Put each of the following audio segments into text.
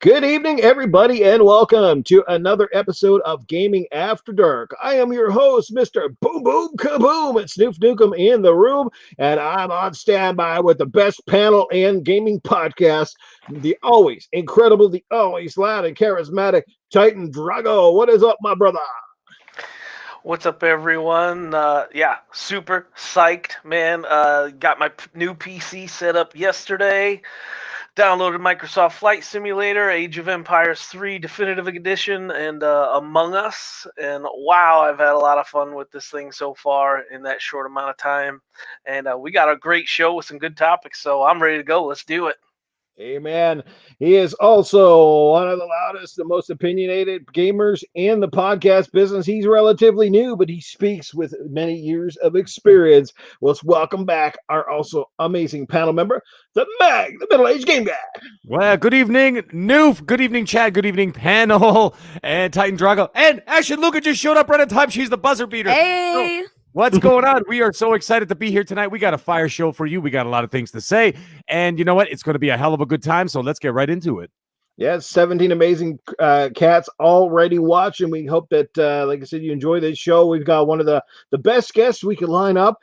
Good evening, everybody, and welcome to another episode of Gaming After Dark. I am your host, Mr. Boom Boom Kaboom at Snoop Nukem in the room, and I'm on standby with the best panel and gaming podcast, the always incredible, the always loud and charismatic Titan Drago. What is up, my brother? What's up, everyone? Super psyched, man. Got my new PC set up yesterday. Downloaded Microsoft Flight Simulator, Age of Empires 3 Definitive Edition, and Among Us. And wow, I've had a lot of fun with this thing so far in that short amount of time. And we got a great show with some good topics, so I'm ready to go. Let's do it. Amen. He is also one of the loudest and most opinionated gamers in the podcast business. He's relatively new, but he speaks with many years of experience. Let's welcome back our also amazing panel member, the Mag, the middle-aged game guy. Well, good evening, Noof. Good evening, Chad. Good evening, panel. And Titan Drago. And Ashen Luca just showed up right on time. She's the buzzer beater. Hey. So, what's going on? We are so excited to be here tonight. We got a fire show for you. We got a lot of things to say. And you know what? It's going to be a hell of a good time. So let's get right into it. Yeah, 17 amazing cats already watching. We hope that, like I said, you enjoy this show. We've got one of the best guests we can line up.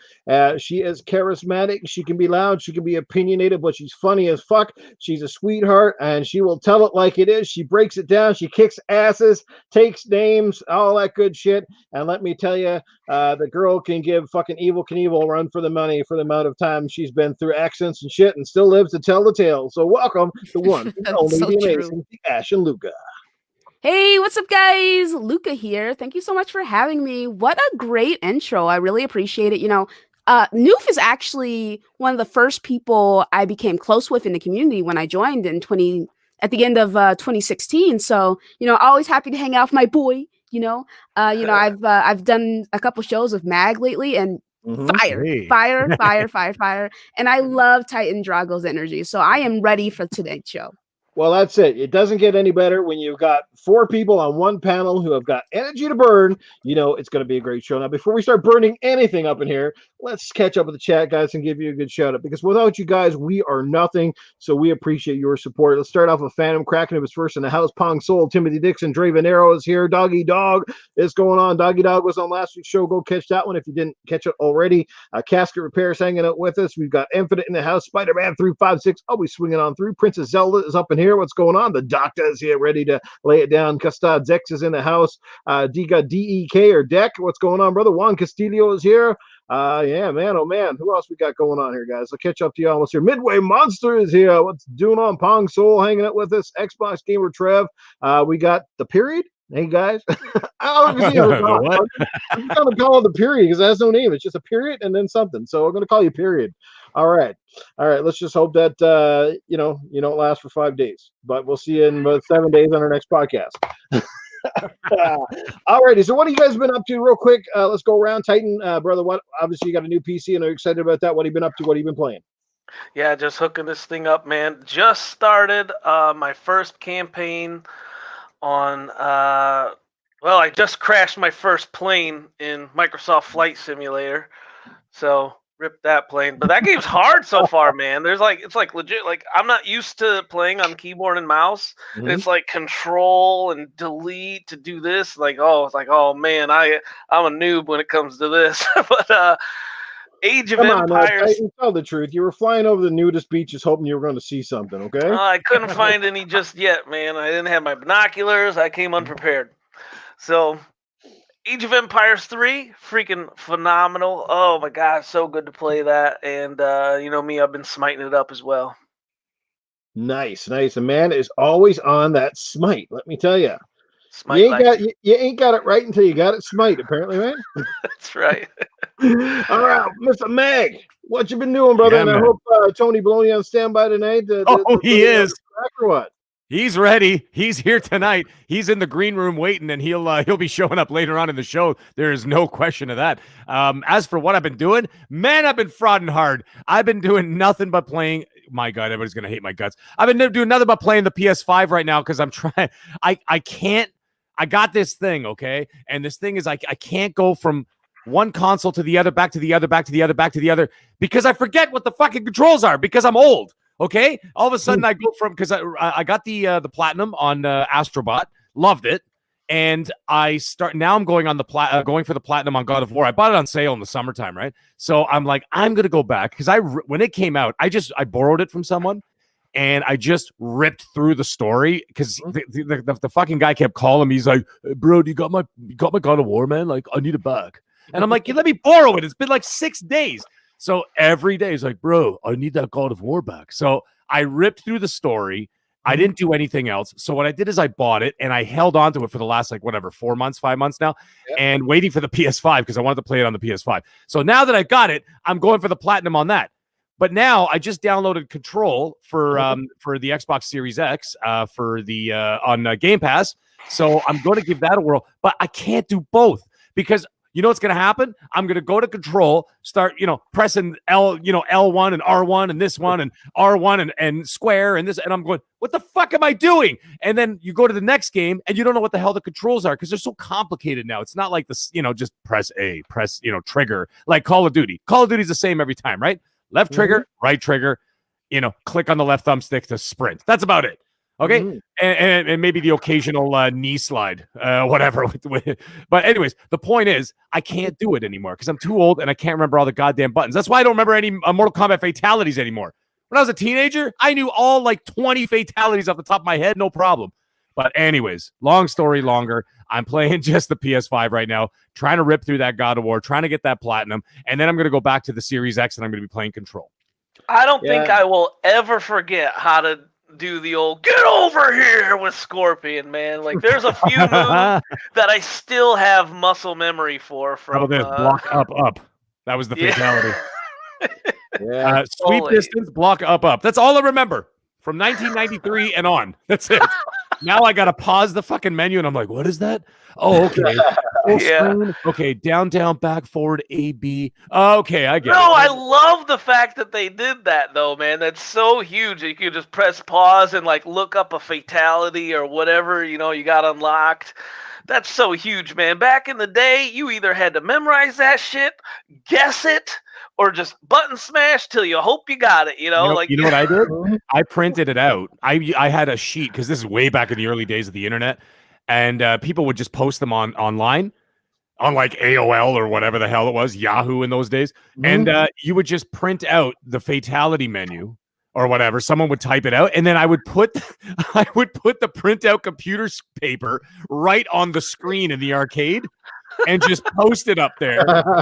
She is charismatic. She can be loud. She can be opinionated, but she's funny as fuck. She's a sweetheart, and she will tell it like it is. She breaks it down. She kicks asses, takes names, all that good shit. And let me tell you, the girl can give fucking Evel Knievel a run for the money for the amount of time she's been through accidents and shit and still lives to tell the tale. So welcome to one, only so the amazing Ashen Luca. Hey, what's up, guys? Luca here. Thank you so much for having me. What a great intro. I really appreciate it. Noof is actually one of the first people I became close with in the community when I joined at the end of 2016. So, always happy to hang out with my boy. I've done a couple shows with Mag lately, and fire. And I love Titan Drago's energy. So I am ready for today's show. Well, that's it. It doesn't get any better when you've got four people on one panel who have got energy to burn. It's going to be a great show. Now, before we start burning anything up in here, let's catch up with the chat, guys, and give you a good shout out, because without you guys, we are nothing. So we appreciate your support. Let's start off with Phantom Kraken, who was first in the house. Pong Soul, Timothy Dixon, Draven Arrow is here. Doggy Dog is going on. Doggy Dog was on last week's show. Go catch that one if you didn't catch it already. Casket Repairs hanging out with us. We've got Infinite in the house. Spider-Man 356 always swinging on through. Princess Zelda is up in here. What's going on? The Doctor is here ready to lay it down. Custod Zex is in the house. DEK or Deck. What's going on, brother? Juan Castillo is here. Yeah, man. Oh, man. Who else we got going on here, guys? I'll catch up to you almost here. Midway Monster is here. What's doing on? Pong Soul hanging out with us. Xbox Gamer Trev. We got the Period. Hey, guys. I'm just going to call it the Period because it has no name. It's just a period and then something. So I'm going to call you Period. All right. Let's just hope that, you don't last for 5 days. But we'll see you in about 7 days on our next podcast. Alrighty, so what have you guys been up to real quick? Let's go around. Titan, brother, what obviously you got a new PC and are you excited about that? What have you been up to? What have you been playing? Yeah, just hooking this thing up, man. Just started my first campaign on I just crashed my first plane in Microsoft Flight Simulator. So rip that plane. But that game's hard so far, man. It's legit. Like, I'm not used to playing on keyboard and mouse. Mm-hmm. And it's like control and delete to do this. Oh man, I'm a noob when it comes to this. But Age of Empires. Tell the truth. You were flying over the nudist beaches hoping you were going to see something, okay? I couldn't find any just yet, man. I didn't have my binoculars. I came unprepared. So Age of Empires 3, freaking phenomenal. Oh my god, so good to play that. And me, I've been smiting it up as well. Nice. The man is always on that smite, let me tell you. You ain't got it right until you got it smite, apparently, man. That's right. All right, Mr. Mag, what you been doing, brother? Yeah, and man. I hope Tony Baloney on standby tonight. He is. Or what? He's ready. He's here tonight. He's in the green room waiting, and he'll be showing up later on in the show. There is no question of that. As for what I've been doing, man, I've been frauding hard. I've been doing nothing but playing. My God, everybody's gonna hate my guts. I've been doing nothing but playing the PS5 right now because I'm trying. I can't. I got this thing, okay, and this thing is I can't go from one console to the other, back to the other, back to the other, back to the other, because I forget what the fucking controls are because I'm old. Okay, all of a sudden I go from because I got the platinum on Astrobot, loved it, and I start now. I'm going on the going for the platinum on God of War. I bought it on sale in the summertime, right? So I'm like, I'm gonna go back because when it came out, I borrowed it from someone. And I just ripped through the story because the fucking guy kept calling me. He's like, "Bro, you got my God of War, man? Like, I need it back." And I'm like, "You let me borrow it. It's been like 6 days." So every day he's like, "Bro, I need that God of War back." So I ripped through the story. I didn't do anything else. So what I did is I bought it and I held on to it for the last 4 months, 5 months now, and waiting for the PS5 because I wanted to play it on the PS5. So now that I got it, I'm going for the platinum on that. But now I just downloaded Control for the Xbox Series X for the on Game Pass. So I'm going to give that a whirl. But I can't do both because you know what's going to happen? I'm going to go to Control, start pressing L1 and R1 and this one and R1 and square and this, and I'm going, what the fuck am I doing? And then you go to the next game and you don't know what the hell the controls are because they're so complicated now. It's not like this, just press A, press trigger like Call of Duty. Call of Duty's the same every time, right? Left trigger, right trigger, click on the left thumbstick to sprint. That's about it. Okay. And maybe the occasional knee slide, whatever. But anyways, the point is I can't do it anymore because I'm too old and I can't remember all the goddamn buttons. That's why I don't remember any Mortal Kombat fatalities anymore. When I was a teenager, I knew all 20 fatalities off the top of my head, no problem. But anyways, long story longer. I'm playing just the PS5 right now, trying to rip through that God of War, trying to get that platinum, and then I'm going to go back to the Series X and I'm going to be playing Control. I don't think I will ever forget how to do the old "get over here" with Scorpion, man. Like, there's a few moves that I still have muscle memory for. From how about this? Block up. That was the fatality. Sweep distance, block up. That's all I remember from 1993 and on. That's it. Now I gotta pause the fucking menu, and I'm like, "What is that? Oh, okay. Okay, down, back, forward, A, B. Okay, I get it." No, I love the fact that they did that, though, man. That's so huge. You could just press pause and look up a fatality or whatever you got unlocked. That's so huge, man. Back in the day, you either had to memorize that shit, guess it, or just button smash till you hope you got it, you know what I did? I printed it out. I had a sheet because this is way back in the early days of the internet, and people would just post them online on AOL or whatever the hell it was, Yahoo in those days, and you would just print out the fatality menu or whatever. Someone would type it out, and then I would put the printout computer paper right on the screen in the arcade. And just post it up there,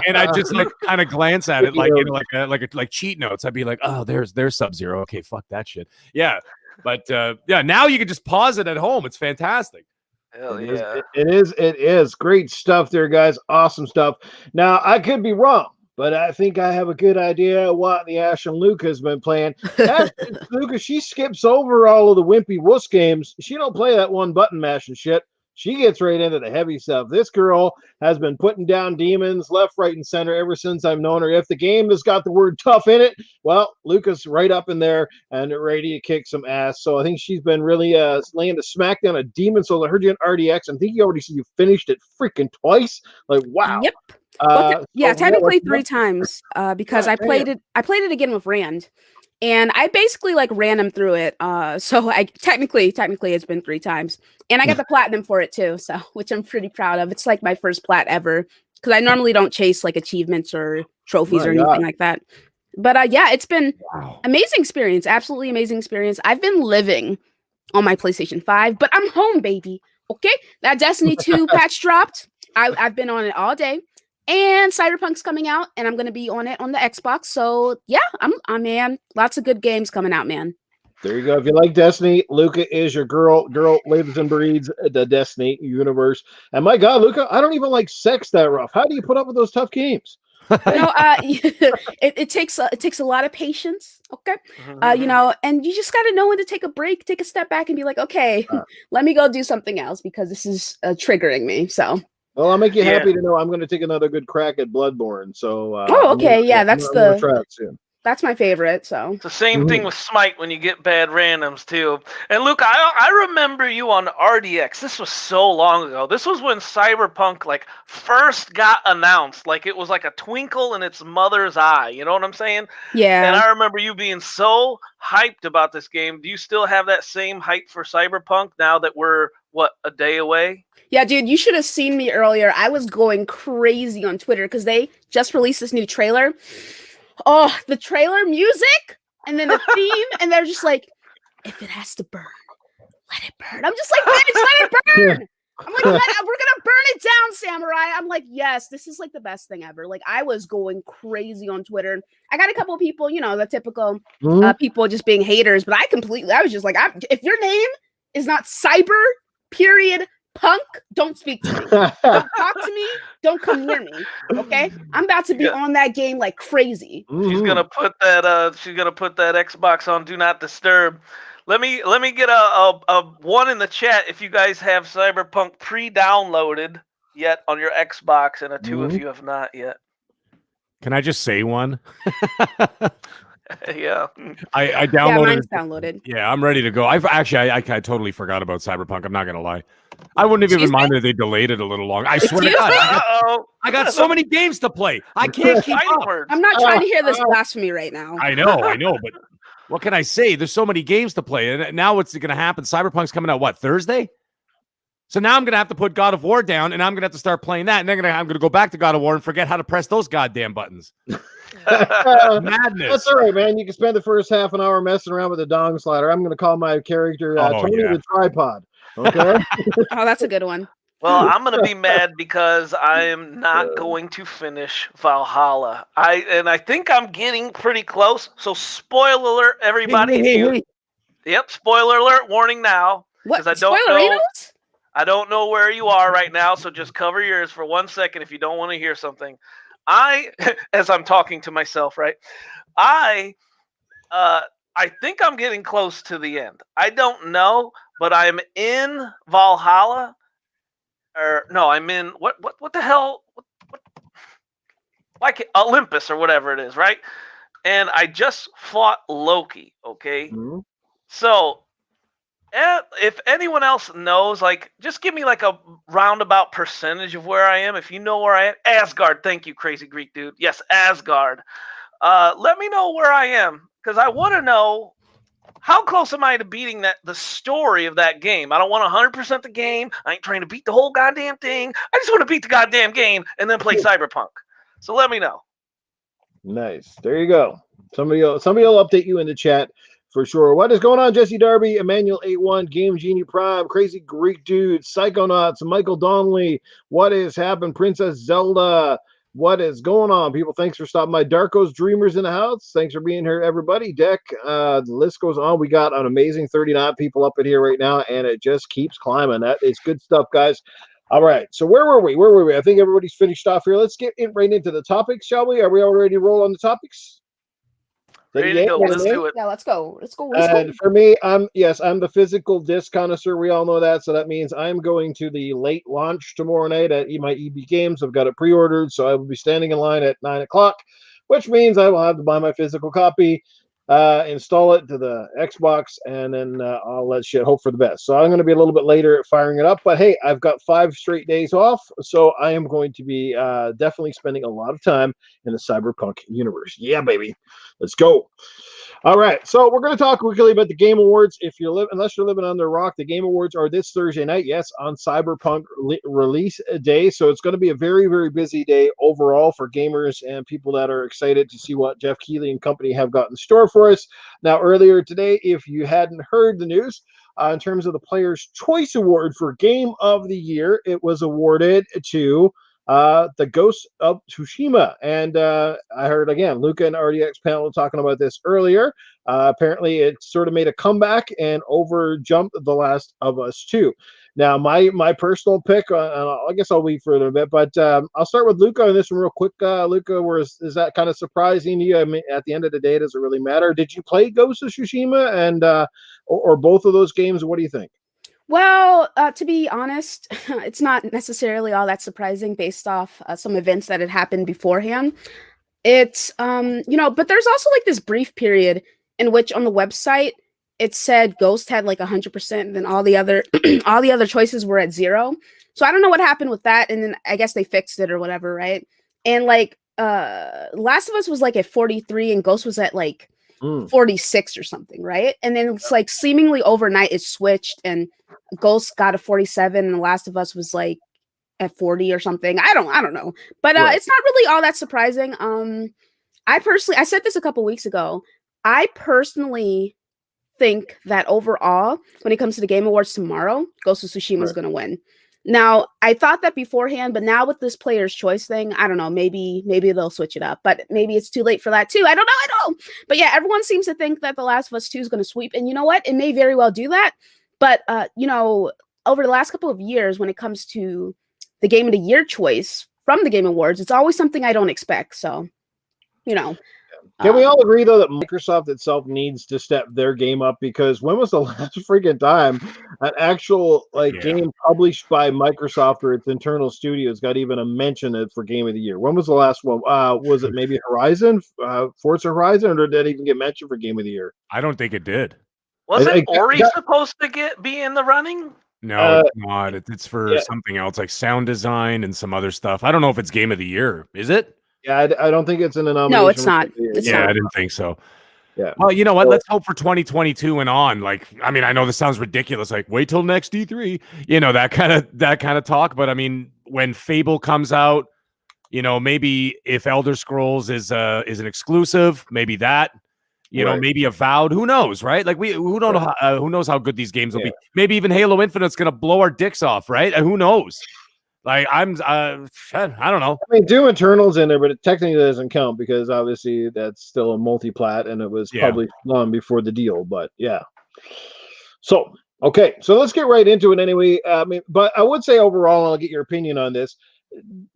and I just kind of glance at it like cheat notes. I'd be like, "Oh, there's Sub-Zero. Okay, fuck that shit." Yeah, but now you can just pause it at home. It's fantastic. Hell yeah, it is great stuff there, guys. Awesome stuff. Now I could be wrong, but I think I have a good idea what the Ashen Luca has been playing. Ashen Luca, she skips over all of the wimpy wuss games. She don't play that one button mashing shit. She gets right into the heavy stuff. This girl has been putting down demons left, right, and center ever since I've known her. If the game has got the word tough in it, well, Luca's right up in there and ready to kick some ass. So I think she's been really laying the smackdown of demons. So I heard you in RDX. I think you already said you finished it freaking twice. Wow. Yep. Technically 3 times because I played it again with Rand. And I basically ran him through it. So I technically it's been 3 times. And I got the platinum for it too, so which I'm pretty proud of. It's my first plat ever. Because I normally don't chase achievements or trophies or anything like that. But it's been amazing experience. Absolutely amazing experience. I've been living on my PlayStation 5, but I'm home, baby. Okay? That Destiny 2 patch dropped. I've been on it all day. And Cyberpunk's coming out, and I'm going to be on it on the Xbox. So, yeah, I'm man. Lots of good games coming out, man. There you go. If you like Destiny, Luca is your girl. Girl lives and breathes the Destiny universe. And my God, Luca, I don't even like sex that rough. How do you put up with those tough games? It takes a lot of patience. Okay. And you just got to know when to take a break, take a step back, and be like, okay, let me go do something else because this is triggering me. So. Well, I'll make you happy to know I'm going to take another good crack at Bloodborne. So. Okay. That's That's my favorite. So It's the same thing with Smite when you get bad randoms too. And Luke, I remember you on RDX. This was so long ago. This was when Cyberpunk like first got announced. Like it was like a twinkle in its mother's eye. You know what I'm saying? yeah. And I remember you being so hyped about this game. Do you still have that same hype for Cyberpunk now that we're a day away? Yeah, dude, you should have seen me earlier. I was going crazy on Twitter because they just released this new trailer. Oh, the trailer music and then the theme, and they're just like, if it has to burn, let it burn. I'm just like, bitch, let it burn. I'm like, we're gonna burn it down, Samurai. I'm like, yes, this is like the best thing ever. Like, I was going crazy on Twitter. I got a couple of people, the typical people just being haters, but I was just like, if your name is not Cyber_Punk, don't speak to me. Don't talk to me. Don't come near me. Okay, I'm about to be on that game like crazy. She's gonna put that. She's gonna put that Xbox on Do Not Disturb. Let me get a one in the chat if you guys have Cyberpunk pre-downloaded yet on your Xbox, and a two if you have not yet. Can I just say one? Yeah. I downloaded. Yeah, mine's downloaded. Yeah, I'm ready to go. I totally forgot about Cyberpunk. I'm not gonna lie. I wouldn't have even minded if they delayed it a little longer. I swear to God, I got so many games to play. I can't keep up. I'm not trying to hear this blasphemy right now. I know, but what can I say? There's so many games to play, and now what's going to happen? Cyberpunk's coming out Thursday? So now I'm going to have to put God of War down, and I'm going to have to start playing that, and then I'm going to go back to God of War and forget how to press those goddamn buttons. Madness. That's all right, man. You can spend the first half an hour messing around with the dong slider. I'm going to call my character Tony the Tripod. Okay. Oh, that's a good one. Well, I'm gonna be mad because I am not going to finish Valhalla. I think I'm getting pretty close. So spoiler alert, everybody. Hey. Yep, spoiler alert. Warning now. What? I don't know where you are right now. So just cover your ears for 1 second if you don't want to hear something. As I'm talking to myself, right? I think I'm getting close to the end. I don't know, but I'm in Valhalla. Or no, I'm in what the hell? What like Olympus or whatever it is, right? And I just fought Loki. Okay, so if anyone else knows, like, just give me like a roundabout percentage of where I am. If you know where I am, Asgard. Thank you, crazy Greek dude. Yes, Asgard. Let me know where I am because I want to know. How close am I to beating the story of that game? I don't want 100% the game. I ain't trying to beat the whole goddamn thing. I just want to beat the goddamn game and then play Cyberpunk. So let me know. Nice. There you go. Somebody will update you in the chat for sure. What is going on, Jesse Darby, Emmanuel 81, Game Genie Prime, Crazy Greek Dude, Psychonauts, Michael Donnelly, What is happened, Princess Zelda. What is going on, people? Thanks for stopping by. Darko's Dreamers in the house. Thanks for being here, everybody. Deck, the list goes on. We got an amazing 39 people up in here right now, and it just keeps climbing. That is good stuff, guys. All right, so where were we? I think everybody's finished off here. Let's get right into the topics, shall we? Are we all ready to roll on the topics? Ready to go. Let's do it. Yeah, let's go. And for me, I'm the physical disc connoisseur. We all know that. So that means I'm going to the late launch tomorrow night at my EB Games. I've got it pre-ordered, so I will be standing in line at 9:00, which means I will have to buy my physical copy, install it to the Xbox, and then I'll hope for the best. So I'm going to be a little bit later at firing it up. But hey, I've got 5 straight days off, so I am going to be definitely spending a lot of time in the Cyberpunk universe. Yeah, baby. Let's go. All right, so we're going to talk quickly about the Game Awards. Unless you're living under a rock, the Game Awards are this Thursday night. Yes, on Cyberpunk release day. So it's going to be a very, very busy day overall for gamers and people that are excited to see what Jeff Keighley and company have got in store for us. Now, earlier today, if you hadn't heard the news, in terms of the Players' Choice Award for Game of the Year, it was awarded to the Ghost of Tsushima. And I heard, again, Luca and RDX panel talking about this earlier. Apparently, it sort of made a comeback and over-jumped The Last of Us 2. Now, my personal pick, I guess I'll wait for a little bit, but I'll start with Luca on this one real quick. Luca, is that kind of surprising to you? I mean, at the end of the day, does it really matter? Did you play Ghost of Tsushima and or both of those games? What do you think? Well, to be honest, it's not necessarily all that surprising based off some events that had happened beforehand. It's but there's also like this brief period in which on the website it said Ghost had like 100%, and then all the other all the other choices were at 0. So I don't know what happened with that, and then I guess they fixed it or whatever, right? And like Last of Us was like at 43 and Ghost was at like 46 or something, right? And then it's like seemingly overnight it switched and Ghost got a 47 and The Last of Us was like at 40 or something. I don't know. But Right. It's not really all that surprising. I said this a couple weeks ago. I personally think that overall, when it comes to the Game Awards tomorrow, Ghost of Tsushima is Right. going to win. Now, I thought that beforehand, but now with this player's choice thing, I don't know. Maybe they'll switch it up, but maybe it's too late for that too. I don't know. But yeah, everyone seems to think that The Last of Us 2 is going to sweep, and you know what? It may very well do that. But over the last couple of years, when it comes to the Game of the Year choice from the Game Awards, it's always something I don't expect. So, Can we all agree though that Microsoft itself needs to step their game up? Because when was the last freaking time an actual game published by Microsoft or its internal studios got even a mention for Game of the Year? When was the last one? Was it maybe Horizon, Forza Horizon, or did that even get mentioned for Game of the Year? I don't think it did. Wasn't Ori supposed to be in the running? No, it's not. It's for something else, like sound design and some other stuff. I don't know if it's Game of the Year. Is it? Yeah, I don't think it's in the nomination. No, it's not. I didn't think so. Yeah. Well, you know what? Let's hope for 2022 and on. Like, I mean, I know this sounds ridiculous. Like, wait till next E3. That kind of talk. But I mean, when Fable comes out, maybe if Elder Scrolls is an exclusive, maybe that. Maybe Avowed. Who knows, right? Like who knows how good these games will be. Maybe even Halo Infinite's gonna blow our dicks off, right? Who knows? Like I don't know. I mean, Doom Eternal's in there, but it technically doesn't count because obviously that's still a multi-plat and it was published long before the deal. But yeah. So okay, so let's get right into it anyway. I mean, but I would say overall, and I'll get your opinion on this.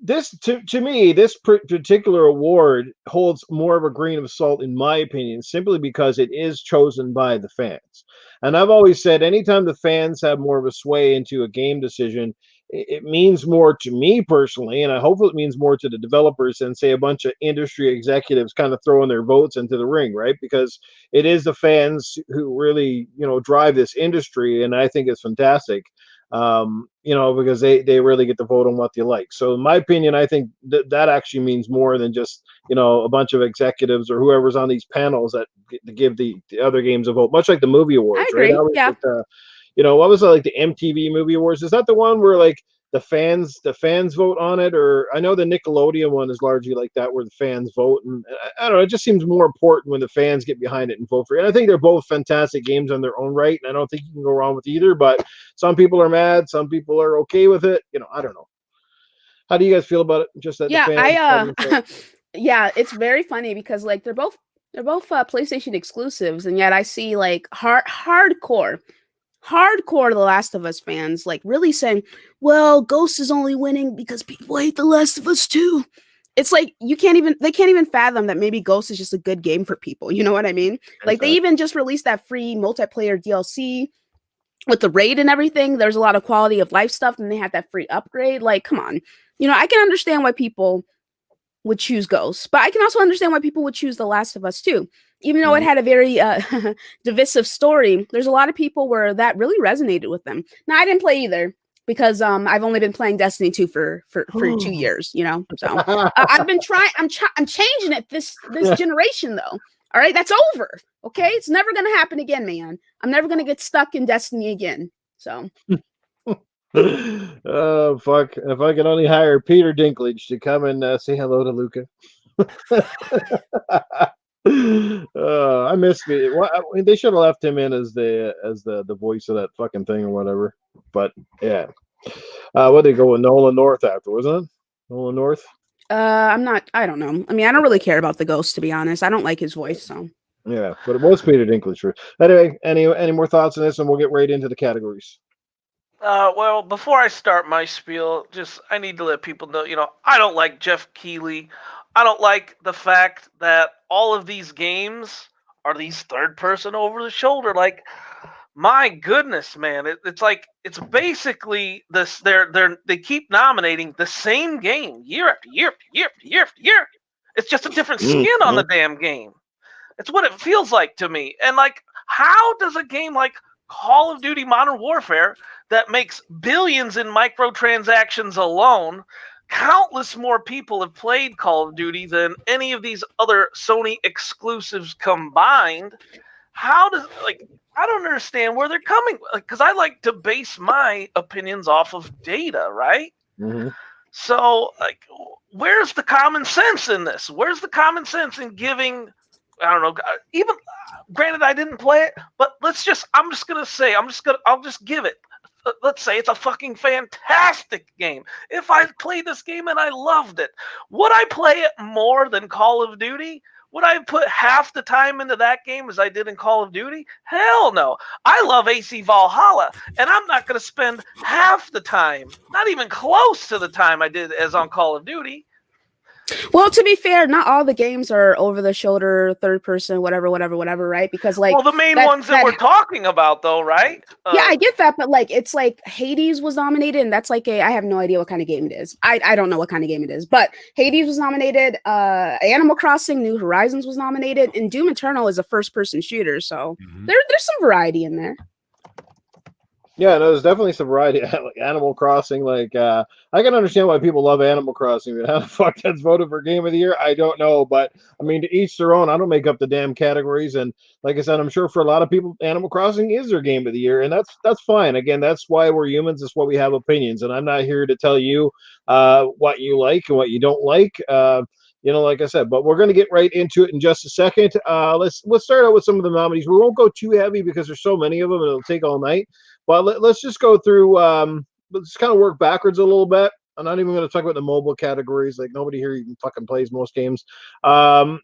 This to me, this particular award holds more of a grain of salt in my opinion, simply because it is chosen by the fans. And I've always said, anytime the fans have more of a sway into a game decision, it means more to me personally, and I hope it means more to the developers than say a bunch of industry executives kind of throwing their votes into the ring, right? Because it is the fans who really, drive this industry, and I think it's fantastic. Because they really get to vote on what they like. So in my opinion, I think that actually means more than just, a bunch of executives or whoever's on these panels that give the other games a vote, much like the movie awards, I agree. right? Yeah. What was it, like the MTV movie awards? Is that the one where like the fans vote on it? Or I know the Nickelodeon one is largely like that, where the fans vote. And I don't know, it just seems more important when the fans get behind it and vote for it. And I think they're both fantastic games on their own right. And I don't think you can go wrong with either, but some people are mad. Some people are okay with it. I don't know. How do you guys feel about it? Just that it's very funny because like they're both PlayStation exclusives, and yet I see like hardcore The Last of Us fans like really saying, well, Ghost is only winning because people hate The Last of Us too. It's like they can't even fathom that maybe Ghost is just a good game for people. You know what I mean? Like they even just released that free multiplayer DLC with the raid and everything. There's a lot of quality of life stuff, and they had that free upgrade. Like, come on. I can understand why people would choose Ghost, but I can also understand why people would choose The Last of Us too. Even though it had a very divisive story, there's a lot of people where that really resonated with them. Now, I didn't play either because I've only been playing Destiny 2 for 2 years, So I've been trying. I'm changing it this generation though. All right, that's over. Okay, it's never gonna happen again, man. I'm never gonna get stuck in Destiny again. So. Oh fuck! If I could only hire Peter Dinklage to come and say hello to Luca. I miss me. They should have left him in as the voice of that fucking thing or whatever. But yeah, what did they go with Nolan North after? Wasn't it Nolan North? I don't know. I mean, I don't really care about the Ghost, to be honest. I don't like his voice, so. Yeah, but it was Peter Dinklage. Anyway, any more thoughts on this, and we'll get right into the categories. Well, before I start my spiel, I need to let people know, I don't like Jeff Keighley. I don't like the fact that all of these games are these third person over the shoulder. Like, my goodness, man, it's basically this. They keep nominating the same game year after year after year after year after year. It's just a different skin on the damn game. It's what it feels like to me. And like, how does a game like Call of Duty Modern Warfare that makes billions in microtransactions alone, countless more people have played Call of Duty than any of these other Sony exclusives combined. How does, like, I don't understand where they're coming, because I like to base my opinions off of data, right? Mm-hmm. So, like, where's the common sense in this? Where's the common sense in giving, I don't know, even, granted I didn't play it, but I'll just give it. Let's say it's a fucking fantastic game. If I played this game and I loved it, would I play it more than Call of Duty? Would I put half the time into that game as I did in Call of Duty? Hell no. I love AC Valhalla, and I'm not going to spend half the time, not even close to the time I did as on Call of Duty. Well, to be fair, not all the games are over the shoulder, third person, whatever, right? Because like, well, the main ones that we're talking about, though, right? Yeah, I get that, but like, it's like Hades was nominated, and that's like I have no idea what kind of game it is. I don't know what kind of game it is, but Hades was nominated. Animal Crossing: New Horizons was nominated, and Doom Eternal is a first-person shooter, so there's some variety in there. Yeah, no, there's definitely some variety. Like Animal Crossing, like I can understand why people love Animal Crossing. How the fuck that's voted for Game of the Year, I don't know. But I mean, to each their own. I don't make up the damn categories. And like I said, I'm sure for a lot of people, Animal Crossing is their Game of the Year, and that's fine. Again, that's why we're humans. That's why we have opinions, and I'm not here to tell you what you like and what you don't like. Like I said, but we're going to get right into it in just a second. Let's start out with some of the nominees. We won't go too heavy because there's so many of them, and it'll take all night. But let's just go through. Let's kind of work backwards a little bit. I'm not even going to talk about the mobile categories. Like nobody here even fucking plays most games. But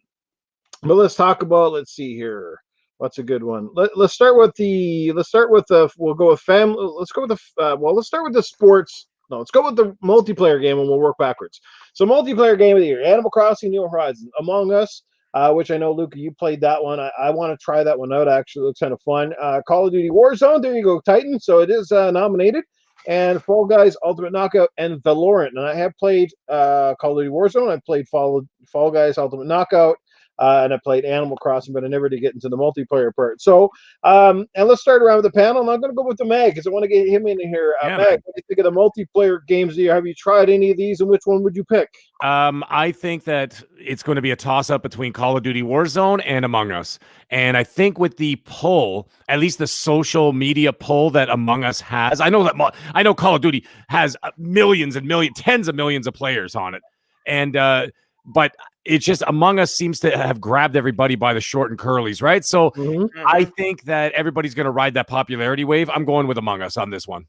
let's talk about. Let's see here. What's a good one? Let's start with the. We'll go with family. Let's go with the. Let's start with the sports. No, let's go with the multiplayer game, and we'll work backwards. So, multiplayer game of the year: Animal Crossing: New Horizons, Among Us. Which I know, Luca, you played that one. I want to try that one out. Actually, it looks kind of fun. Call of Duty Warzone. There you go, Titan. So it is nominated. And Fall Guys, Ultimate Knockout, and Valorant. And I have played Call of Duty Warzone. I played Fall Guys, Ultimate Knockout, and I played Animal Crossing, but I never did get into the multiplayer part. So, and let's start around with the panel. And I'm going to go with the Mag because I want to get him in here. Mag, what do you think of the multiplayer games? Have you tried any of these, and which one would you pick? I think that it's going to be a toss-up between Call of Duty Warzone and Among Us. And I think with the pull, at least the social media pull that Among Us has, I know Call of Duty has millions and millions, tens of millions of players on it. And but it's just Among Us seems to have grabbed everybody by the short and curlies, right? So I think that everybody's going to ride that popularity wave. I'm going with Among Us on this one.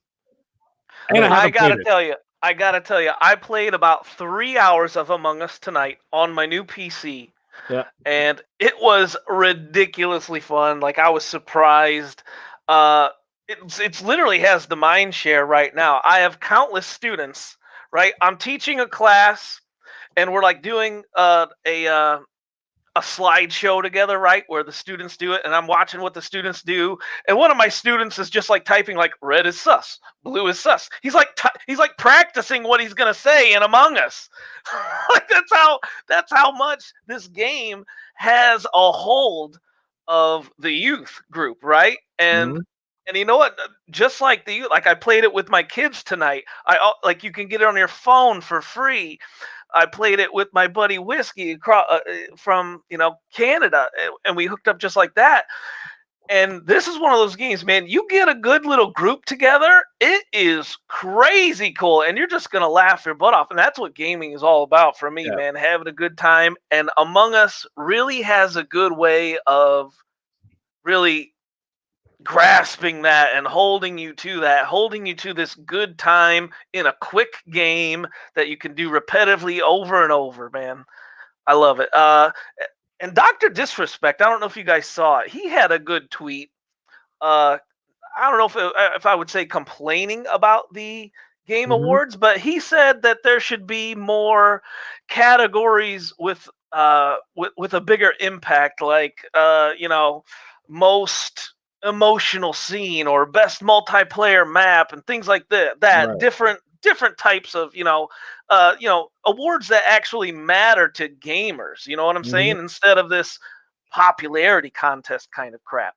And I got to tell you, I played about 3 hours of Among Us tonight on my new PC. Yeah. And it was ridiculously fun. Like, I was surprised. It's literally has the mind share right now. I have countless students, right? I'm teaching a class, and we're like doing a slideshow together, right, where the students do it, and I'm watching what the students do, and one of my students is just like typing like red is sus, blue is sus. He's like practicing what he's gonna say in Among Us. Like that's how much this game has a hold of the youth group, right? And you know what? Just like I played it with my kids tonight. Like you can get it on your phone for free. I played it with my buddy Whiskey from Canada, and we hooked up just like that. And this is one of those games, man. You get a good little group together, it is crazy cool, and you're just gonna laugh your butt off. And that's what gaming is all about for me, man. Having a good time. And Among Us really has a good way of really grasping that and holding you to this good time in a quick game that you can do repetitively over and over, man. I love it. And Dr. Disrespect, I don't know if you guys saw it. He had a good tweet. I don't know if I would say complaining about the Game Awards, but he said that there should be more categories with a bigger impact, like most emotional scene or best multiplayer map and things like that. Right. Different different types of awards that actually matter to gamers. You know what I'm saying? Instead of this popularity contest kind of crap.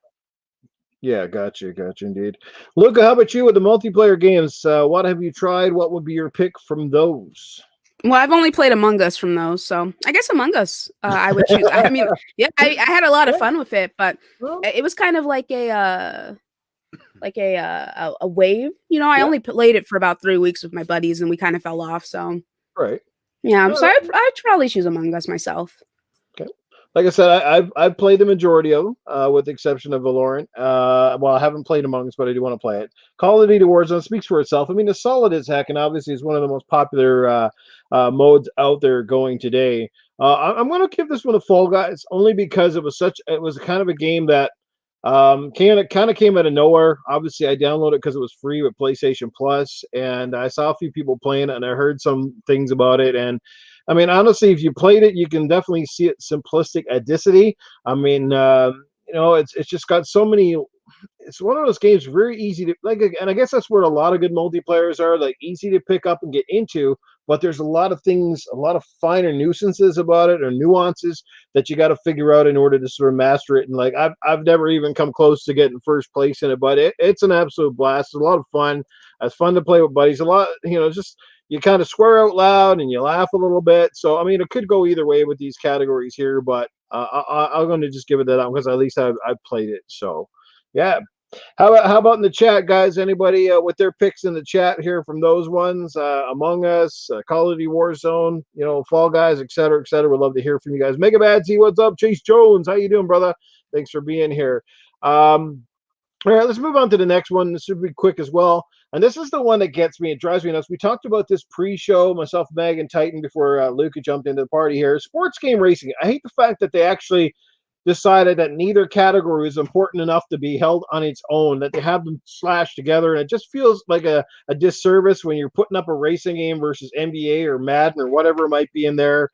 Yeah, gotcha, indeed. Luca, how about you with the multiplayer games? What have you tried? What would be your pick from those? Well, I've only played Among Us from those, so I guess Among Us I would choose. I mean, yeah, I had a lot of fun with it, but it was kind of like a wave. You know, I only played it for about 3 weeks with my buddies, and we kind of fell off. So right, yeah, so I'd probably choose Among Us myself. Okay. Like I said, I've played the majority of them, with the exception of Valorant. Well, I haven't played Among Us, but I do want to play it. Call of Duty Warzone speaks for itself. I mean, it's solid as heck, and obviously it's one of the most popular modes out there going today. I'm going to give this one a Fall Guys only because it was kind of a game that kind of came out of nowhere. Obviously, I downloaded it because it was free with PlayStation Plus, and I saw a few people playing it, and I heard some things about it, and I mean, honestly, if you played it, you can definitely see its simplistic adicity. I mean, it's just got so many. It's one of those games very easy to like, and I guess that's where a lot of good multiplayers are, like easy to pick up and get into. But there's a lot of things, a lot of finer nuisances about it or nuances that you got to figure out in order to sort of master it. And like, I've never even come close to getting first place in it, but it's an absolute blast. It's a lot of fun. It's fun to play with buddies. A lot, just. You kind of swear out loud and you laugh a little bit. So, I mean, it could go either way with these categories here, but I'm going to just give it that out because at least I've played it. So, yeah. How about in the chat, guys? Anybody with their picks in the chat here from those ones? Among Us, Call of Duty Warzone, Fall Guys, et cetera, et cetera. We'd love to hear from you guys. Mega Bad Z, what's up? Chase Jones, how you doing, brother? Thanks for being here. All right, let's move on to the next one. This should be quick as well. And this is the one that gets me. It drives me nuts. We talked about this pre-show, myself, Meg, and Titan, before Luca jumped into the party here. Sports game racing. I hate the fact that they actually decided that neither category is important enough to be held on its own, that they have them slashed together. And it just feels like a disservice when you're putting up a racing game versus NBA or Madden or whatever it might be in there.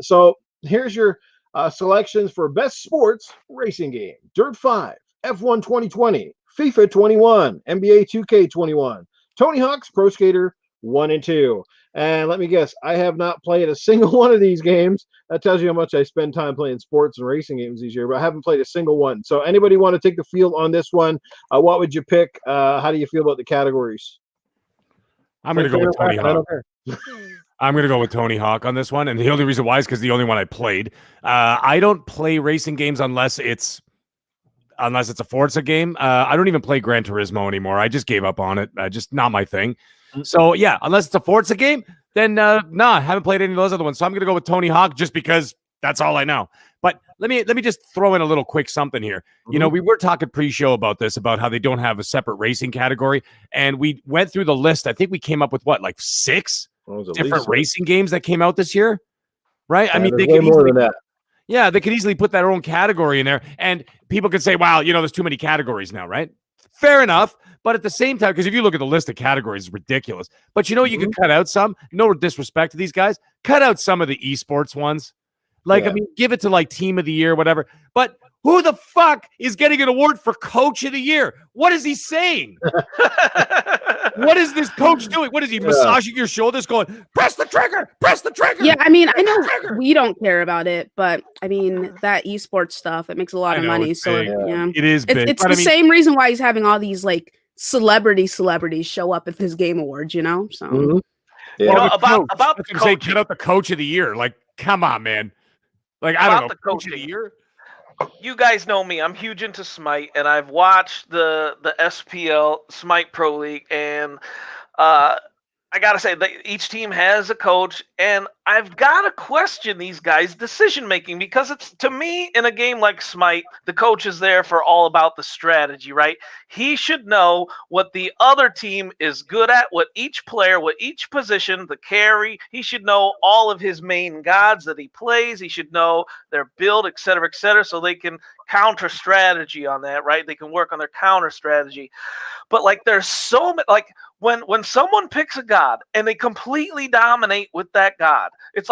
So here's your selections for best sports racing game. Dirt 5, F1 2020, FIFA 21, NBA 2K 21, Tony Hawk's Pro Skater 1 and 2. And let me guess, I have not played a single one of these games. That tells you how much I spend time playing sports and racing games these years, but I haven't played a single one. So anybody want to take the field on this one? What would you pick? How do you feel about the categories? I'm going to go with Tony Hawk. I'm going to go with Tony Hawk on this one. And the only reason why is because the only one I played. I don't play racing games unless it's a Forza game. I don't even play Gran Turismo anymore. I just gave up on it. Just not my thing. So, yeah, unless it's a Forza game, then I haven't played any of those other ones. So I'm going to go with Tony Hawk just because that's all I know. But let me just throw in a little quick something here. Mm-hmm. We were talking pre-show about this, about how they don't have a separate racing category. And we went through the list. I think we came up with, like 6 different racing games that came out this year? Right? I mean, they could more than that. Yeah, they could easily put their own category in there, and people could say, wow, there's too many categories now, right? Fair enough, but at the same time, because if you look at the list of categories, it's ridiculous. But you can cut out some. No disrespect to these guys. Cut out some of the esports ones. I mean, give it to, Team of the Year, whatever. But who the fuck is getting an award for Coach of the Year? What is he saying? What is this coach doing? What is he massaging your shoulders going, press the trigger, press the trigger? Yeah, I mean, I know we don't care about it, but I mean, that esports stuff, it makes a lot of money. So, yeah. It is big. It's the same reason why he's having all these, celebrities show up at this Game Awards, So, about the coach. Get out the Coach of the Year. Come on, man. I don't know. The coach of the year. You guys know me. I'm huge into Smite, and I've watched the SPL Smite Pro League, and I gotta say that each team has a coach, and I've gotta question these guys' decision making, because it's, to me, in a game like Smite, the coach is there for all about the strategy, right? He should know what the other team is good at, what each player, what each position, the carry. He should know all of his main gods that he plays. He should know their build, et cetera, so they can counter strategy on that, right? They can work on their counter strategy. But there's so many, when someone picks a god and they completely dominate with that god, it's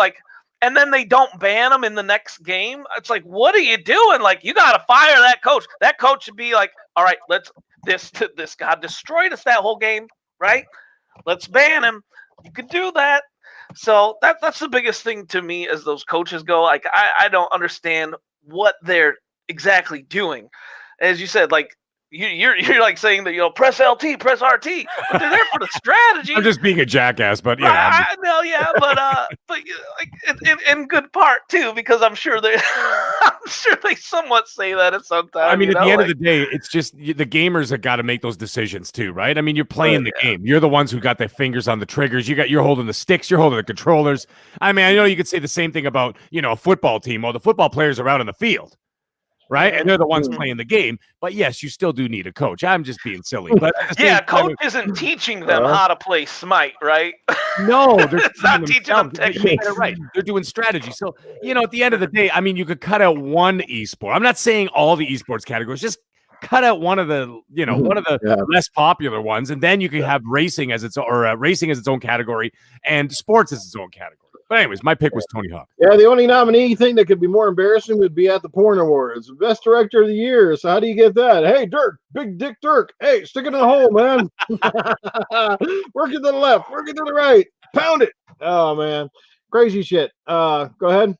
and then they don't ban them in the next game. It's what are you doing? You got to fire that coach. That coach should be all right, this god destroyed us that whole game, right? let's ban him. You could do that. So that's the biggest thing to me as those coaches go. Like I don't understand what they're exactly doing. As you said, like you're like saying that press LT, press RT, but they're there for the strategy. I'm just being a jackass, but I know, yeah, but like in good part too, because I'm sure they somewhat say that at some time. I mean, at the end of the day, it's just the gamers that got to make those decisions too, right? I mean, you're playing the game. You're the ones who got their fingers on the triggers. You're holding the sticks. You're holding the controllers. I mean, I know you could say the same thing about a football team. Well, the football players are out on the field, right? And they're the ones playing the game. But yes, you still do need a coach. I'm just being silly. But coach isn't teaching them how to play Smite, right? No, they're it's not teaching them techniques. Right. They're doing strategy. So, at the end of the day, I mean, you could cut out one esport. I'm not saying all the esports categories, just cut out one of the, one of the less popular ones. And then you can have racing as its own category and sports as its own category. But anyways, my pick was Tony Hawk. Yeah, the only nominee thing that could be more embarrassing would be at the Porn Awards. Best Director of the Year. So how do you get that? Hey, Dirk, Big Dick Dirk. Hey, stick it in the hole, man. Work it to the left, work it to the right. Pound it. Oh, man. Crazy shit. Go ahead.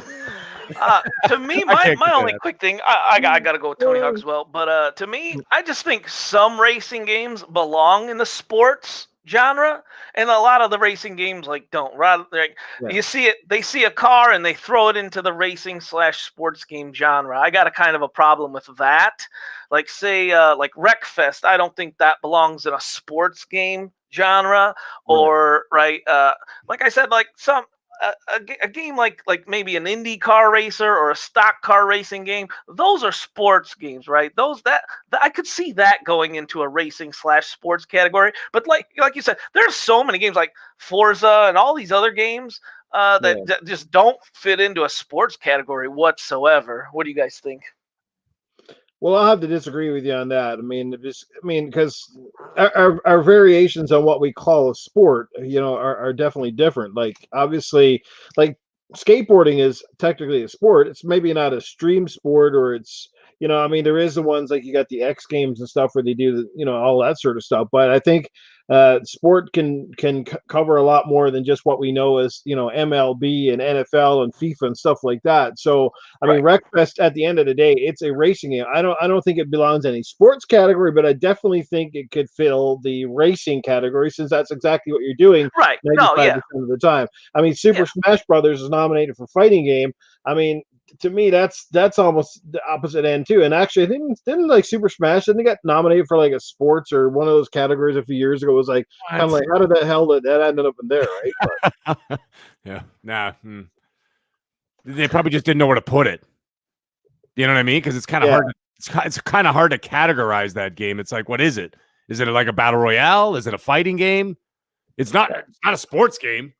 To me, my only quick thing, I got to go with Tony Hawk as well. But to me, I just think some racing games belong in the sports genre, and a lot of the racing games don't. Rather, you see it, they see a car and they throw it into the racing/sports game genre. I got a kind of a problem with that. Like say like Wreckfest, I don't think that belongs in a sports game genre, or like I said, like some a game like maybe an Indy car racer or a stock car racing game. Those are sports games, right? Those that I could see that going into a racing/sports category. But like you said, there's so many games like Forza and all these other games that just don't fit into a sports category whatsoever. What do you guys think? Well, I'll have to disagree with you on that. Because our variations on what we call a sport, are definitely different. Like, obviously, like skateboarding is technically a sport. It's maybe not a stream sport, or it's, there is the ones like you got the X Games and stuff where they do, all that sort of stuff. But I think sport can cover a lot more than just what we know as, MLB and NFL and FIFA and stuff like that. So, I mean, Wreckfest at the end of the day, it's a racing game. I don't think it belongs in any sports category, but I definitely think it could fill the racing category, since that's exactly what you're doing. Right. 95% of the time. I mean, Super Smash Brothers is nominated for fighting game. I mean, to me, that's almost the opposite end too. And actually, I think didn't like Super Smash, didn't they get nominated for like a sports or one of those categories a few years ago? It was like kind of like, how did the hell that ended up in there, right? But, yeah, nah. They probably just didn't know where to put it. You know what I mean? Because it's kind of hard. It's kind of hard to categorize that game. It's like, what is it? Is it like a battle royale? Is it a fighting game? It's not a sports game.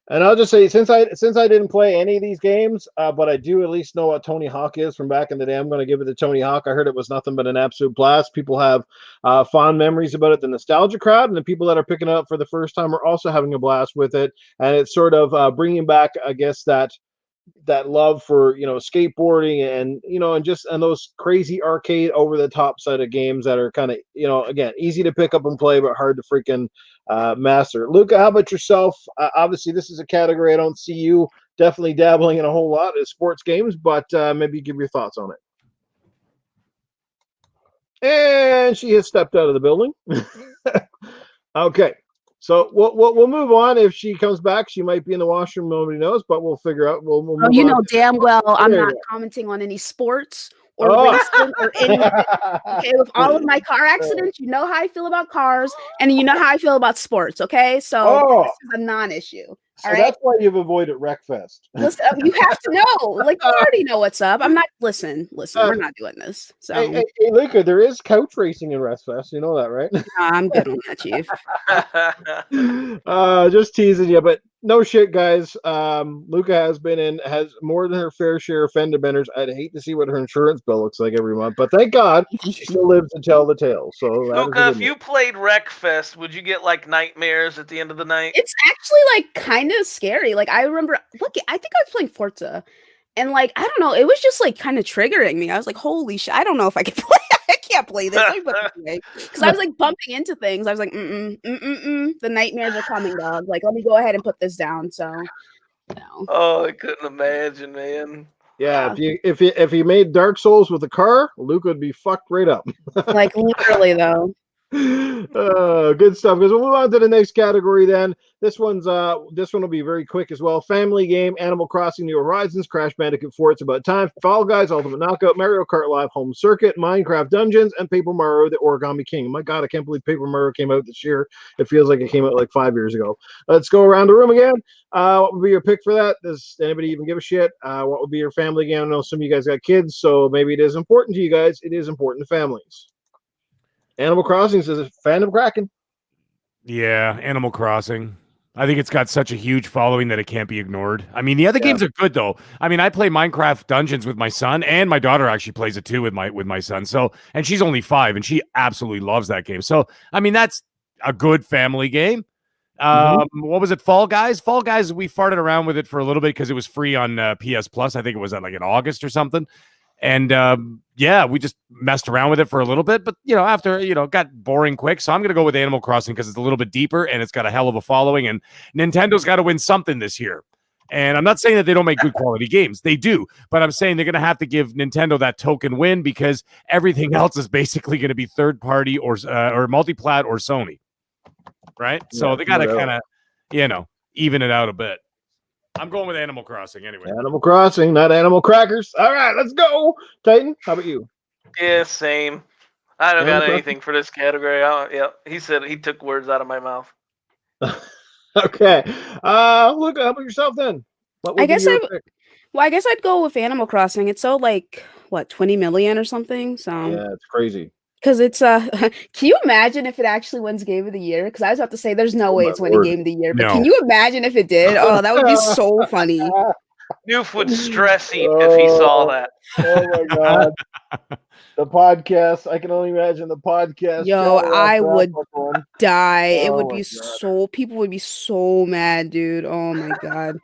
And I'll just say, since I didn't play any of these games, but I do at least know what Tony Hawk is from back in the day, I'm going to give it to Tony Hawk. I heard it was nothing but an absolute blast. People have fond memories about it. The nostalgia crowd and the people that are picking it up for the first time are also having a blast with it. And it's sort of bringing back, I guess, that love for skateboarding and those crazy arcade over the top side of games that are kind of again easy to pick up and play but hard to freaking master. Luca, how about yourself? Obviously this is a category I don't see you definitely dabbling in a whole lot is sports games, but maybe give your thoughts on it. And she has stepped out of the building. Okay. So we'll move on. If she comes back, she might be in the washroom. Nobody knows, but we'll figure out. We'll move on. Damn well I'm not commenting on any sports or racing or anything. Okay, with all of my car accidents, you know how I feel about cars, and you know how I feel about sports. Okay, so this is a non-issue. So that's why you've avoided Wreckfest. Listen, you have to know. Like, you already know what's up. I'm not. Listen. We're not doing this. So, hey, Luca, there is couch racing in Wreckfest. You know that, right? I'm good on that, Chief. Just teasing you, but no shit, guys. Luca has more than her fair share of fender benders. I'd hate to see what her insurance bill looks like every month, but thank God she still lives to tell the tale. So, Luca, if you played Wreckfest, would you get like nightmares at the end of the night? It's actually like kind of scary. Like, I remember, I think I was playing Forza, and like, I don't know, it was just like kind of triggering me. I was like, holy shit, I don't know if I can play. can't play this. Let me put this away. Because I was like bumping into things. I was like, the nightmares are coming, dog. Like, let me go ahead and put this down. So, Oh, I couldn't imagine, man. Yeah, if he made Dark Souls with a car, Luke would be fucked right up. Like literally though. Good stuff. Because we'll move on to the next category. Then this one will be very quick as well. Family game: Animal Crossing: New Horizons, Crash Bandicoot 4: It's About Time, Fall Guys: Ultimate Knockout, Mario Kart Live Home Circuit, Minecraft Dungeons, and Paper Mario: The Origami King. My God, I can't believe Paper Mario came out this year. It feels like it came out like 5 years ago. Let's go around the room again. What would be your pick for that? Does anybody even give a shit? What would be your family game? I know some of you guys got kids, so maybe it is important to you guys. It is important to families. Animal Crossing says fan of Kraken. Yeah, Animal Crossing. I think it's got such a huge following that it can't be ignored. I mean, the other games are good though. I mean, I play Minecraft Dungeons with my son, and my daughter actually plays it too with my son. So, and she's only 5, and she absolutely loves that game. So, I mean, that's a good family game. What was it? Fall Guys. Fall Guys. We farted around with it for a little bit because it was free on PS Plus. I think it was like in August or something. And yeah, we just messed around with it for a little bit, but after it got boring quick. So I'm gonna go with Animal Crossing because it's a little bit deeper and it's got a hell of a following. And Nintendo's got to win something this year. And I'm not saying that they don't make good quality games; they do. But I'm saying they're gonna have to give Nintendo that token win because everything else is basically going to be third party or multi-plat or Sony, right? So they got to kind of even it out a bit. I'm going with Animal Crossing anyway. Animal Crossing, not Animal Crackers. All right, let's go. Titan, how about you? Yeah, same. I don't got anything for this category. He said he took words out of my mouth. Okay. Look, how about yourself then? I guess I'd go with Animal Crossing. It's so like 20 million or something. So yeah, it's crazy. Because it's can you imagine if it actually wins Game of the Year? Because I was about to say there's no way it's winning Game of the Year, but can you imagine if it did? Oh, that would be so funny. Noof would stress if he saw that. Oh my God. The podcast. I can only imagine the podcast. Yo, I would die. It would be people would be so mad, dude. Oh my God.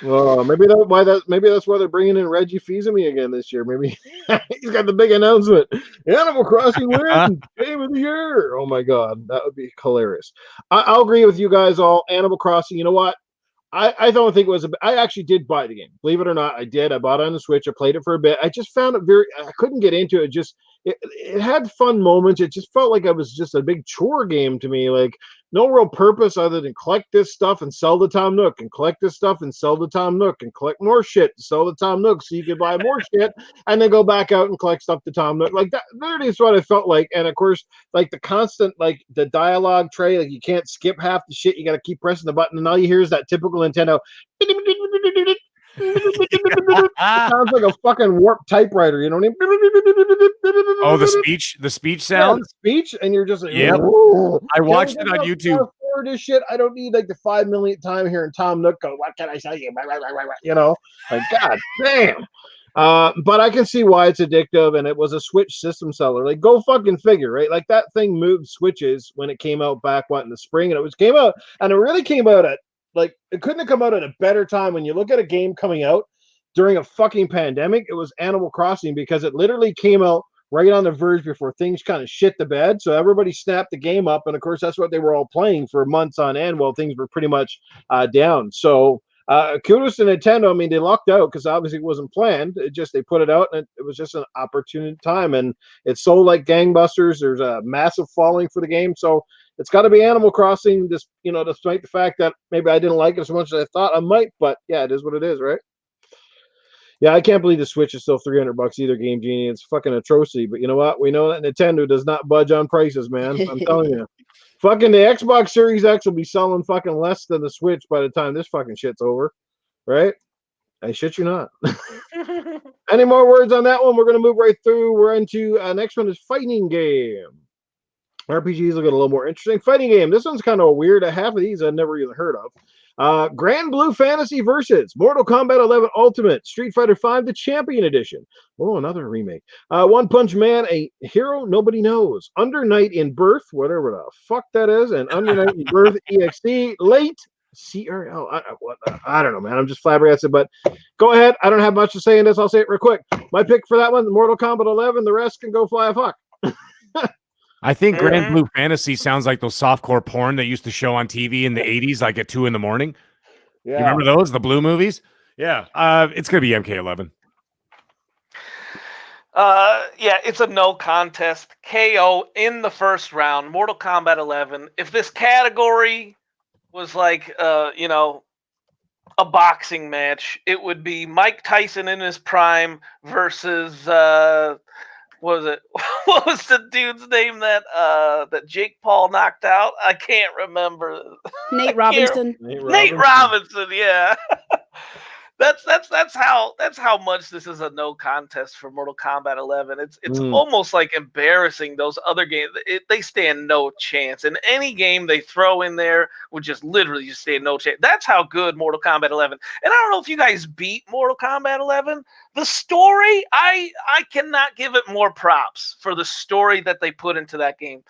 Oh, maybe that's why they're bringing in Reggie Fils-Aimé again this year. Maybe he's got the big announcement. Animal Crossing wins Game of the Year. Oh my God, that would be hilarious. I'll agree with you guys all. Animal Crossing. You know what? I don't think it was. I actually did buy the game. Believe it or not, I did. I bought it on the Switch. I played it for a bit. I just found it I couldn't get into it. It had fun moments. It just felt like it was just a big chore game to me. Like no real purpose other than collect this stuff and sell to Tom Nook, and collect this stuff and sell to Tom Nook, and collect more shit and sell to Tom Nook so you can buy more shit and then go back out and collect stuff to Tom Nook. Like that literally is what I felt like. And of course, like the constant, like the dialogue tray, like you can't skip half the shit. You got to keep pressing the button, and all you hear is that typical Nintendo. It sounds like a fucking warped typewriter, you know what I mean? Oh, the speech sound? Yeah, speech, and you're just like, yep. Whoa. I watched it on YouTube. This shit, I don't need like the 5 millionth time hearing Tom Nook go, what can I say? You know, like, God damn. But I can see why it's addictive, and it was a Switch system seller. Like, go fucking figure, right? Like, that thing moved Switches when it came out back, in the spring, and it really came out at, like, it couldn't have come out at a better time. When you look at a game coming out during a fucking pandemic, it was Animal Crossing, because it literally came out right on the verge before things kind of shit the bed. So everybody snapped the game up, and of course, that's what they were all playing for months on end while things were pretty much down. So kudos to Nintendo. I mean, they lucked out because obviously it wasn't planned. They put it out, and it was just an opportune time, and it sold like gangbusters. There's a massive following for the game, so it's got to be Animal Crossing. Despite the fact that maybe I didn't like it as much as I thought I might, but yeah, it is what it is, right? Yeah, I can't believe the Switch is still $300 either, Game Genie. It's fucking atrocity. But you know what? We know that Nintendo does not budge on prices, man. I'm telling you. Fucking the Xbox Series X will be selling fucking less than the Switch by the time this fucking shit's over. Right? I shit you not. Any more words on that one? We're going to move right through. We're into next one is fighting game. RPGs will get a little more interesting. Fighting game. This one's kind of weird. Half of these I've never even heard of. Grand Blue Fantasy versus Mortal Kombat 11 Ultimate, Street Fighter V The Champion Edition. Oh, another remake. One Punch Man, A Hero Nobody Knows. Under Night in Birth, whatever the fuck that is, and Under Night in Birth EXD, late CRL. I don't know, man. I'm just flabbergasted, but go ahead. I don't have much to say in this. I'll say it real quick. My pick for that one, Mortal Kombat 11. The rest can go fly a fuck. I think Grand Mhm. Blue Fantasy sounds like those softcore porn they used to show on TV in the 80s, like at 2 in the morning. Yeah. You remember those, the blue movies? Yeah. It's going to be MK11. Yeah, it's a no contest. KO in the first round. Mortal Kombat 11. If this category was like, a boxing match, it would be Mike Tyson in his prime versus what was it? What was the dude's name that Jake Paul knocked out? I can't remember. Nate I can't- Robinson. Nate Robinson, yeah. That's how much this is a no contest for Mortal Kombat 11. It's almost like embarrassing. Those other games, they stand no chance. And any game they throw in there would just literally just stand no chance. That's how good Mortal Kombat 11. And I don't know if you guys beat Mortal Kombat 11. The story, I cannot give it more props for the story that they put into that game.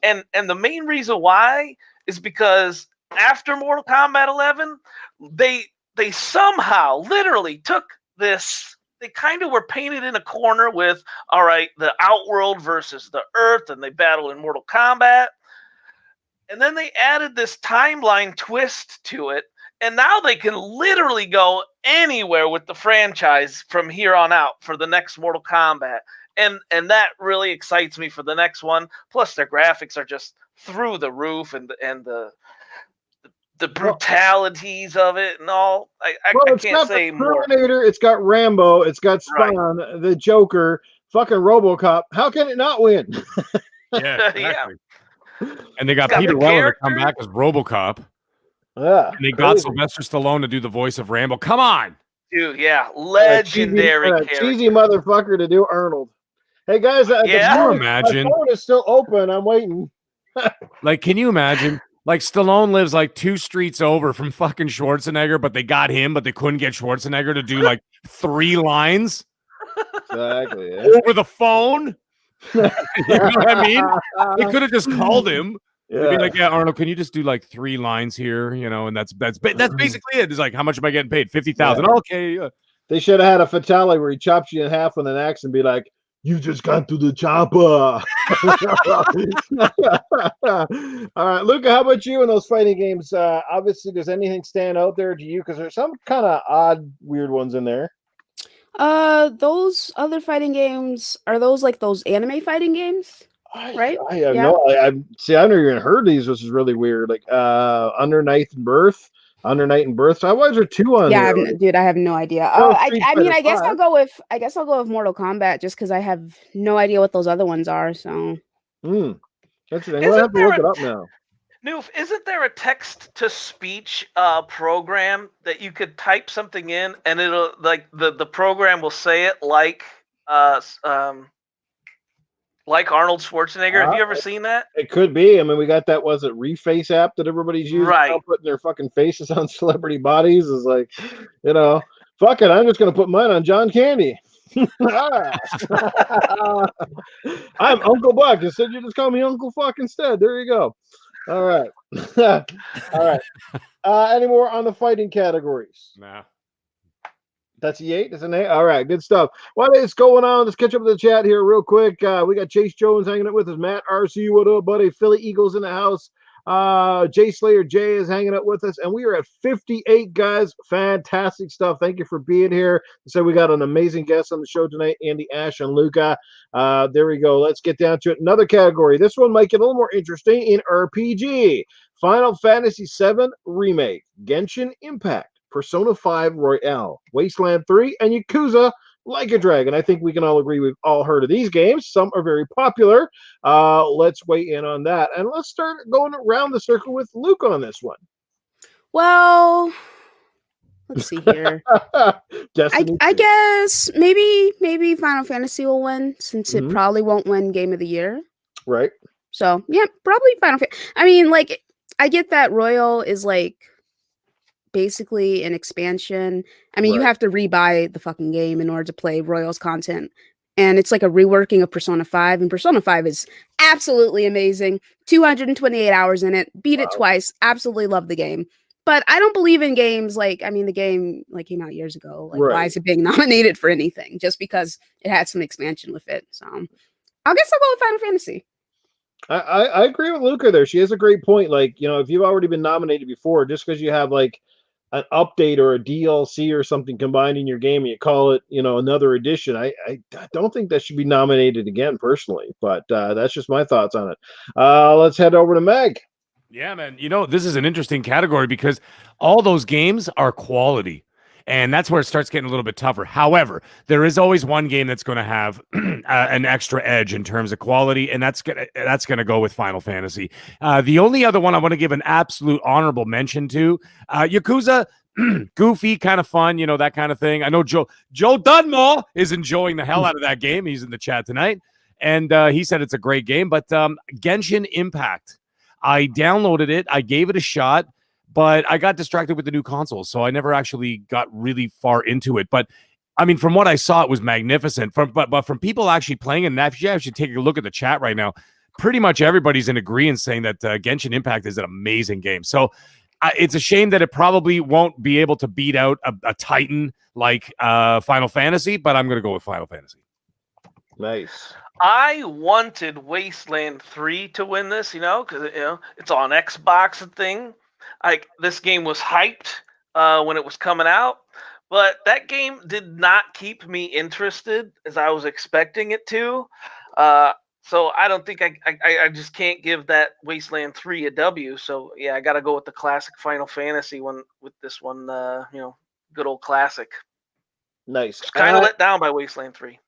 And the main reason why is because after Mortal Kombat 11, they somehow literally took this, they kind of were painted in a corner with, all right, the Outworld versus the Earth, and they battle in Mortal Kombat. And then they added this timeline twist to it, and now they can literally go anywhere with the franchise from here on out for the next Mortal Kombat. And that really excites me for the next one. Plus, their graphics are just through the roof, and the brutalities of it and all. I can't say more. Terminator, it's got Rambo, it's got Spawn, the Joker, fucking RoboCop. How can it not win? Yeah, exactly. And they got It's got Peter the Weller to come character. back as RoboCop. Yeah, And they got Sylvester Stallone to do the voice of Rambo. Come on. Dude, yeah. Legendary character. Cheesy motherfucker to do Arnold. Hey, guys, Can you imagine? My phone is still open. I'm waiting. Like, can you imagine? Like, Stallone lives like 2 streets over from fucking Schwarzenegger, but they got him, but they couldn't get Schwarzenegger to do like 3 lines Exactly. Yeah. over the phone. You know what I mean? They could have just called him. They'd be like, yeah, Arnold, can you just do like 3 lines here? You know, and that's basically it. It's like, how much am I getting paid? 50,000. Okay. They should have had a fatality where he chops you in half with an axe and be like, "You just got to the chopper." All right, Luca, how about you in those fighting games? Obviously, does anything stand out there to you? Because there's some kind of odd, weird ones in there. Those other fighting games, are those like those anime fighting games? Right? I have I never even heard these, which is really weird. Like Under Night and Birth. So why is there 2 on Yeah, here? dude, I have no idea. I mean, I guess I'll go with Mortal Kombat just because I have no idea what those other ones are. So, That's the thing. We'll have to look it up now. Noof, isn't there a text-to-speech program that you could type something in and it'll like the program will say it like Arnold Schwarzenegger? Have you ever seen that? It could be. I mean, we got that, was it Reface app that everybody's using now, putting their fucking faces on celebrity bodies. Is like, fuck it, I'm just going to put mine on John Candy. I'm Uncle Buck. You said you just call me Uncle Fuck instead. There you go. All right. All right. Any more on the fighting categories? Nah. That's the 8. That's an 8. All right, good stuff. What is going on? Let's catch up with the chat here real quick. We got Chase Jones hanging out with us. Matt RC, what up, buddy? Philly Eagles in the house. Jay Slayer Jay is hanging out with us, and we are at 58, guys. Fantastic stuff. Thank you for being here. So we got an amazing guest on the show tonight, Andy, Ashen Luca. There we go. Let's get down to it. Another category. This one might get a little more interesting in RPG. Final Fantasy VII Remake, Genshin Impact, Persona 5 Royale, Wasteland 3, and Yakuza Like a Dragon. I think we can all agree we've all heard of these games. Some are very popular. Let's weigh in on that. And let's start going around the circle with Luke on this one. Well, let's see here. I guess maybe Final Fantasy will win since it probably won't win Game of the Year. Right. So, yeah, probably Final Fantasy. I mean, like, I get that Royal is like basically an expansion. I mean, you have to rebuy the fucking game in order to play Royal's content. And it's like a reworking of Persona 5. And Persona 5 is absolutely amazing. 228 hours in it. Beat it twice. Absolutely love the game. But I don't believe in games like, I mean, the game like came out years ago. Like, why is it being nominated for anything? Just because it had some expansion with it. So I guess I'll go with Final Fantasy. I agree with Luca there. She has a great point. Like, if you've already been nominated before, just because you have like an update or a DLC or something combined in your game and you call it, another edition, I don't think that should be nominated again personally. But that's just my thoughts on it. Let's head over to Meg. Yeah, man. This is an interesting category because all those games are quality. And that's where it starts getting a little bit tougher. However, there is always one game that's going to have an extra edge in terms of quality, and that's gonna go with Final Fantasy. The only other one I want to give an absolute honorable mention to, Yakuza, goofy, kind of fun, that kind of thing. I know Joe Dunmore is enjoying the hell out of that game. He's in the chat tonight, and he said it's a great game. But Genshin Impact, I downloaded it, I gave it a shot. But I got distracted with the new console, so I never actually got really far into it. But I mean, from what I saw, it was magnificent. But from people actually playing, and if you actually take a look at the chat right now, pretty much everybody's in agreement saying that Genshin Impact is an amazing game. So it's a shame that it probably won't be able to beat out a Titan like Final Fantasy, but I'm going to go with Final Fantasy. Nice. I wanted Wasteland 3 to win this, because it's on Xbox and thing. Like, this game was hyped when it was coming out, but that game did not keep me interested as I was expecting it to. So I don't think I just can't give that Wasteland 3 a W. So yeah, I got to go with the classic Final Fantasy one with this one. Good old classic. Nice. Kind of let down by Wasteland 3.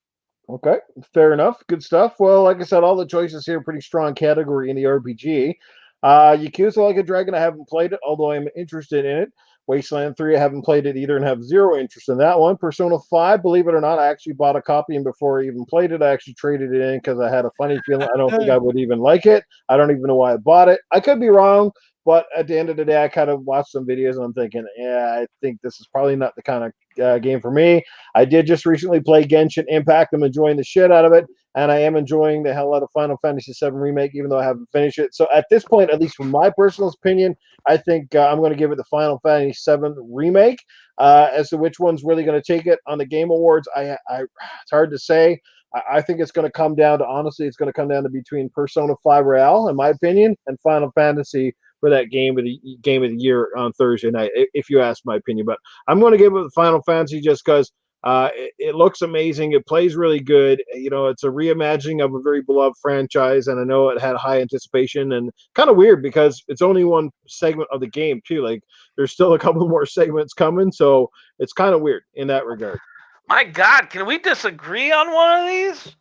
Okay, fair enough. Good stuff. Well, like I said, all the choices here, pretty strong category in the RPG. Yakuza Like a Dragon, I haven't played it, although I'm interested in it. Wasteland 3, I haven't played it either and have zero interest in that one. Persona 5, believe it or not, I actually bought a copy, and before I even played it, I actually traded it in because I had a funny feeling I don't think I would even like it. I don't even know why I bought it. I could be wrong, but at the end of the day, I kind of watched some videos and I'm thinking, yeah, I think this is probably not the kind of game for me. I did just recently play Genshin Impact. I'm enjoying the shit out of it, and I am enjoying the hell out of Final Fantasy VII Remake, even though I haven't finished it. So at this point, at least from my personal opinion, I think I'm going to give it the Final Fantasy VII Remake. As to which one's really going to take it on the Game Awards, it's hard to say. I think it's going to come down to, honestly, it's going to come down to between Persona 5 Royale, in my opinion, and Final Fantasy for that game of the year on Thursday night, if you ask my opinion. But I'm going to give it the Final Fantasy just because it looks amazing. It plays really good. It's a reimagining of a very beloved franchise, and I know it had high anticipation, and kind of weird because it's only one segment of the game too. Like, there's still a couple more segments coming, so it's kind of weird in that regard. My God, can we disagree on one of these?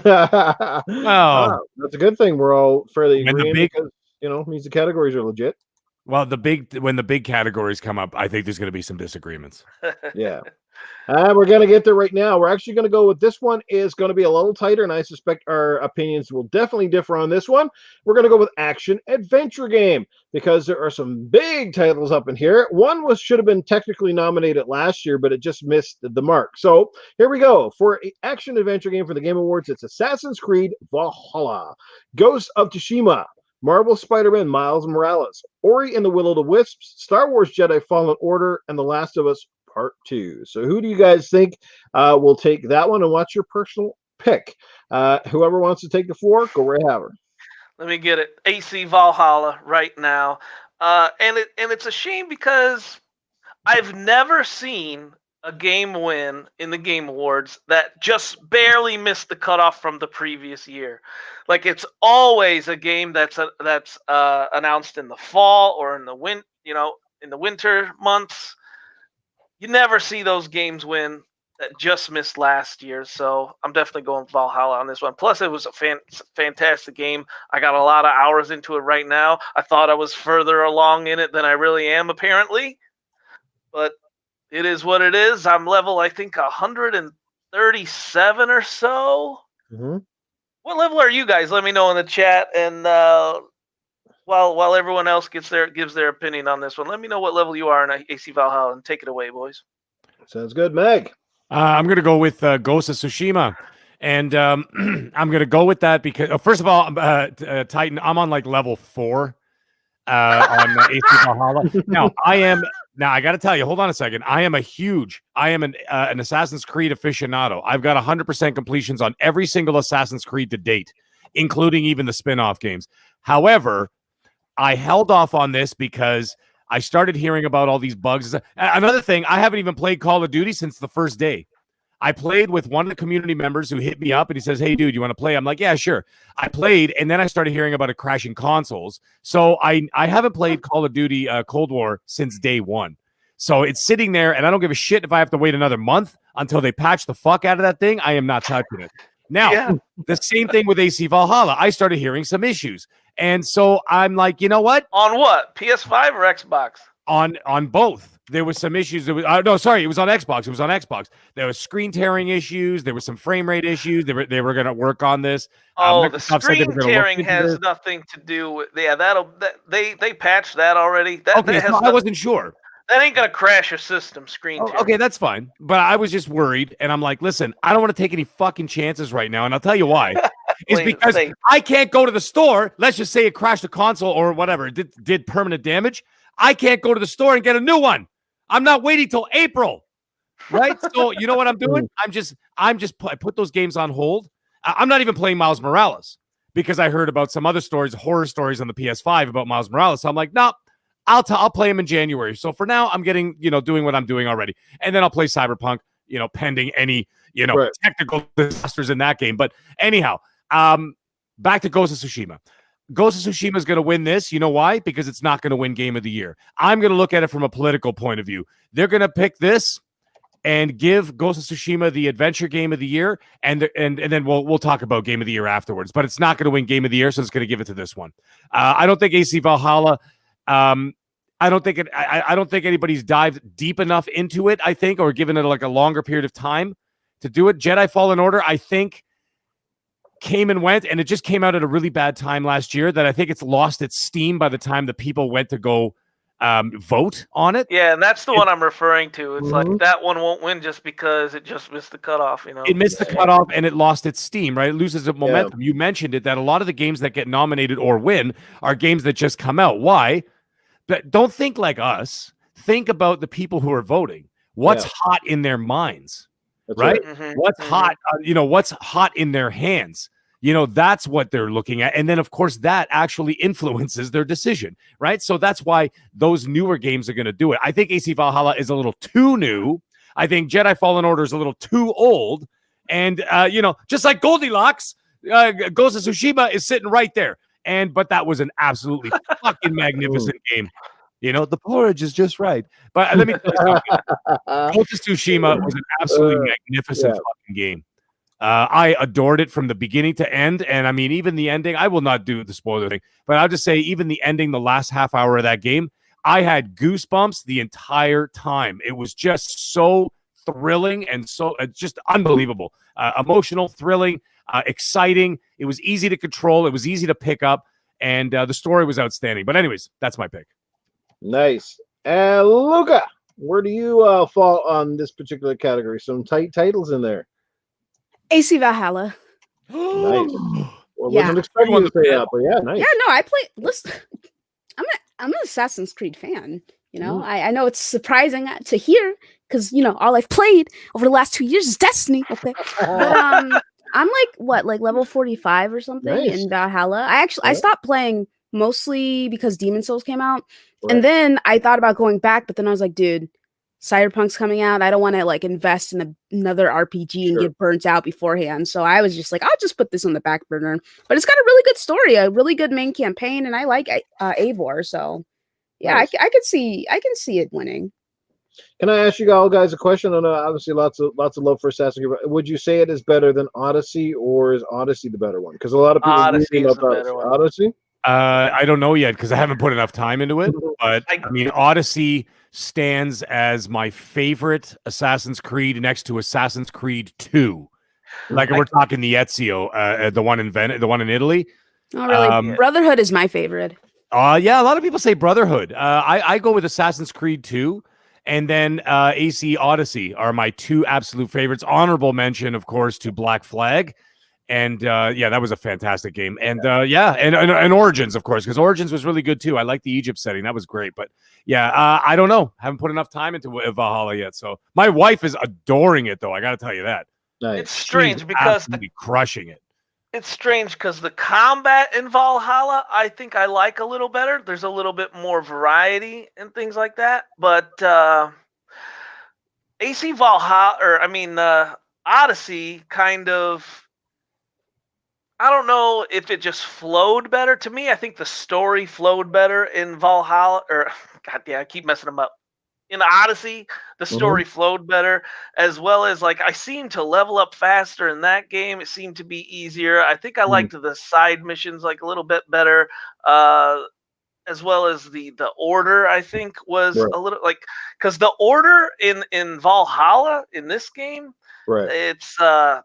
Well, that's a good thing. We're all fairly agreeing because means the categories are legit. Well, when the big categories come up, I think there's going to be some disagreements. Yeah. We're going to get there right now. We're actually going to go with this one is going to be a little tighter, and I suspect our opinions will definitely differ on this one. We're going to go with action adventure game because there are some big titles up in here. One should have been technically nominated last year, but it just missed the mark. So here we go. For an action adventure game for the Game Awards, it's Assassin's Creed Valhalla, Ghost of Tsushima, Marvel Spider-Man Miles Morales, Ori and the Will of the Wisps, Star Wars Jedi Fallen Order, and The Last of Us Part 2. So who do you guys think will take that one, and what's your personal pick? Whoever wants to take the floor, go right ahead. Let me get it. AC Valhalla right now. And it's a shame because I've never seen a game win in the Game Awards that just barely missed the cutoff from the previous year. Like, it's always a game that's announced in the fall or in the winter months. You never see those games win that just missed last year. So I'm definitely going Valhalla on this one. Plus, it was a fantastic game. I got a lot of hours into it right now. I thought I was further along in it than I really am, apparently. But it is what it is. I'm level, I think, 137 or so. Mm-hmm. What level are you guys? Let me know in the chat. And while everyone else gives their opinion on this one, let me know what level you are in AC Valhalla, and take it away, boys. Sounds good, Meg. I'm going to go with Ghost of Tsushima. And I'm going to go with that because, first of all, Titan, I'm on like level 4 on AC Valhalla. Now, I am Now I got to tell you, hold on a second. I am an Assassin's Creed aficionado. I've got 100% completions on every single Assassin's Creed to date, including even the spin-off games. However, I held off on this because I started hearing about all these bugs. Another thing, I haven't even played Call of Duty since the first day. I played with one of the community members who hit me up and he says, "Hey, dude, you want to play?" I'm like, "Yeah, sure." I played, and then I started hearing about it crashing consoles. So I haven't played Call of Duty Cold War since day one. So it's sitting there, and I don't give a shit if I have to wait another month until they patch the fuck out of that thing. I am not touching it. Now, the same thing with AC Valhalla. I started hearing some issues. And so I'm like, you know what? On what? PS5 or Xbox? On both. There was some issues. It was it was on Xbox. It was on Xbox. There was screen tearing issues. There was some frame rate issues. They were going to work on this. Oh, the screen tearing has nothing to do with. Yeah, they patched that already. I wasn't sure. That ain't gonna crash your system. Screen tearing. Okay, that's fine. But I was just worried, and I'm like, listen, I don't want to take any fucking chances right now, and I'll tell you why. It's because I can't go to the store. Let's just say it crashed a console or whatever. It did permanent damage. I can't go to the store and get a new one. I'm not waiting till April, right? So you know what I'm doing? I put those games on hold. I'm not even playing Miles Morales because I heard about some other stories, horror stories on the PS5 about Miles Morales. So I'm like, no, I'll play him in January. So for now, I'm getting, doing what I'm doing already. And then I'll play Cyberpunk, pending any, technical disasters in that game. But anyhow, back to Ghost of Tsushima. Ghost of Tsushima is going to win this. You know why? Because it's not going to win Game of the Year. I'm going to look at it from a political point of view. They're going to pick this and give Ghost of Tsushima the adventure Game of the Year, and then we'll talk about Game of the Year afterwards. But it's not going to win Game of the Year, so it's going to give it to this one. I don't think AC Valhalla. I don't think anybody's dived deep enough into it. I think, or given it like a longer period of time to do it. Jedi Fallen Order, I think, came and went, and it just came out at a really bad time last year that I think it's lost its steam by the time the people went to go vote on it. Yeah, and that's the one I'm referring to. It's like that one won't win just because it just missed the cutoff. It missed the cutoff and it lost its steam, right? It loses its momentum. You mentioned it, that a lot of the games that get nominated or win are games that just come out. Why? But don't think like us. Think about the people who are voting. What's hot in their minds, right? What's hot? What's hot in their hands? That's what they're looking at. And then, of course, that actually influences their decision, right? So that's why those newer games are going to do it. I think AC Valhalla is a little too new. I think Jedi Fallen Order is a little too old. And, just like Goldilocks, Ghost of Tsushima is sitting right there. But that was an absolutely fucking magnificent game. The porridge is just right. But let me tell you something. Ghost of Tsushima was an absolutely magnificent fucking game. I adored it from the beginning to end. And I mean, even the ending, I will not do the spoiler thing, but I'll just say even the ending, the last half hour of that game, I had goosebumps the entire time. It was just so thrilling and so just unbelievable, emotional, thrilling, exciting. It was easy to control. It was easy to pick up. And the story was outstanding. But anyways, that's my pick. Nice. Luca, where do you fall on this particular category? Some tight titles in there. AC Valhalla. Nice. Well, wasn't expecting you to say that, but yeah, nice. Yeah, no, I play. Listen, I'm an Assassin's Creed fan. I know it's surprising to hear because all I've played over the last 2 years is Destiny. Okay, but I'm like level 45 or something in Valhalla. I stopped playing mostly because Demon Souls came out, and then I thought about going back, but then I was like, dude, Cyberpunk's coming out. I don't want to invest in another RPG and get burnt out beforehand. So I was just like, I'll just put this on the back burner. But it's got a really good story, a really good main campaign, and I like Eivor. So yeah, nice. I can see it winning. Can I ask you all guys a question? I know obviously lots of love for Assassin's Creed. Would you say it is better than Odyssey, or is Odyssey the better one? Because a lot of people Odyssey is the better one. Odyssey. I don't know yet because I haven't put enough time into it. But I mean, Odyssey stands as my favorite Assassin's Creed next to Assassin's Creed 2. Like we're talking the Ezio, the one in Italy. Oh, really? Brotherhood is my favorite. Yeah, a lot of people say Brotherhood. I go with Assassin's Creed 2, and then AC Odyssey are my two absolute favorites. Honorable mention, of course, to Black Flag. And yeah, that was a fantastic game. And yeah, and Origins, of course, because Origins was really good too. I like the Egypt setting; that was great. But yeah, I don't know. Haven't put enough time into Valhalla yet. So my wife is adoring it, though. I got to tell you that. Nice. It's strange She's because absolutely crushing it. it's strange because the combat in Valhalla, I think I like a little better. There's a little bit more variety and things like that. But AC Valhalla, Odyssey, kind of. I don't know if it just flowed better to me. I think the story flowed better in Valhalla, or God damn, I keep messing them up. In Odyssey, the story flowed better, as well as like I seemed to level up faster in that game. It seemed to be easier. I think I liked the side missions like a little bit better, as well as the order. I think was a little like because the order in Valhalla in this game. Right. It's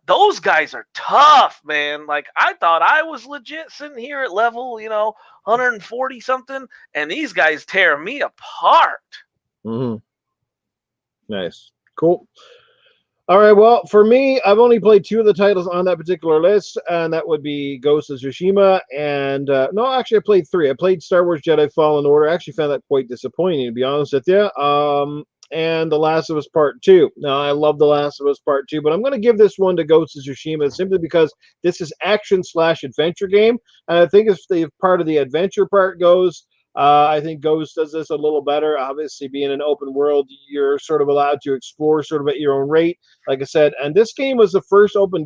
those guys are tough, man. Like I thought I was legit sitting here at level, 140 something, and these guys tear me apart. Nice. Cool. All right. Well, for me, I've only played 2 of the titles on that particular list, and that would be Ghost of Tsushima and no, actually, I played 3. I played Star Wars Jedi Fallen Order. I actually found that quite disappointing, to be honest with you. And The Last of Us Part 2. Now, I love The Last of Us Part 2, but I'm going to give this one to Ghost of Tsushima simply because this is action/adventure game, and I think if the part of the adventure part goes, I think Ghost does this a little better. Obviously, being an open world, you're sort of allowed to explore sort of at your own rate, like I said. And this game was the first open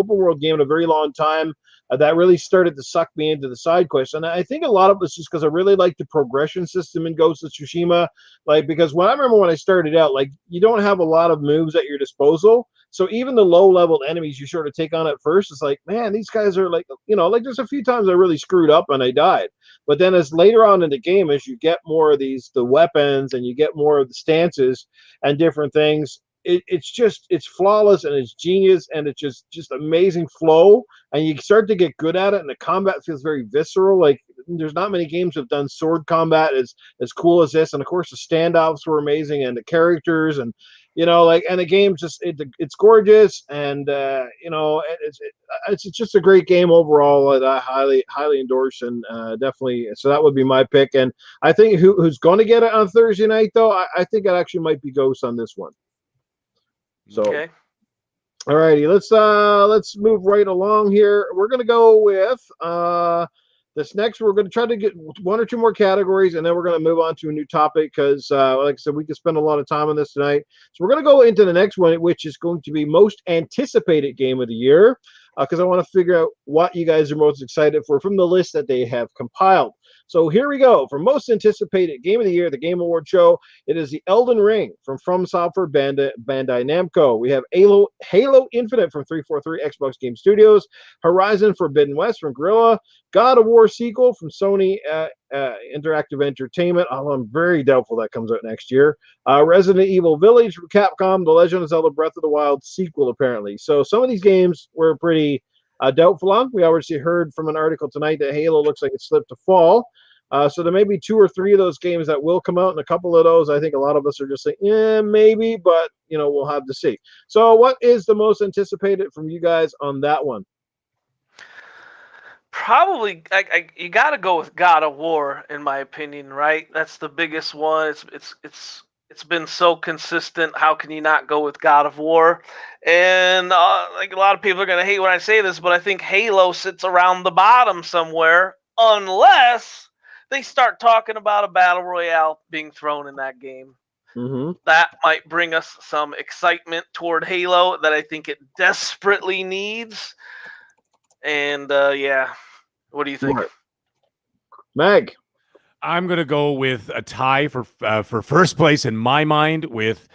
world game in a very long time that really started to suck me into the side quests. And I think a lot of it's just because I really like the progression system in Ghost of Tsushima. Like, because I remember when I started out, like, you don't have a lot of moves at your disposal. So even the low-level enemies you sort of take on at first, it's like, man, these guys are like, like there's a few times I really screwed up and I died. But then as later on in the game, as you get more of the weapons and you get more of the stances and different things, it's flawless and it's genius and it's just amazing flow, and you start to get good at it, and the combat feels very visceral. Like there's not many games that have done sword combat as cool as this, and of course the standoffs were amazing and the characters and and the game just it's gorgeous, and it's just a great game overall that I highly endorse, and definitely. So that would be my pick, and I think who's going to get it on Thursday night though, I think it actually might be Ghost on this one. So, okay. All righty, let's move right along here. We're gonna go with this next. We're gonna try to get 1 or 2 more categories, and then we're gonna move on to a new topic because, like I said, we could spend a lot of time on this tonight. So we're gonna go into the next one, which is going to be most anticipated game of the year, because I want to figure out what you guys are most excited for from the list that they have compiled. So here we go. For most anticipated game of the year, the Game Awards show, it is the Elden Ring from Software Bandai Namco. We have Halo Infinite from 343 Xbox Game Studios, Horizon Forbidden West from Guerrilla, God of War sequel from Sony Interactive Entertainment. I'm very doubtful that comes out next year. Resident Evil Village from Capcom, The Legend of Zelda Breath of the Wild sequel, apparently. So some of these games were pretty doubtful on. We already heard from an article tonight that Halo looks like it slipped to fall. So there may be 2 or 3 of those games that will come out, and a couple of those, I think a lot of us are just saying, yeah, maybe, but we'll have to see. So what is the most anticipated from you guys on that one? Probably, you got to go with God of War, in my opinion, right? That's the biggest one. It's been so consistent. How can you not go with God of War? And like a lot of people are gonna hate when I say this, but I think Halo sits around the bottom somewhere, unless they start talking about a battle royale being thrown in that game. That might bring us some excitement toward Halo that I think it desperately needs. And yeah, what do you think, Meg? I'm gonna go with a tie for first place in my mind with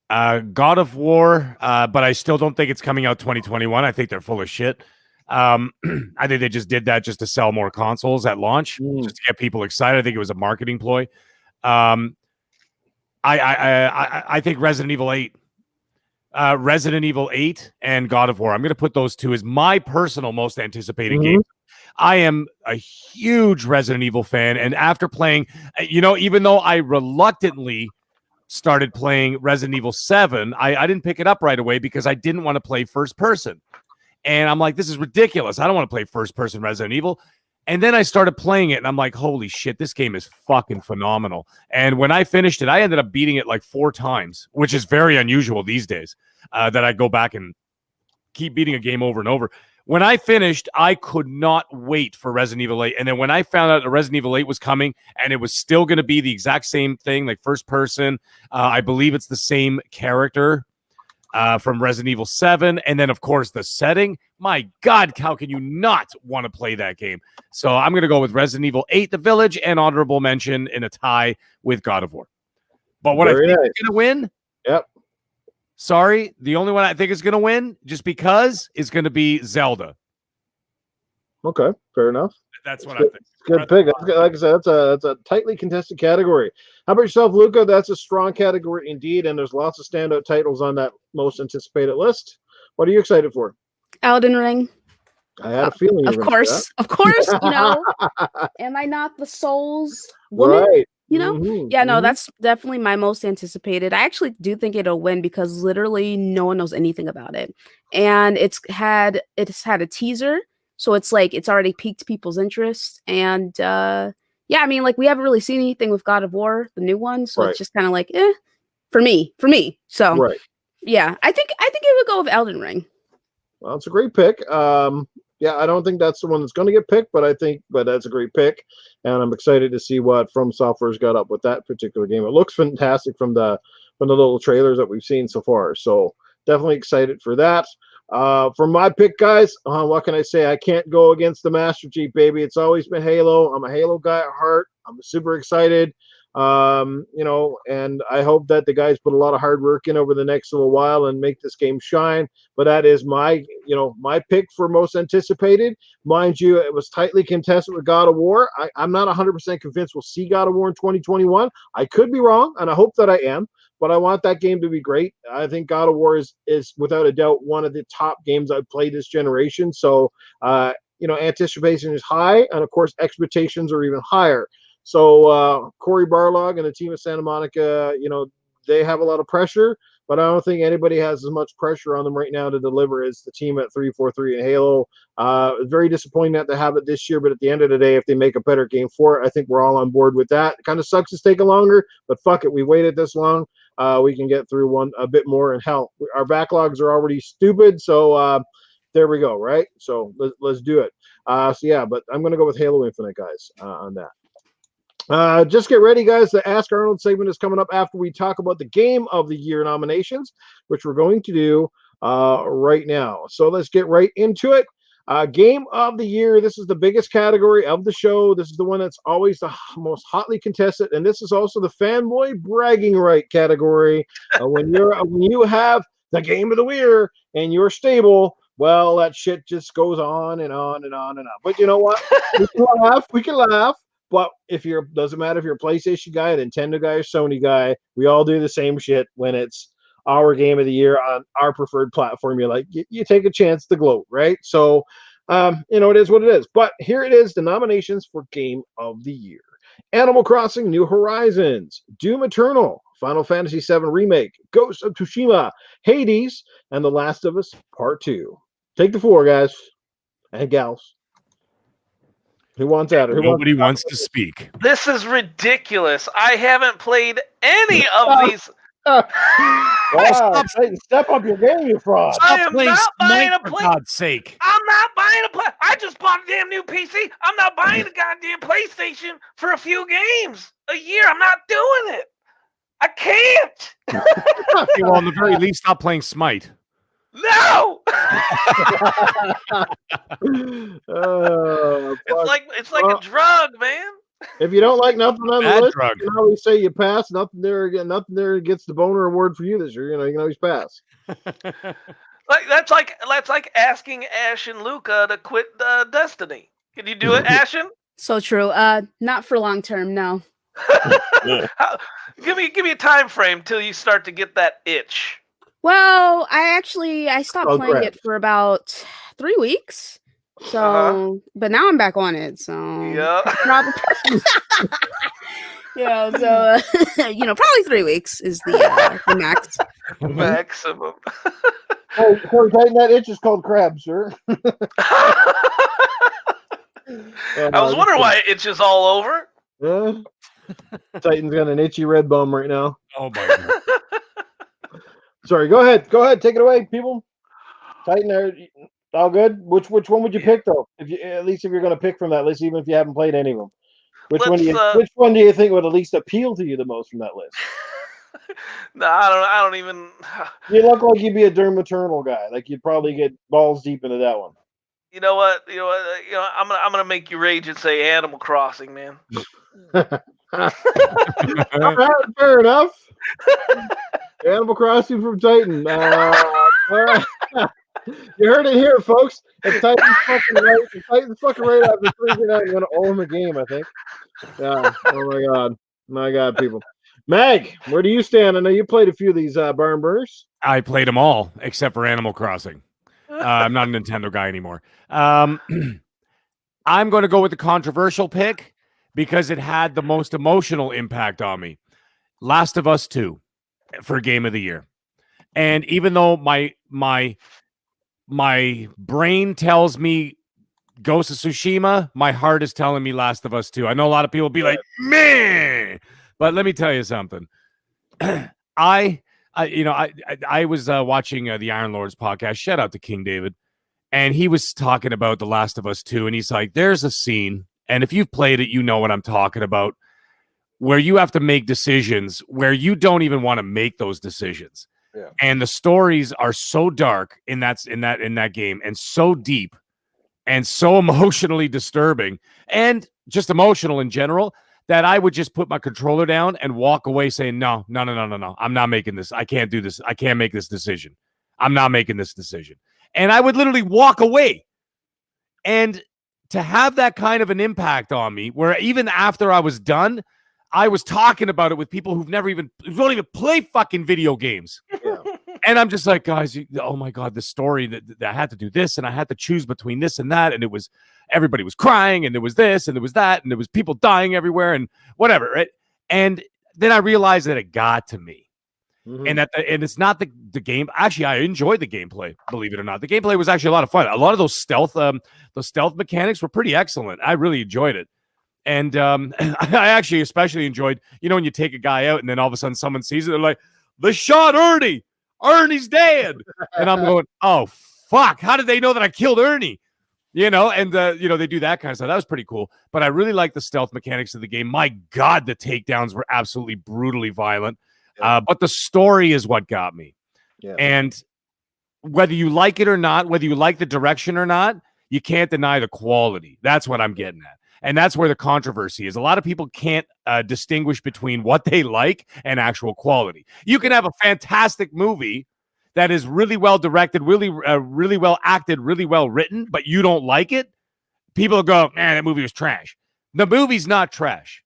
God of War, but I still don't think it's coming out 2021. I think they're full of shit. I think they just did that just to sell more consoles at launch, just to get people excited. I think it was a marketing ploy. I think Resident Evil 8. Resident Evil 8 and God of War. I'm going to put those 2 as my personal most anticipated games. I am a huge Resident Evil fan, and after playing, even though I reluctantly started playing Resident Evil 7, I didn't pick it up right away because I didn't want to play first person. And I'm like, this is ridiculous. I don't want to play first-person Resident Evil. And then I started playing it, and I'm like, holy shit, this game is fucking phenomenal. And when I finished it, I ended up beating it like 4 times, which is very unusual these days, that I go back and keep beating a game over and over. When I finished, I could not wait for Resident Evil 8. And then when I found out that Resident Evil 8 was coming, and it was still going to be the exact same thing, like first person, I believe it's the same character from Resident Evil 7. And then, of course, the setting. My God, how can you not want to play that game? So I'm going to go with Resident Evil 8, The Village, and honorable mention in a tie with God of War. But what Very I think nice. is going to win, Yep. sorry, the only one I think is going to win, just because, is going to be Zelda. Okay, fair enough. That's what I Good. think. Good pick. Like I said, that's a tightly contested category. How about yourself, Luca? That's a strong category indeed, and there's lots of standout titles on that most anticipated list. What are you excited for? Elden Ring. I had a feeling. Of course, you know. Am I not the Souls woman? Right. You know? Mhm, Yeah, no, mhm. that's definitely my most anticipated. I actually do think it'll win because literally no one knows anything about it. And it's had a teaser, so it's like it's already piqued people's interest. And yeah, I mean, like we haven't really seen anything with God of War, the new one, so Right. it's just kind of like, for me. So Right. yeah, I think it would go with Elden Ring. Well, it's a great pick. Yeah, I don't think that's the one that's going to get picked, but that's a great pick, and I'm excited to see what From Software's got up with that particular game. It looks fantastic from the little trailers that we've seen so far. So definitely excited for that. For my pick, guys, what can I say? I can't go against the Master Chief, baby. It's always been Halo. I'm a Halo guy at heart. I'm super excited. And I hope that the guys put a lot of hard work in over the next little while and make this game shine. But that is my pick for most anticipated. Mind you, it was tightly contested with God of War. I'm not 100% convinced we'll see God of War in 2021. I could be wrong, and I hope that I am. But I want that game to be great. I think God of War is without a doubt one of the top games I've played this generation. So, anticipation is high, and of course, expectations are even higher. So Corey Barlog and the team of Santa Monica, they have a lot of pressure, but I don't think anybody has as much pressure on them right now to deliver as the team at 343 and Halo. Very disappointing that they have it this year, but at the end of the day, if they make a better game for it, I think we're all on board with that. It kind of sucks it's taking longer, but fuck it, we waited this long. We can get through one a bit more, and hell, our backlogs are already stupid, so there we go, right? So let's do it. But I'm going to go with Halo Infinite, guys, on that. Just get ready, guys. The Ask Arnold segment is coming up after we talk about the Game of the Year nominations, which we're going to do right now. So let's get right into it. Game of the Year. This is the biggest category of the show. This is the one that's always the most hotly contested, and this is also the fanboy bragging right category. When you have the Game of the Year and you're stable, well, that shit just goes on and on and on and on. But you know what? We can laugh. But doesn't matter if you're a PlayStation guy, a Nintendo guy, or Sony guy, we all do the same shit when it's our Game of the Year on our preferred platform. You're like, you take a chance to gloat, right? So, it is what it is. But here it is, the nominations for Game of the Year. Animal Crossing New Horizons, Doom Eternal, Final Fantasy VII Remake, Ghost of Tsushima, Hades, and The Last of Us Part 2. Take the floor, guys and gals. Who wants at it? Nobody wants to speak. This is ridiculous. I haven't played any of these. Wow, step up your game, you fraud. I am not buying a for play. God's sake. I'm not buying a play. I just bought a damn new PC. I'm not buying a goddamn PlayStation for a few games a year. I'm not doing it. I can't. Okay, well, in the very least, stop playing Smite. No. It's like a drug, man. If you don't like nothing on Bad the list, drug. you can always say you pass. Nothing there gets the boner award for you this year. You can always pass. That's like asking Ashen Luca to quit Destiny. Can you do it, Ashen? So true. Not for long term, no. Give me a time frame till you start to get that itch. Well, I stopped playing it for about 3 weeks. So, but now I'm back on it. So, yeah. Probably 3 weeks is the max. Maximum. Sorry, Titan, that itch is called crab, sir. I was wondering why it itches all over. Titan's got an itchy red bum right now. Oh my god. Sorry, go ahead. Go ahead. Take it away, people. Titan, all good? Which one would you pick though? If you at least if you're gonna pick from that list, even if you haven't played any of them. Which one do you think would at least appeal to you the most from that list? No, I don't even. You look like you'd be a Dermaternal guy. Like you'd probably get balls deep into that one. You know what? I'm gonna make you rage and say Animal Crossing, man. All right, fair enough. Animal Crossing from Titan. All right. You heard it here, folks. If Titan's fucking right, after 3 I'm going to own the game, I think. Yeah. Oh, my God, people. Mag, where do you stand? I know you played a few of these barn burners. I played them all, except for Animal Crossing. I'm not a Nintendo guy anymore. I'm going to go with the controversial pick because it had the most emotional impact on me. Last of Us 2 for Game of the Year. And even though my brain tells me Ghost of Tsushima, my heart is telling me Last of Us 2. I know a lot of people be like, meh, but let me tell you something. I was watching the Iron Lords podcast. Shout out to King David. And he was talking about The Last of Us 2. And he's like, there's a scene. And if you've played it, you know what I'm talking about, where you have to make decisions where you don't even want to make those decisions. Yeah. And the stories are so dark in that game and so deep and so emotionally disturbing and just emotional in general that I would just put my controller down and walk away saying, no. I'm not making this. I can't do this. I can't make this decision. I'm not making this decision. And I would literally walk away. And to have that kind of an impact on me, where even after I was done, I was talking about it with people who don't even play fucking video games. Yeah. And I'm just like, guys, oh my God, the story that I had to do this and I had to choose between this and that. And everybody was crying and there was this and there was that and there was people dying everywhere and whatever. Right. And then I realized that it got to me. Mm-hmm. And it's not the game. Actually, I enjoyed the gameplay, believe it or not. The gameplay was actually a lot of fun. A lot of those stealth mechanics were pretty excellent. I really enjoyed it. And I actually especially enjoyed, when you take a guy out and then all of a sudden someone sees it, they're like, they shot Ernie. Ernie's dead. And I'm going, oh, fuck. How did they know that I killed Ernie? And they do that kind of stuff. That was pretty cool. But I really like the stealth mechanics of the game. My God, the takedowns were absolutely brutally violent. Yeah. But the story is what got me. Yeah. And whether you like it or not, whether you like the direction or not, you can't deny the quality. That's what I'm getting at. And that's where the controversy is. A lot of people can't distinguish between what they like and actual quality. You can have a fantastic movie that is really well directed, really well acted, really well written, but you don't like it. People go, man, that movie was trash. The movie's not trash.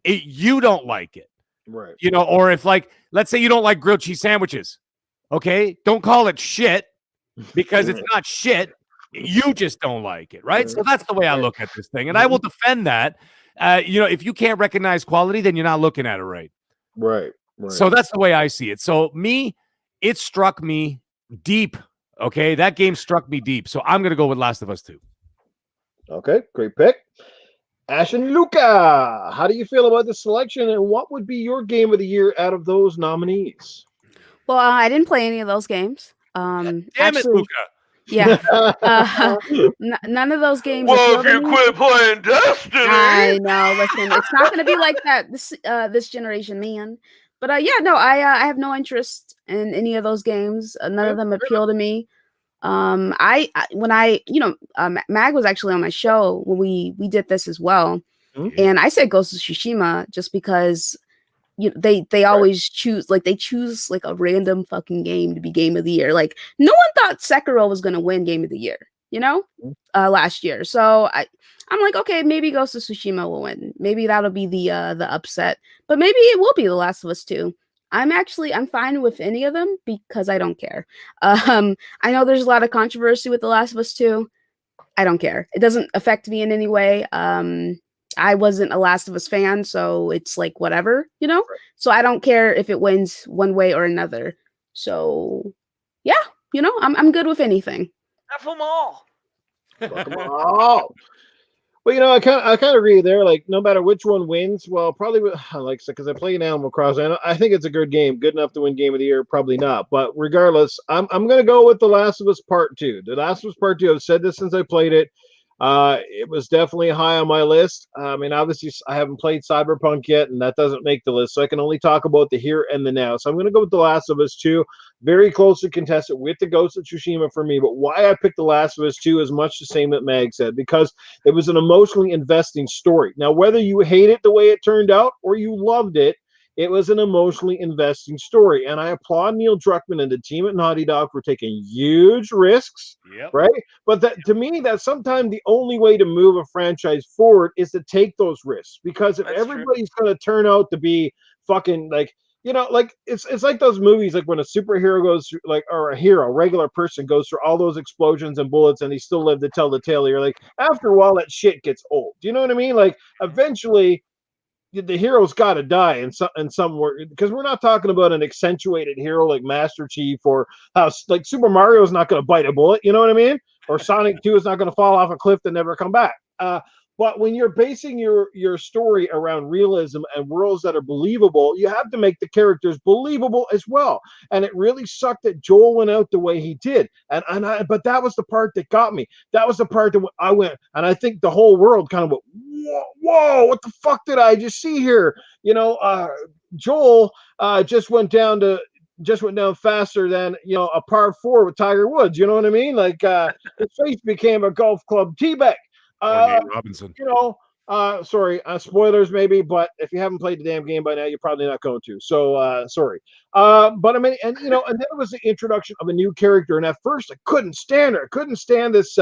You don't like it. Right. Or if let's say you don't like grilled cheese sandwiches. Okay. Don't call it shit because it's not shit. You just don't like it, right? So that's the way I look at this thing. And I will defend that. If you can't recognize quality, then you're not looking at it right. Right. So that's the way I see it. So it struck me deep. Okay. That game struck me deep. So I'm going to go with Last of Us 2. Okay. Great pick. Ashen Luca, how do you feel about this selection and what would be your game of the year out of those nominees? Well, I didn't play any of those games. Damn it, Luca. Yeah. None of those games. Well, if you quit playing Destiny. I know. Listen, it's not going to be like that this generation, man. But I have no interest in any of those games. None of them appeal to me. Mag was actually on my show when we did this as well, and I said Ghost of Tsushima just because they always choose a random fucking game to be game of the year. Like no one thought Sekiro was gonna win game of the year, last year. So I'm like, okay, maybe Ghost of Tsushima will win. Maybe that'll be the upset, but maybe it will be The Last of Us 2. I'm fine with any of them because I don't care. I know there's a lot of controversy with The Last of Us 2. I don't care. It doesn't affect me in any way. I wasn't a Last of Us fan, so it's like whatever, So I don't care if it wins one way or another. So yeah, you know, I'm good with anything. Have them all. Fuck 'em all. Well, I kind of agree there. Like, no matter which one wins, well, probably like because I play an Animal Crossing. I think it's a good game, good enough to win Game of the Year. Probably not, but regardless, I'm gonna go with The Last of Us Part 2. The Last of Us Part 2. I've said this since I played it. It was definitely high on my list. I mean, obviously, I haven't played Cyberpunk yet, and that doesn't make the list. So I can only talk about the here and the now. So I'm going to go with The Last of Us 2. Very closely contested with the Ghost of Tsushima for me. But why I picked The Last of Us 2 is much the same that Mag said, because it was an emotionally investing story. Now, whether you hate it the way it turned out or you loved it, it was an emotionally investing story. And I applaud Neil Druckmann and the team at Naughty Dog for taking huge risks, right? But that, to me, that's sometimes the only way to move a franchise forward is to take those risks. Because if everybody's going to turn out to be fucking like, like it's like those movies, like when a superhero goes through, like, or a regular person goes through all those explosions and bullets and he still lived to tell the tale. You're like, after a while, that shit gets old. Do you know what I mean? Like, eventually, the hero's got to die in somewhere, because we're not talking about an accentuated hero like Master Chief, or how like Super Mario is not going to bite a bullet, you know what I mean? Or Sonic 2 is not going to fall off a cliff and never come back. But when you're basing your story around realism and worlds that are believable, you have to make the characters believable as well. And it really sucked that Joel went out the way he did. But that was the part that got me. That was the part that I went, and I think the whole world kind of went, whoa, what the fuck did I just see here? Joel just went down faster than a par 4 with Tiger Woods. You know what I mean? Like his face became a golf club teabag. Robinson. Sorry, spoilers maybe, but if you haven't played the damn game by now, you're probably not going to. So sorry. But I mean, and then it was the introduction of a new character, and at first I couldn't stand her. I couldn't stand this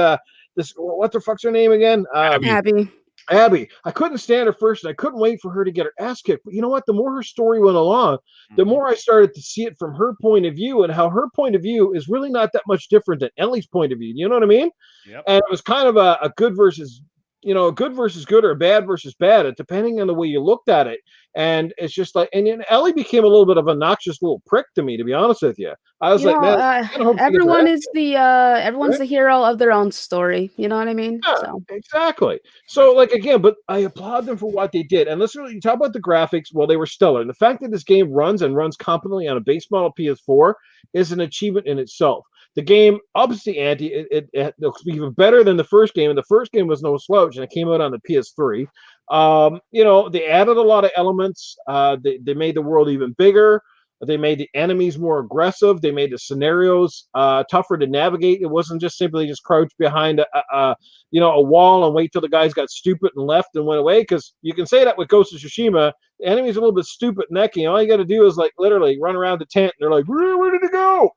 what the fuck's her name again? Abby. I couldn't stand her first, and I couldn't wait for her to get her ass kicked. But you know what? The more her story went along, the more I started to see it from her point of view, and how her point of view is really not that much different than Ellie's point of view. You know what I mean? Yep. And it was kind of a good versus, a good versus good, or a bad versus bad, depending on the way you looked at it. And it's just like, and Ellie became a little bit of a noxious little prick to me, to be honest with you. I was like, man, everyone's the hero of their own story. You know what I mean? Yeah, so. Exactly. So, like, again, but I applaud them for what they did. And let's really talk about the graphics. Well, they were stellar. And the fact that this game runs competently on a base model PS4 is an achievement in itself. The game ups the ante. It looks even better than the first game, and the first game was no slouch, and it came out on the PS3. They added a lot of elements. They made the world even bigger. They made the enemies more aggressive. They made the scenarios tougher to navigate. It wasn't just simply crouch behind a wall and wait till the guys got stupid and left and went away. Because you can say that with Ghost of Tsushima, the enemy's a little bit stupid and necky. All you got to do is like literally run around the tent, and they're like, "Where did it go?"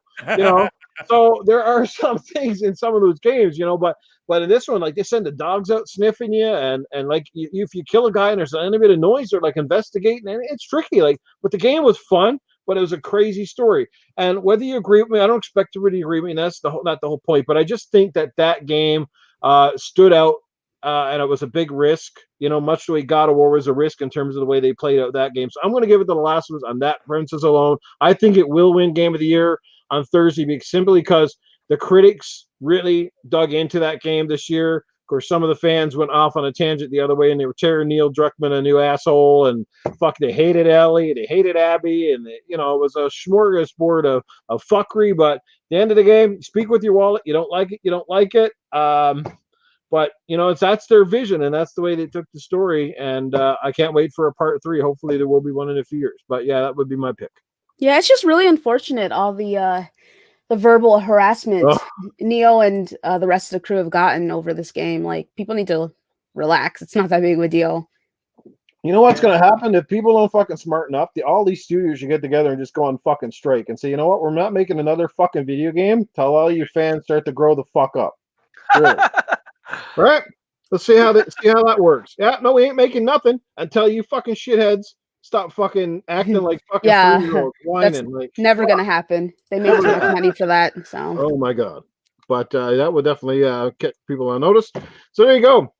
So there are some things in some of those games, but in this one, like, they send the dogs out sniffing you, and like if you kill a guy and there's any bit of noise, they're like investigating, and it's tricky. Like, but the game was fun, but it was a crazy story. And whether you agree with me, I don't expect to really agree with me. And that's not the whole point. But I just think that game stood out, and it was a big risk. Much the way God of War was a risk in terms of the way they played out that game. So I'm going to give it to The Last of Us on that premises alone. I think it will win Game of the Year on Thursday, simply because the critics really dug into that game this year. Of course, some of the fans went off on a tangent the other way, and they were tearing Neil Druckmann a new asshole, and they hated Ellie, they hated Abby, and it was a smorgasbord of fuckery. But at the end of the game, speak with your wallet. You don't like it, you don't like it. But that's their vision, and that's the way they took the story. And I can't wait for a part 3. Hopefully, there will be one in a few years. But yeah, that would be my pick. Yeah, it's just really unfortunate, all the verbal harassment Neo and the rest of the crew have gotten over this game. Like, people need to relax. It's not that big of a deal. You know what's going to happen if people don't fucking smarten up? All these studios should get together and just go on fucking strike and say, you know what? We're not making another fucking video game. Tell all you fans start to grow the fuck up. Really. All right. Let's see how that works. Yeah, no, we ain't making nothing until you fucking shitheads stop fucking acting like fucking 3-year-olds whining. Like, never gonna happen. They make too much money for that. So. Oh my god! But that would definitely get people on notice. So there you go.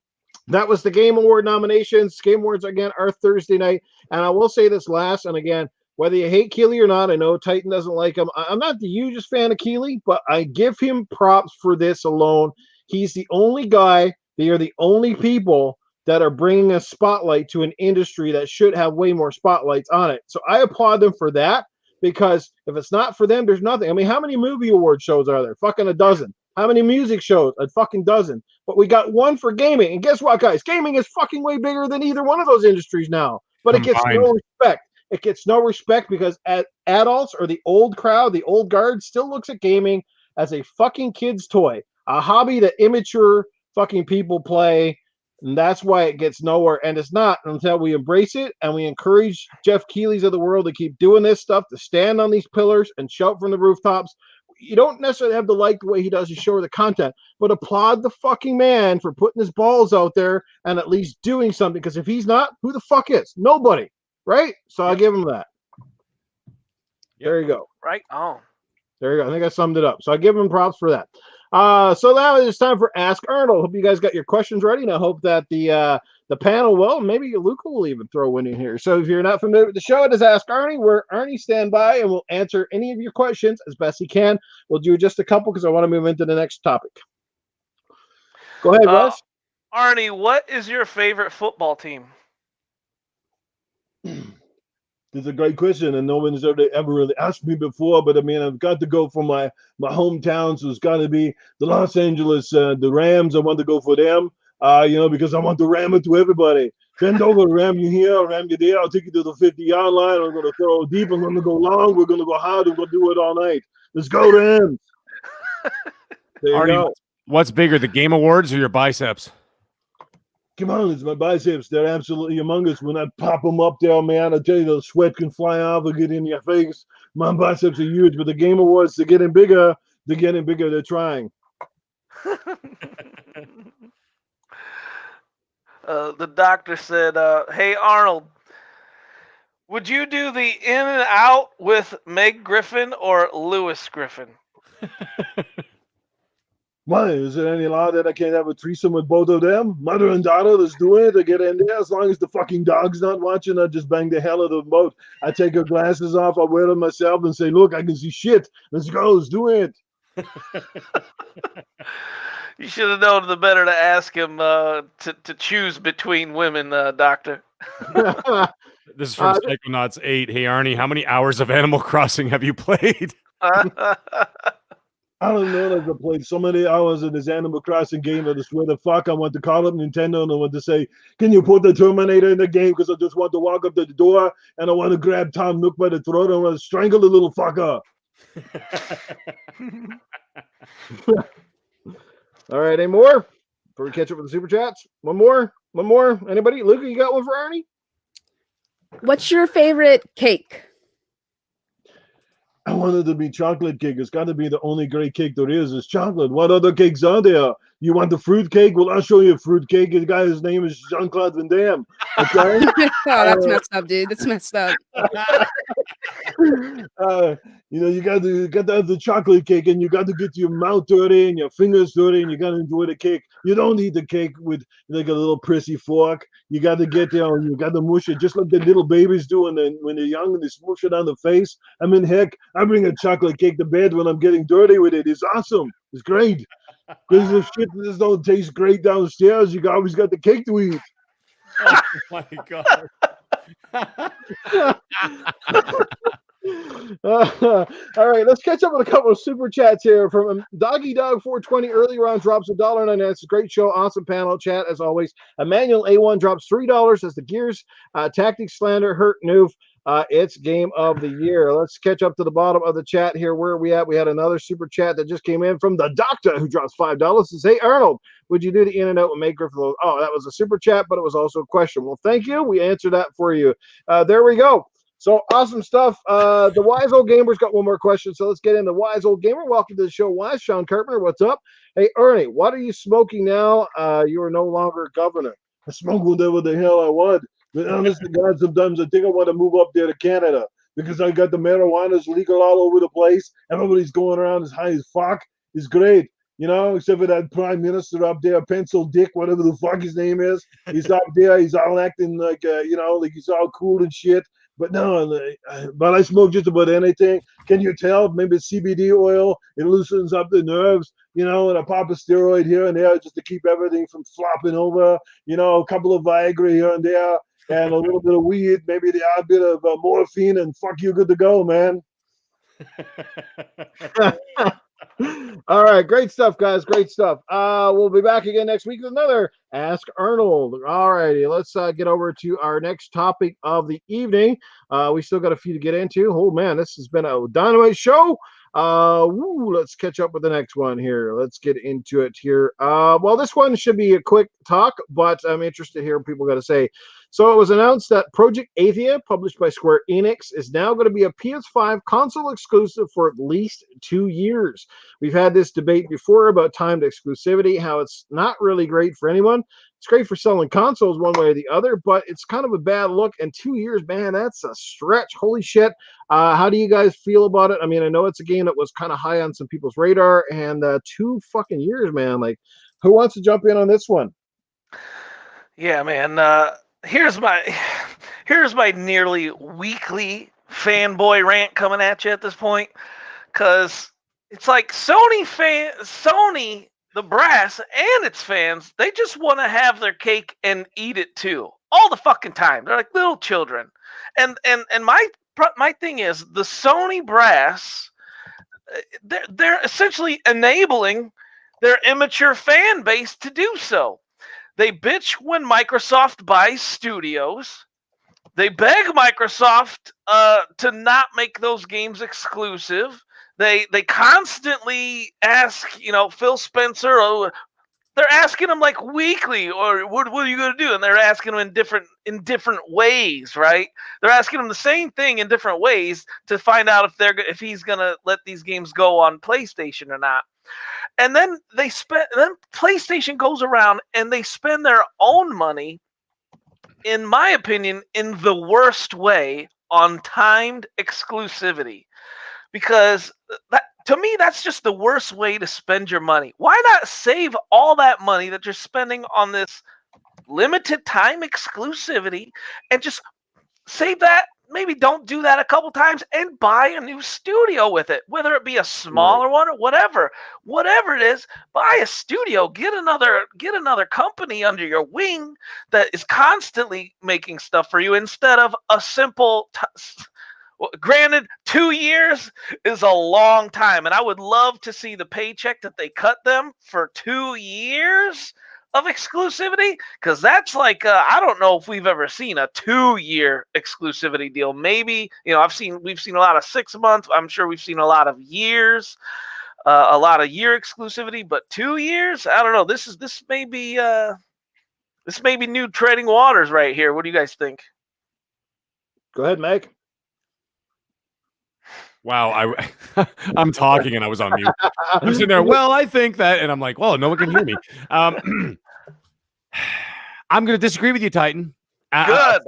That was the Game Award nominations. Game Awards again are Thursday night, and I will say this last. And again, whether you hate Keeley or not, I know Titan doesn't like him. I'm not the hugest fan of Keeley, but I give him props for this alone. He's the only guy. They are the only people that are bringing a spotlight to an industry that should have way more spotlights on it. So I applaud them for that, because if it's not for them, there's nothing. I mean, how many movie award shows are there? Fucking a dozen. How many music shows? A fucking dozen. But we got one for gaming. And guess what, guys? Gaming is fucking way bigger than either one of those industries now. But it gets no respect. It gets no respect because adults or the old crowd, the old guard, still looks at gaming as a fucking kid's toy, a hobby that immature fucking people play. And that's why it gets nowhere. And it's not until we embrace it and we encourage Jeff Keighley's of the world to keep doing this stuff, to stand on these pillars and shout from the rooftops. You don't necessarily have to like the way he does his show or the content, but applaud the fucking man for putting his balls out there and at least doing something. Because if he's not, who the fuck is? Nobody. Right? So I'll give him that. There you go. Right on. There you go. I think I summed it up. So I give him props for that. So now it's time for Ask Arnold. Hope you guys got your questions ready, and I hope that the panel will. Maybe Luca will even throw one in here. So if you're not familiar with the show, it is Ask Arnie, where Arnie stand by and will answer any of your questions as best he can. We'll do just a couple because I want to move into the next topic. Go ahead, Russ. Arnie, what is your favorite football team? It's a great question, and no one's ever really asked me before. But I mean, I've got to go for my hometown, so it's got to be the Los Angeles, the Rams. I want to go for them, because I want to ram it to everybody. Bend over, ram you here, ram you there. I'll take you to the 50-yard line. I'm going to throw deep. I'm going to go long. We're going to go hard. We're going to do it all night. Let's go, Rams. There you go. What's bigger, the Game Awards or your biceps? Come on, it's my biceps. They're absolutely humongous. When I pop them up there, man, I tell you, the sweat can fly off or get in your face. My biceps are huge, but the Game Awards, they're getting bigger. They're getting bigger. They're trying. The doctor said, hey, Arnold, would you do the in and out with Meg Griffin or Lewis Griffin? Why? Is there any law that I can't have a threesome with both of them? Mother and daughter, let's do it. I get in there. As long as the fucking dog's not watching, I just bang the hell out of them both. I take her glasses off, I wear them myself and say, look, I can see shit. Let's go, let's do it. You should have known the better to ask him to choose between women, doctor. This is from Psychonauts 8. Hey, Arnie, how many hours of Animal Crossing have you played? I don't know. I've played so many hours in this Animal Crossing game. I just swear the fuck I want to call up Nintendo and I want to say, can you put the Terminator in the game? Because I just want to walk up to the door and I want to grab Tom Nook by the throat and I want to strangle the little fucker. All right, any more? Before we catch up with the super chats? One more? Anybody? Luca, you got one for Arnie? What's your favorite cake? I want it to be chocolate cake. It's got to be the only great cake there is. It's chocolate. What other cakes are there? You want the fruit cake? Well, I'll show you a fruit cake. The guy's name is Jean-Claude Van Damme. Okay? Oh, that's messed up, dude. That's messed up. You got to have the chocolate cake, and you got to get your mouth dirty and your fingers dirty, and you got to enjoy the cake. You don't eat the cake with like a little prissy fork. You got to get there and you got to mush it just like the little babies do when they're young and they smush it on the face. I mean, heck, I bring a chocolate cake to bed when I'm getting dirty with it. It's awesome. It's great. Because if shit just don't taste great downstairs, you always got the cake to eat. Oh my God. All right, let's catch up with a couple of super chats here from Doggy Dog 420. Earlier on drops $1.99. It's a great show, awesome panel chat as always. Emmanuel A1 drops $3 as the Gears Tactics Slander Hurt Noof. It's game of the year. Let's catch up to the bottom of the chat here. Where are we at? We had another super chat that just came in from the doctor who drops $5. Says, hey, Arnold, would you do the in and out with Meg Griffin? Oh, that was a super chat, but it was also a question. Well, thank you. We answered that for you. There we go. So awesome stuff. The Wise Old Gamer's got one more question. So let's get into Wise Old Gamer. Welcome to the show, Wise. Sean Carpenter, what's up? Hey, Ernie, what are you smoking now? You are no longer governor. I smoke whatever the hell I want. But honest to God, sometimes I think I want to move up there to Canada because I got the marijuana's legal all over the place. Everybody's going around as high as fuck. It's great. Except for that prime minister up there, Pencil Dick, whatever the fuck his name is. He's up there. He's all acting like, like he's all cool and shit. But no, but I smoke just about anything. Can you tell? Maybe it's CBD oil. It loosens up the nerves, and I pop a steroid here and there just to keep everything from flopping over. A couple of Viagra here and there, and a little bit of weed, maybe the odd bit of morphine, and fuck you, good to go, man. All right, great stuff, guys. Great stuff. We'll be back again next week with another Ask Arnold. All righty, let's get over to our next topic of the evening. We still got a few to get into. Oh man, this has been a dynamite show. Let's catch up with the next one here. Let's get into it here. Well, this one should be a quick talk, but I'm interested to hear what people got to say. So it was announced that Project Athia, published by Square Enix, is now going to be a PS5 console exclusive for at least 2 years. We've had this debate before about timed exclusivity, how it's not really great for anyone. It's great for selling consoles one way or the other, but it's kind of a bad look. And 2 years, man, that's a stretch. Holy shit. How do you guys feel about it? I mean, I know it's a game that was kind of high on some people's radar, and 2 fucking years, man. Like, who wants to jump in on this one? Yeah, man. Here's my nearly weekly fanboy rant coming at you at this point, because it's like Sony, the brass, and its fans, they just want to have their cake and eat it too, all the fucking time. They're like little children, and my thing is the Sony brass, they're essentially enabling their immature fan base to do so. They bitch when Microsoft buys studios. They beg Microsoft to not make those games exclusive. They constantly ask, Phil Spencer. They're asking him like weekly, or what are you going to do? And they're asking him in different ways, right? They're asking him the same thing in different ways to find out if he's going to let these games go on PlayStation or not. And then then PlayStation goes around and they spend their own money, in my opinion, in the worst way on timed exclusivity. Because to me, that's just the worst way to spend your money. Why not save all that money that you're spending on this limited time exclusivity and just save that? Maybe don't do that a couple times and buy a new studio with it, whether it be a smaller one or whatever it is. Buy a studio, get another company under your wing that is constantly making stuff for you instead of a simple. Granted, 2 years is a long time, and I would love to see the paycheck that they cut them for 2 years of exclusivity, because that's like I don't know if we've ever seen a 2-year exclusivity deal. Maybe we've seen a lot of 6 months. I'm sure we've seen a lot of years, a lot of year exclusivity, but 2 years, I don't know. This may be new treading waters right here. What do you guys think? Go ahead, Meg. Wow, I'm talking and I was on mute. I'm sitting there. Well, I think that, and I'm like, well, no one can hear me. I'm going to disagree with you, Titan. Good.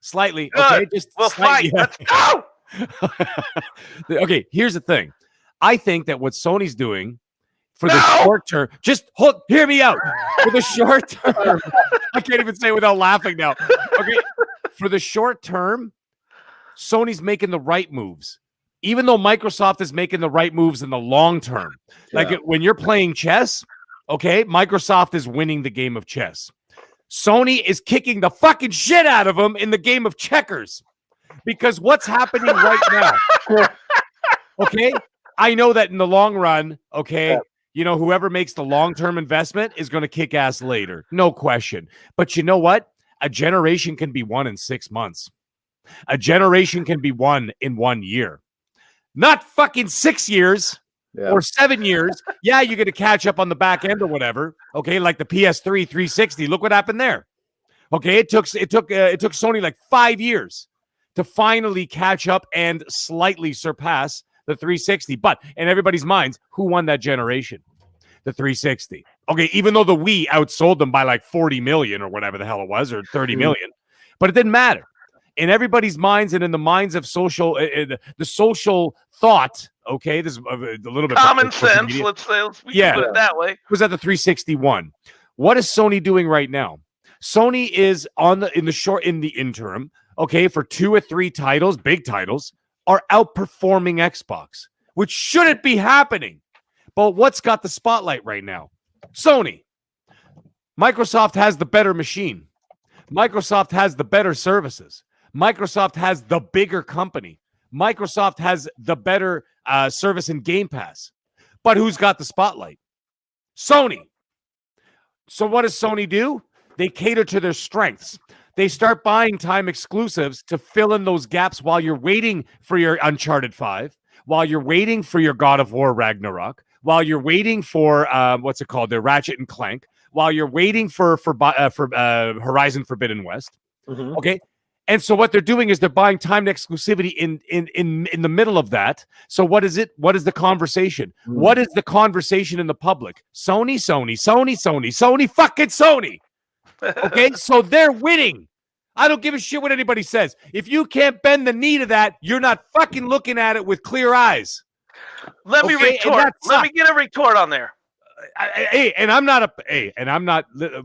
Slightly. Good. Okay, just we'll slightly. Fight. Let's go. Okay, here's the thing. I think that what Sony's doing for the short term, hear me out. For the short term, I can't even say it without laughing now. Okay, for the short term, Sony's making the right moves. Even though Microsoft is making the right moves in the long term. Like when you're playing chess, okay, Microsoft is winning the game of chess. Sony is kicking the fucking shit out of them in the game of checkers. Because what's happening right now? Okay? I know that in the long run, okay, whoever makes the long-term investment is going to kick ass later. No question. But you know what? A generation can be won in 6 months. A generation can be won in 1 year. Not fucking 6 years or 7 years. Yeah, you're going to catch up on the back end or whatever. Okay, like the PS3 360. Look what happened there. Okay, it took Sony like 5 years to finally catch up and slightly surpass the 360. But in everybody's minds, who won that generation? The 360. Okay, even though the Wii outsold them by like 40 million or whatever the hell it was, or 30 million, but it didn't matter. In everybody's minds and in the minds of the social thought, okay, this is a little bit common sense. Let's put it that way. Was at the 361. What is Sony doing right now? Sony is in the interim, okay, for 2 or 3 titles, big titles, are outperforming Xbox, which shouldn't be happening. But what's got the spotlight right now? Sony. Microsoft has the better machine. Microsoft has the better services. Microsoft has the bigger company. Microsoft has the better service in Game Pass. But who's got the spotlight? Sony. So what does Sony do? They cater to their strengths. They start buying time exclusives to fill in those gaps while you're waiting for your Uncharted 5, while you're waiting for your God of War Ragnarok, while you're waiting for what's it called, the Ratchet and Clank, while you're waiting for Horizon Forbidden West. Mhm. Okay, and so what they're doing is they're buying timed exclusivity in the middle of that. So what is it? What is the conversation? What is the conversation in the public? Sony, Sony, Sony, Sony, Sony, fucking Sony. Okay, so they're winning. I don't give a shit what anybody says. If you can't bend the knee to that, you're not fucking looking at it with clear eyes. Let me Okay, retort. Let me get a retort on there.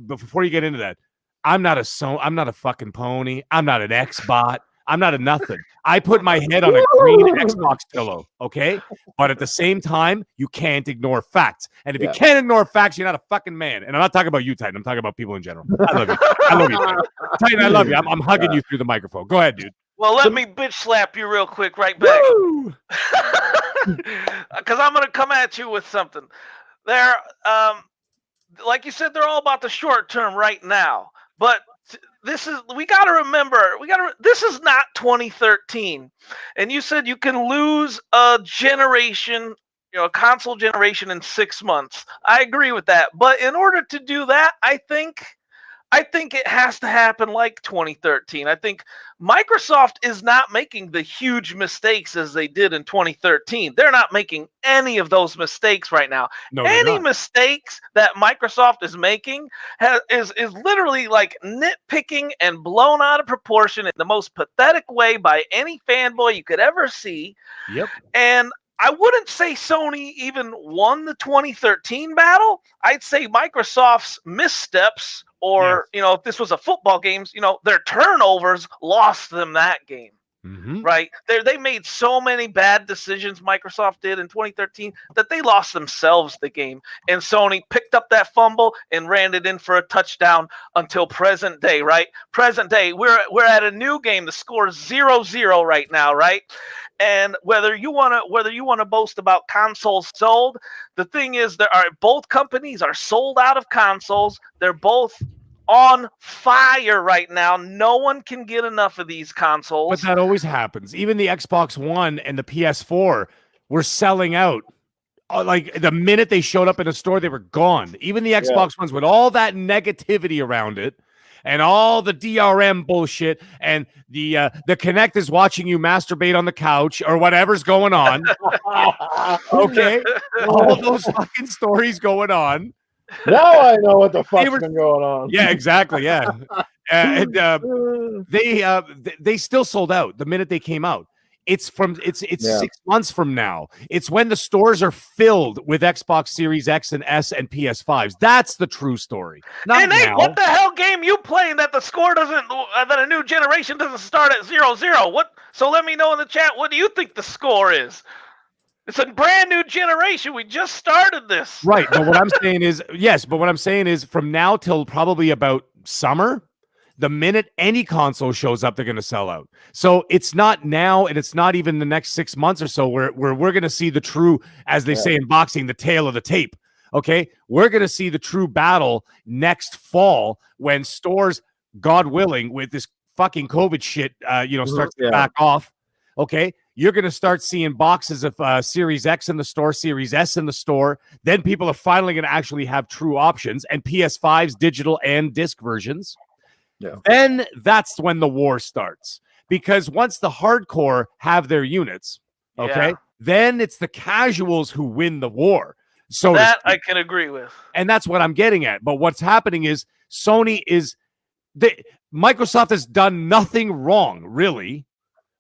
Before you get into that, I'm not a fucking pony. I'm not an Xbot. I'm not a nothing. I put my head on a green Xbox pillow, okay? But at the same time, you can't ignore facts. And if you can't ignore facts, you're not a fucking man. And I'm not talking about you, Titan. I'm talking about people in general. I love you. I love you, Titan. Titan, I love you. I'm hugging you through the microphone. Go ahead, dude. Well, let me bitch slap you real quick right back. Because I'm going to come at you with something. They're, like you said, they're all about the short term right now. But we got to remember, this is not 2013. And you said you can lose a generation, a console generation in 6 months. I agree with that. But in order to do that, I think it has to happen like 2013. I think Microsoft is not making the huge mistakes as they did in 2013. They're not making any of those mistakes right now. No, any mistakes that Microsoft is making is literally like nitpicking and blown out of proportion in the most pathetic way by any fanboy you could ever see. Yep. And I wouldn't say Sony even won the 2013 battle. I'd say Microsoft's missteps, or if this was a football game, their turnovers lost them that game. Mm-hmm. Right? They made so many bad decisions, Microsoft did in 2013, that they lost themselves the game. And Sony picked up that fumble and ran it in for a touchdown until present day, right? Present day, we're at a new game. The score is 0-0 right now, right? And whether you want to boast about consoles sold, the thing is both companies are sold out of consoles. They're both on fire right now. No one can get enough of these consoles. But that always happens. Even the Xbox One and the PS4 were selling out. Like the minute they showed up in a store, they were gone. Even the Xbox ones with all that negativity around it and all the DRM bullshit and the Kinect is watching you masturbate on the couch or whatever's going on. Okay. All those fucking stories going on. Now I know what the fuck's been going on. Yeah, exactly. Yeah. They still sold out the minute they came out. It's 6 months from now. It's when the stores are filled with Xbox Series X and S and PS5s. That's the true story. Not Nate, now. what the hell game you playing that the score doesn't, that a new generation doesn't start at 0-0? What? So let me know in the chat. What do you think the score is? It's a brand new generation. We just started this. Right. But what I'm saying is, what I'm saying is from now till probably about summer, the minute any console shows up, they're going to sell out. So it's not now, and it's not even the next 6 months or so where we're going to see the true, as they say in boxing, the tail of the tape. Okay. We're going to see the true battle next fall when stores, God willing, with this fucking COVID shit, starts to back off. Okay. You're going to start seeing boxes of Series X in the store, Series S in the store. Then people are finally going to actually have true options and PS5s, digital and disc versions. Yeah. Then that's when the war starts. Because once the hardcore have their units, then it's the casuals who win the war. So that I can agree with. And that's what I'm getting at. But what's happening is Microsoft has done nothing wrong, really.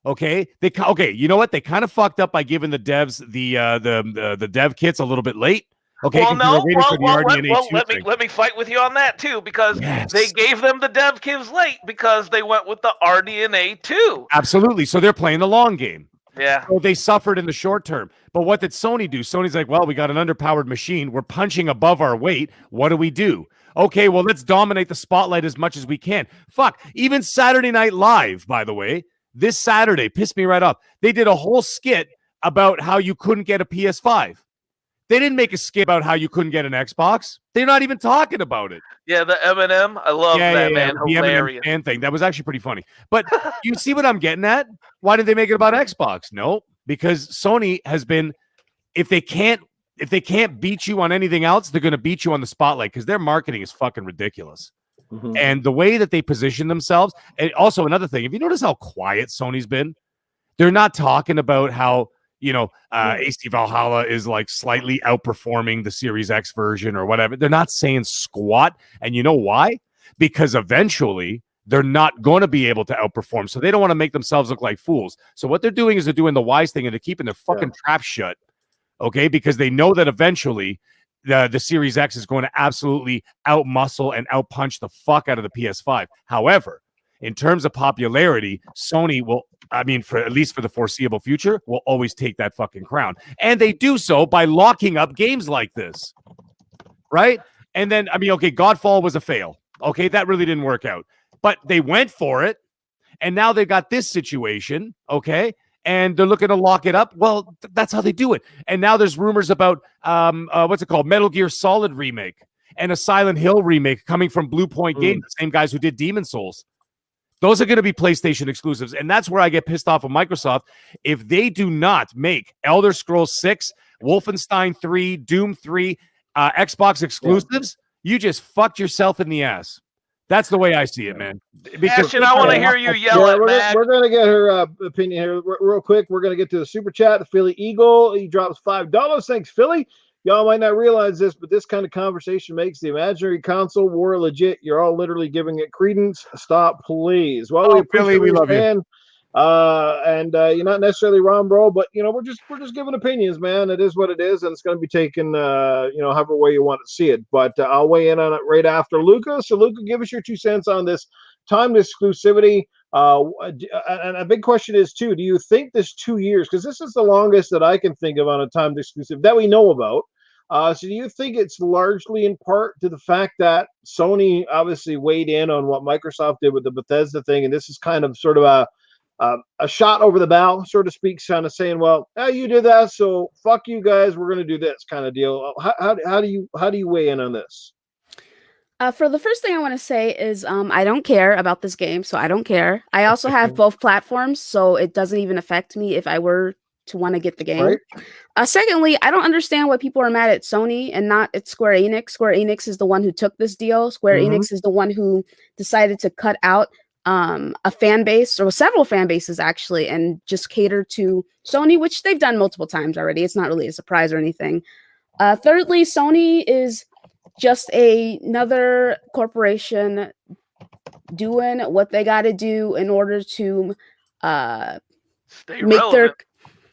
Okay, you know what? They kind of fucked up by giving the devs the dev kits a little bit late. Okay, Well, 'cause we were no. waiting for the RDNA 2 thing. Let me fight with you on that too, because Yes. they gave them the dev kits late because they went with the RDNA 2. Absolutely. So they're playing the long game. Yeah. So they suffered in the short term. But what did Sony do? Sony's like, well, we got an underpowered machine. We're punching above our weight. What do? Okay, well, let's dominate the spotlight as much as we can. Fuck. Even Saturday Night Live, by the way, this Saturday pissed me right off. They did a whole skit about how you couldn't get a PS5. They didn't make a skit about how you couldn't get an Xbox. They're not even talking about it. Yeah, the Eminem. I love that, man. The Hilarious. Eminem fan thing. That was actually pretty funny. But you see what I'm getting at? Why did they make it about Xbox? No, because Sony has been, if they can't beat you on anything else, they're going to beat you on the spotlight because their marketing is fucking ridiculous. Mhm. And the way that they position themselves, and also another thing, if you notice how quiet Sony's been, they're not talking about how, AC Valhalla is like slightly outperforming the Series X version or whatever. They're not saying squat. And you know why? Because eventually they're not going to be able to outperform. So they don't want to make themselves look like fools. So what they're doing is they're doing the wise thing and they're keeping their fucking trap shut. Okay. Because they know that eventually the Series X is going to absolutely outmuscle and outpunch the fuck out of the PS5. However, in terms of popularity, Sony will, for at least for the foreseeable future, will always take that fucking crown. And they do so by locking up games like this. Right? And then, Godfall was a fail. Okay, that really didn't work out. But they went for it. And now they got this situation. Okay. And they're looking to lock it up. Well, that's how they do it. And now there's rumors about, Metal Gear Solid remake and a Silent Hill remake coming from Blue Point Games, the same guys who did Demon's Souls. Those are going to be PlayStation exclusives. And that's where I get pissed off of Microsoft. If they do not make Elder Scrolls 6, Wolfenstein 3, Doom 3, Xbox exclusives, you just fucked yourself in the ass. That's the way I see it, man. Ashen, I want to hear you yell at Mac. We're going to get her opinion here real quick. We're going to get to the super chat. The Philly Eagle, he drops $5. Thanks, Philly. Y'all might not realize this, but this kind of conversation makes the imaginary console war legit. You're all literally giving it credence. Stop, please. Well, we appreciate we love you. And you're not necessarily wrong, bro, but we're just giving opinions, man. It is what it is, and it's going to be taken however way you want to see it. But I'll weigh in on it right after Luca. So Luca, give us your 2 cents on this timed exclusivity. And a big question is too, do you think this 2 years, because this is the longest that I can think of on a timed exclusive that we know about, so do you think it's largely in part to the fact that Sony obviously weighed in on what Microsoft did with the Bethesda thing, and this is kind of sort of a shot over the bow, so to speak, kind of saying, well, you did that, so fuck you guys, we're going to do this kind of deal. How do you weigh in on this? For the first thing I want to say is I don't care about this game, so I don't care. I also have both platforms, so it doesn't even affect me if I were to want to get the game. Right. Secondly, I don't understand why people are mad at Sony and not at Square Enix. Square Enix is the one who took this deal. Square Enix is the one who decided to cut out a fan base, or several fan bases actually, and just cater to Sony, which they've done multiple times already. It's not really a surprise or anything. Thirdly, Sony is just another corporation doing what they got to do in order to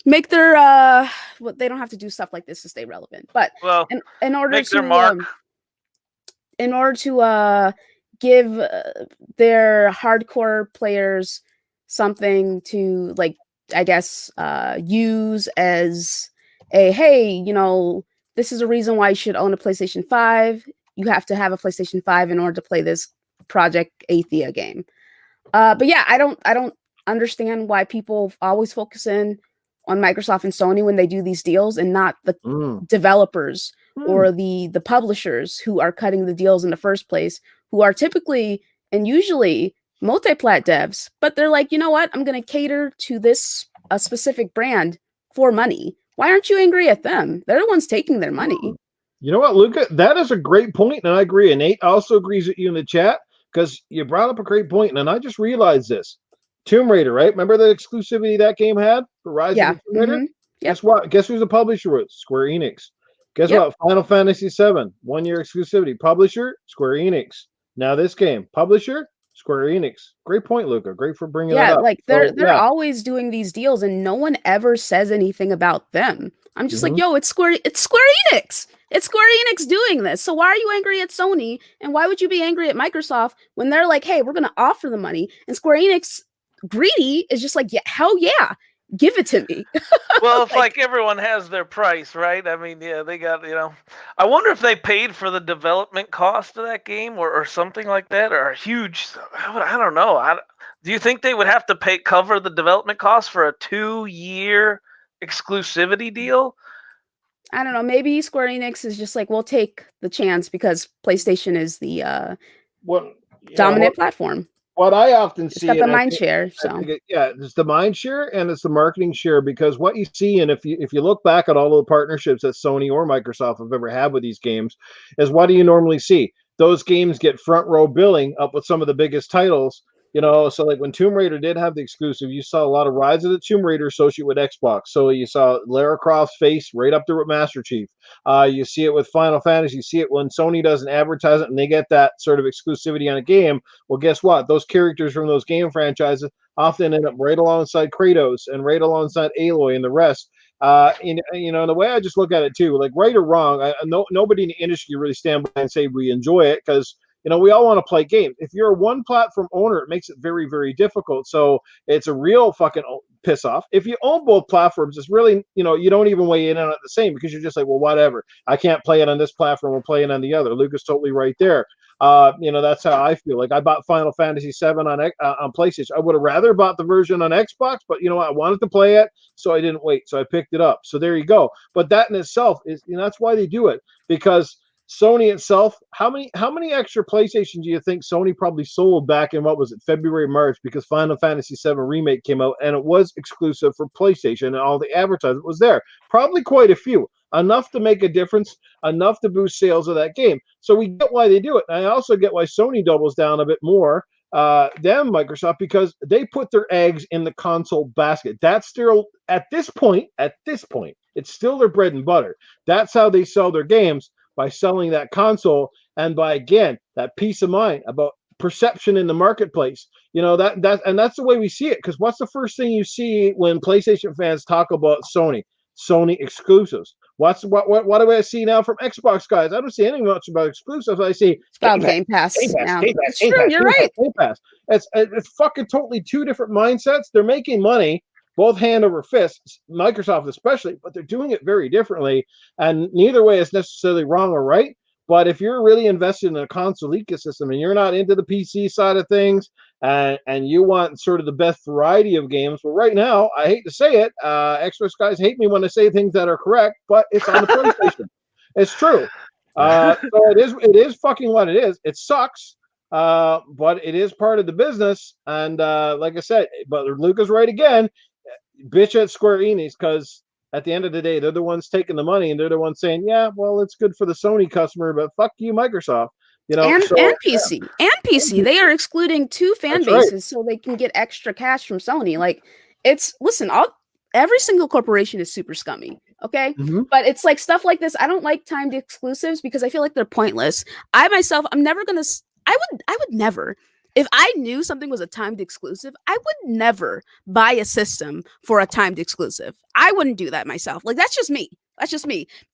make their well, they don't have to do stuff like this to stay relevant, but in order make to their mark. In order to give their hardcore players something to, like, I guess use as a, hey, this is a reason why you should own a PlayStation 5. You have to have a PlayStation 5 in order to play this Project Athia game. But yeah, I don't understand why people always focus in on Microsoft and Sony when they do these deals, and not the developers or the publishers who are cutting the deals in the first place, who are typically and usually multi-plat devs, but they're like, you know what? I'm going to cater to this a specific brand for money. Why aren't you angry at them? They're the ones taking their money. You know what, Luca? That is a great point, and I agree. And Nate also agrees with you in the chat, because you brought up a great point, and I just realized this. Tomb Raider, right? Remember the exclusivity that game had for Rise of the Tomb Raider? Yep. Guess what? Guess who's the publisher was? Square Enix. Guess what? Final Fantasy VII, 1 year exclusivity. Publisher, Square Enix. Now this game, publisher, Square Enix. Great point, Luca. Great for bringing Yeah, that up. like So, they're always doing these deals, and no one ever says anything about them. I'm just like, yo, it's Square Enix. It's Square Enix doing this. So why are you angry at Sony? And why would you be angry at Microsoft when they're like, hey, we're gonna offer the money? And Square Enix, greedy, is just like, yeah, hell yeah, give it to me. Well, it's like everyone has their price, right? I mean, yeah, they got, I wonder if they paid for the development cost of that game or something like that, or a huge, I don't know. Do you think they would have to cover the development cost for a 2-year exclusivity deal? I don't know. Maybe Square Enix is just like, we'll take the chance because PlayStation is the dominant platform. What I often see, got the mind share. So it's the mind share and it's the marketing share, because what you see, and if you look back at all of the partnerships that Sony or Microsoft have ever had with these games, is what do you normally see? Those games get front row billing up with some of the biggest titles. So like when Tomb Raider did have the exclusive, you saw a lot of Rise of the Tomb Raider associated with Xbox. So you saw Lara Croft's face right up there with Master Chief. You see it with Final Fantasy. You see it when Sony doesn't advertise it and they get that sort of exclusivity on a game. Well, guess what? Those characters from those game franchises often end up right alongside Kratos and right alongside Aloy and the rest. And the way I just look at it too, like right or wrong, nobody in the industry can really stand by and say we enjoy it, because we all want to play games. If you're a one platform owner, it makes it very, very difficult. So it's a real fucking piss off. If you own both platforms, it's really, you don't even weigh in on it the same, because you're just like, well, whatever. I can't play it on this platform. We'll play it on the other. Luca's totally right there. That's how I feel. Like I bought Final Fantasy VII on PlayStation. I would have rather bought the version on Xbox, but I wanted to play it, so I didn't wait. So I picked it up. So there you go. But that in itself is, that's why they do it, because Sony itself, how many extra PlayStations do you think Sony probably sold back in, what was it, February, March, because Final Fantasy VII Remake came out and it was exclusive for PlayStation and all the advertisement was there? Probably quite a few. Enough to make a difference, enough to boost sales of that game. So we get why they do it. And I also get why Sony doubles down a bit more than Microsoft, because they put their eggs in the console basket. That's still, at this point, it's still their bread and butter. That's how they sell their games, by selling that console, and by, again, that peace of mind about perception in the marketplace. That's the way we see it. Because what's the first thing you see when PlayStation fans talk about Sony exclusives? What do I see now from Xbox guys? I don't see anything much about exclusives. I see it's about Game Pass. It's true. You're right. Game Pass. It's fucking totally two different mindsets. They're making money both hand over fist, Microsoft especially, but they're doing it very differently. And neither way is necessarily wrong or right. But if you're really invested in a console ecosystem and you're not into the PC side of things, and you want sort of the best variety of games, well, right now, I hate to say it, Xbox guys hate me when I say things that are correct, but it's on the PlayStation. It's true. So it is fucking what it is. It sucks. But it is part of the business. And like I said, but Luca's right again. Bitch at Square Enix, because at the end of the day, they're the ones taking the money, and they're the ones saying, yeah, well, it's good for the Sony customer, but fuck you, Microsoft. And PC. Yeah. And PC. They are excluding two fan bases so they can get extra cash from Sony. Like, every single corporation is super scummy. Okay. Mm-hmm. But it's like stuff like this. I don't like timed exclusives because I feel like they're pointless. I would never. If I knew something was a timed exclusive, I would never buy a system for a timed exclusive. I wouldn't do that myself. Like, that's just me.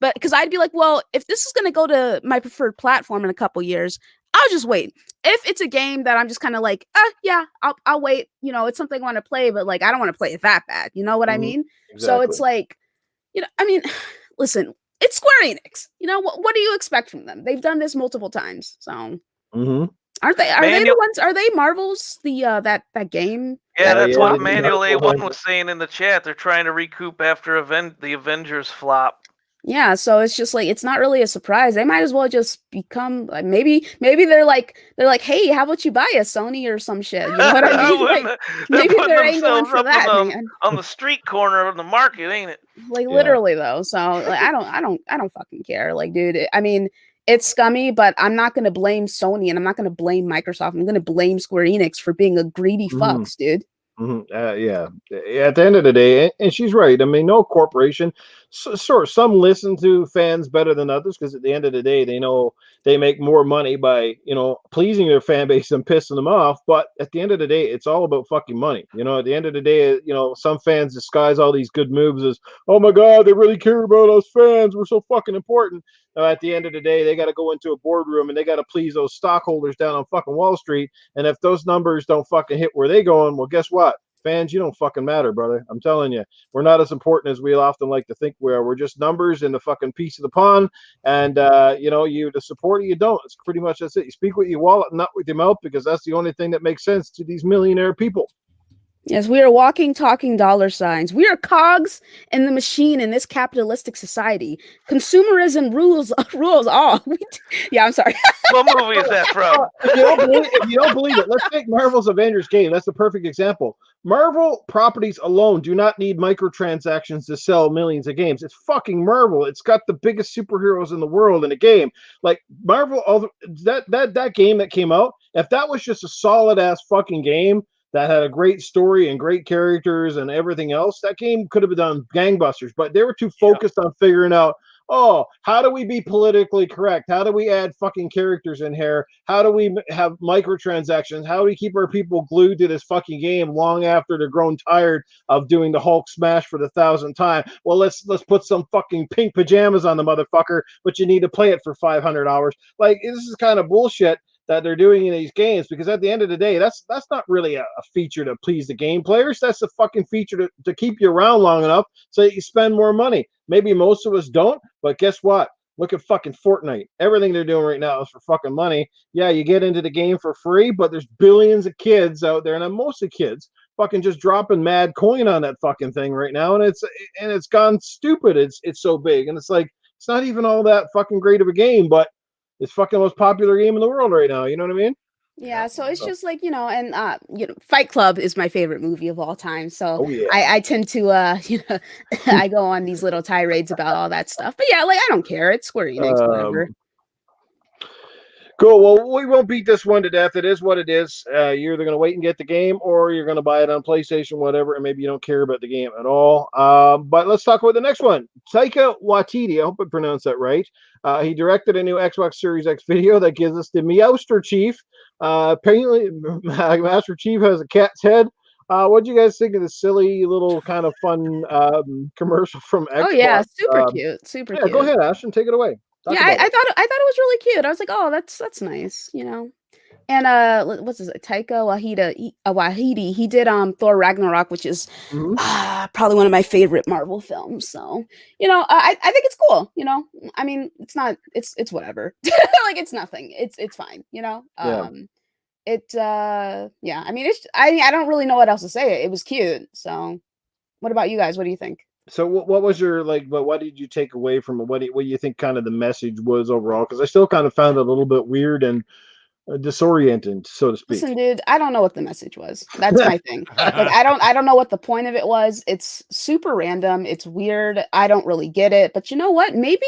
But because I'd be like, well, if this is going to go to my preferred platform in a couple years, I'll just wait. If it's a game that I'm just kind of like, yeah, I'll wait. It's something I want to play, but like, I don't want to play it that bad. You know what I mean? Exactly. So it's like, listen, it's Square Enix. What do you expect from them? They've done this multiple times. So. Mm-hmm. Are they the ones? Are they Marvel's that game? Yeah, that's what Manuel A1 was saying in the chat. They're trying to recoup after the Avengers flop. Yeah, so it's just like, it's not really a surprise. They might as well just become like, maybe they're like, hey, how about you buy a Sony or some shit? You know what I mean? Like, maybe they're angling for that, man. On the street corner of the market, ain't it? Like literally though. So like, I don't fucking care. Like, dude, I mean, it's scummy, but I'm not going to blame Sony and I'm not going to blame Microsoft. I'm going to blame Square Enix for being a greedy fucks, dude. Yeah. At the end of the day, and she's right. I mean, no corporation. Sure, some listen to fans better than others because at the end of the day, they know they make more money by pleasing their fan base than pissing them off. But at the end of the day, it's all about fucking money. At the end of the day, some fans disguise all these good moves as, oh my god, they really care about us fans. We're so fucking important. At the end of the day, they got to go into a boardroom and they got to please those stockholders down on fucking Wall Street. And if those numbers don't fucking hit where they going, well, guess what? Fans, you don't fucking matter, brother. I'm telling you, we're not as important as we often like to think we are. We're just numbers in the fucking piece of the pond. And, you to support it, you don't. It's pretty much that's it. You speak with your wallet, not with your mouth, because that's the only thing that makes sense to these millionaire people. Yes, we are walking, talking dollar signs. We are cogs in the machine in this capitalistic society. Consumerism rules all. Yeah, I'm sorry. What movie is that from? If you don't believe it, let's take Marvel's Avengers game. That's the perfect example. Marvel properties alone do not need microtransactions to sell millions of games. It's fucking Marvel. It's got the biggest superheroes in the world in a game. Like Marvel, that game that came out, if that was just a solid ass fucking game that had a great story and great characters and everything else, that game could have been done gangbusters. But they were too focused on figuring out, how do we be politically correct? How do we add fucking characters in here? How do we have microtransactions? How do we keep our people glued to this fucking game long after they're grown tired of doing the Hulk smash for the 1,000th time? Well, let's put some fucking pink pajamas on the motherfucker, but you need to play it for 500 hours. Like, this is kind of bullshit that they're doing in these games, because at the end of the day, that's not really a feature to please the game players. That's a fucking feature to keep you around long enough so that you spend more money. Maybe most of us don't, but guess what? Look at fucking Fortnite. Everything they're doing right now is for fucking money. Yeah, you get into the game for free, but there's billions of kids out there, and I'm mostly kids, fucking just dropping mad coin on that fucking thing right now, and it's gone stupid. It's so big, and it's like, it's not even all that fucking great of a game, but it's fucking the most popular game in the world right now. You know what I mean? Yeah, so it's just like, and Fight Club is my favorite movie of all time. So I tend to I go on these little tirades about all that stuff. But yeah, like, I don't care. It's Square Enix, whatever. Cool. Well, we won't beat this one to death. It is what it is. You're either going to wait and get the game, or you're going to buy it on PlayStation, whatever, and maybe you don't care about the game at all. But let's talk about the next one. Taika Waititi, I hope I pronounced that right. He directed a new Xbox Series X video that gives us the Meowster Chief. Apparently, Master Chief has a cat's head. What do you guys think of the silly little kind of fun commercial from Xbox? Oh yeah, super cute, super cute. Go ahead, Ashton, take it away. I thought it was really cute. I was like, oh, that's nice, And what's his Taika Waititi? He did Thor Ragnarok, which is probably one of my favorite Marvel films. So I think it's cool. I mean, it's whatever. Like, it's nothing. It's fine. I mean, I don't really know what else to say. It was cute. So, what about you guys? What do you think? So what was your, but what did you take away from it? What do you think kind of the message was overall? Because I still kind of found it a little bit weird and disorienting, so to speak. Listen, dude, I don't know what the message was. That's my thing. Like, I don't know what the point of it was. It's super random. It's weird. I don't really get it. But you know what? Maybe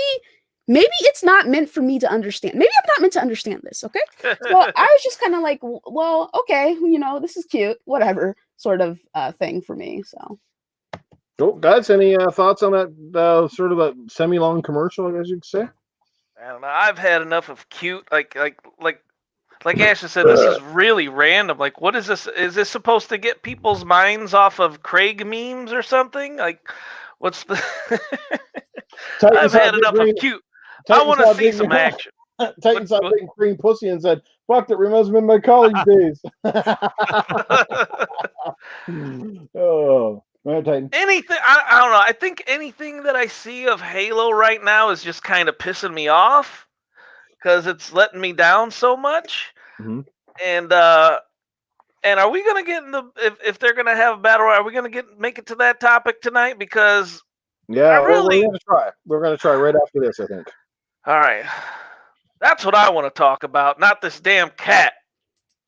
it's not meant for me to understand. Maybe I'm not meant to understand this. Okay. So I was just kind of like, well, okay, this is cute, whatever sort of thing for me. So. Cool. Guys, any thoughts on that sort of a semi-long commercial, I guess you could say? I don't know. I've had enough of cute, like Ashton said, this is really random. Like, what is this? Is this supposed to get people's minds off of Craig memes or something? Like, what's the... I've had enough of cute. I want to see some action. Titan saw big green pussy and said, fuck, that reminds me of my college days. Oh. Anything, I don't know. I think anything that I see of Halo right now is just kind of pissing me off because it's letting me down so much. Mm-hmm. And are we gonna get in the if they're gonna have a battle? Are we gonna make it to that topic tonight? Because we're gonna try. We're gonna try right after this, I think. All right, that's what I want to talk about, not this damn cat.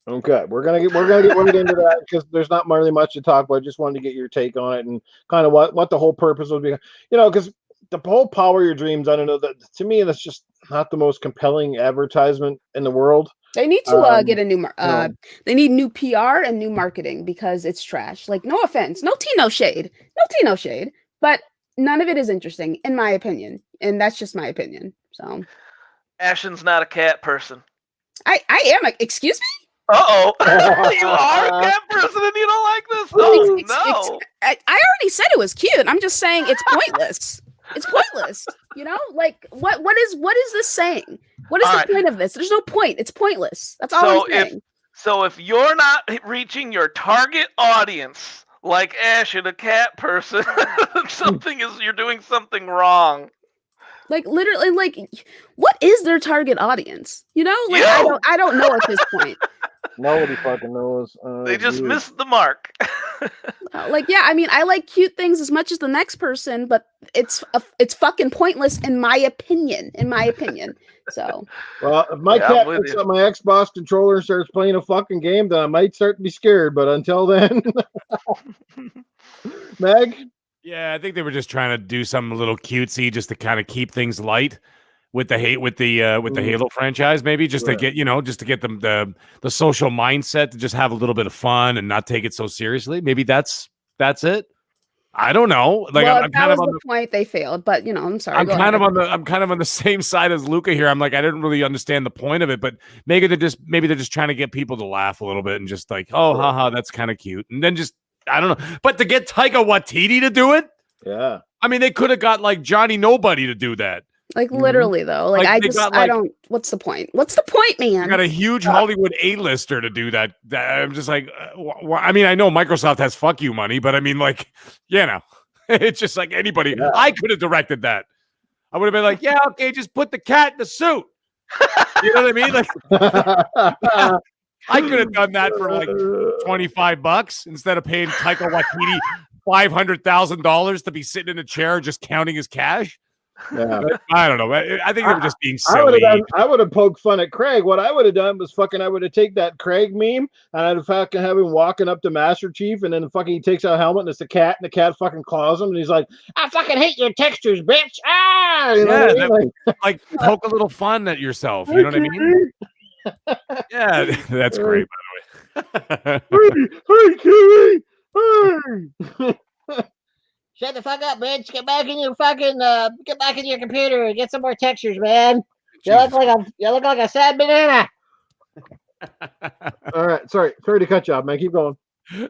Okay, we're gonna get right into that because there's not really much to talk about. I just wanted to get your take on it and kind of what the whole purpose would be. Because the whole Power Your Dreams, I don't know, that to me that's just not the most compelling advertisement in the world. They need to get a new no. they need new PR and new marketing because it's trash. Like, no offense, no tea, no shade, but none of it is interesting in my opinion, and that's just my opinion. So Ashen's not a cat person. I am. Excuse me. Uh-oh. You are a cat person and you don't like this? Oh, no. I already said it was cute. I'm just saying it's pointless. It's pointless. You know, like what is this saying? What is the point of this? There's no point. It's pointless. That's all I'm saying. So if you're not reaching your target audience, like Ashen, a cat person, you're doing something wrong. Like, literally, like, what is their target audience? You know, like, I don't know at this point. Nobody fucking knows. They just missed the mark. Like, yeah, I mean, I like cute things as much as the next person, but it's fucking pointless in my opinion. So, well, if my cat picks up my Xbox controller and starts playing a fucking game, then I might start to be scared. But until then, Meg. Yeah, I think they were just trying to do something a little cutesy, just to kind of keep things light with the Halo franchise, maybe just to get them the social mindset to just have a little bit of fun and not take it so seriously. Maybe that's it. I don't know. Like, well, I'm kind of on the point they failed, but I'm sorry. I'm kind of on the same side as Luca here. I'm like, I didn't really understand the point of it, but maybe they're just trying to get people to laugh a little bit and just like, oh, haha, that's kind of cute, and then just. I don't know, but to get Taika Waititi to do it, yeah. I mean, they could have got like Johnny Nobody to do that. Like literally, though. Like I don't. What's the point? What's the point, man? I got a huge Hollywood A-lister to do that. I'm just like, I mean, I know Microsoft has fuck you money, but I mean, like, it's just like anybody. Yeah. I could have directed that. I would have been like, yeah, okay, just put the cat in the suit. You know what I mean? Like. I could have done that for like $25 instead of paying Taika Waititi $500,000 to be sitting in a chair just counting his cash. Yeah. I don't know. I think they were just being silly. I would have poked fun at Craig. What I would have done was I would have taken that Craig meme and I'd fucking have him walking up to Master Chief, and then he takes out a helmet and it's the cat, and the cat fucking claws him, and he's like, I fucking hate your textures, bitch. Ah! You know what I mean? Like poke a little fun at yourself. You know what I mean? Yeah, that's great, by the way. Hey, Kiwi! Hey! Shut the fuck up, bitch! Get back in your computer and get some more textures, man. You look like a sad banana. All right, sorry to cut you off, man. Keep going.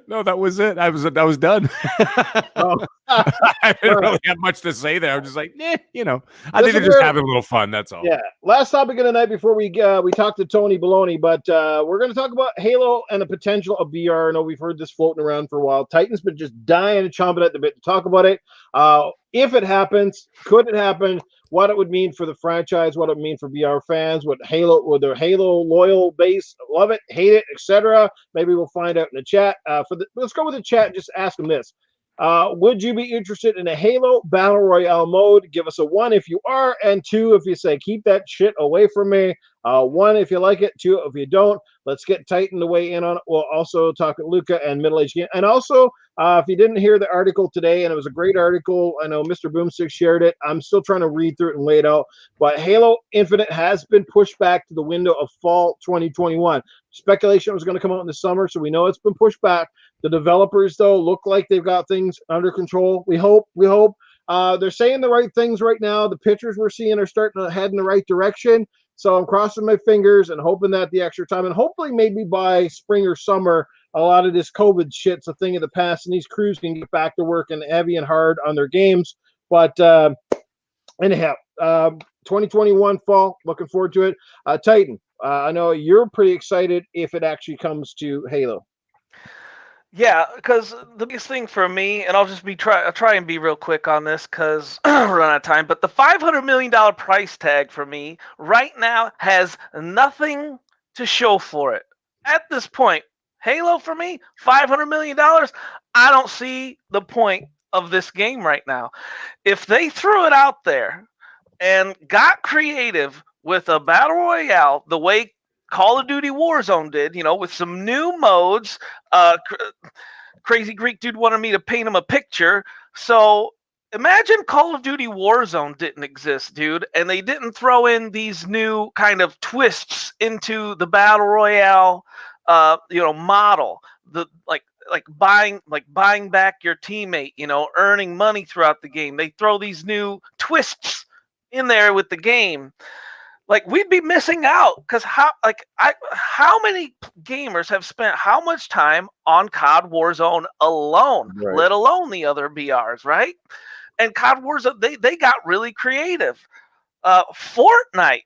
No, that was it. I was done. I didn't really have much to say there. I'm just like, I think they're just having a little fun. That's all. Yeah. Last topic of the night before we talk to Tony Baloney, but we're going to talk about Halo and the potential of VR. I know we've heard this floating around for a while. Titan's been just dying and chomping at the bit to talk about it. If it happens, could it happen? What it would mean for the franchise, what it would mean for VR fans, would their Halo loyal base love it, hate it, etc. Maybe we'll find out in the chat. Let's go with the chat and just ask them this. Would you be interested in a Halo Battle Royale mode? Give us a 1 if you are, and 2 if you say, keep that shit away from me. 1 if you like it, 2 if you don't. Let's get Titan to weigh in on it. We'll also talk to Luca and Middle Age Game. And also, if you didn't hear the article today, and it was a great article, I know Mr. Boomstick shared it. I'm still trying to read through it and lay it out. But Halo Infinite has been pushed back to the window of fall 2021. Speculation was going to come out in the summer, so we know it's been pushed back. The developers, though, look like they've got things under control. We hope. They're saying the right things right now. The pictures we're seeing are starting to head in the right direction. So I'm crossing my fingers and hoping that the extra time, and hopefully maybe by spring or summer, a lot of this COVID shit's a thing of the past, and these crews can get back to working heavy and hard on their games. But anyhow, 2021 fall, looking forward to it. Titan, I know you're pretty excited if it actually comes to Halo. Yeah, because the biggest thing for me, and I'll try and be real quick on this because we're running out of time, but the $500 million price tag for me right now has nothing to show for it. At this point, Halo for me, $500 million, I don't see the point of this game right now. If they threw it out there and got creative with a Battle Royale the way Call of Duty Warzone did, with some new modes. Crazy Greek dude wanted me to paint him a picture. So imagine Call of Duty Warzone didn't exist, dude, and they didn't throw in these new kind of twists into the battle royale, model. The like buying back your teammate, earning money throughout the game. They throw these new twists in there with the game. Like, we'd be missing out, because how many gamers have spent how much time on COD Warzone alone, Right. let alone the other BRs, right? And COD Warzone, they got really creative. Fortnite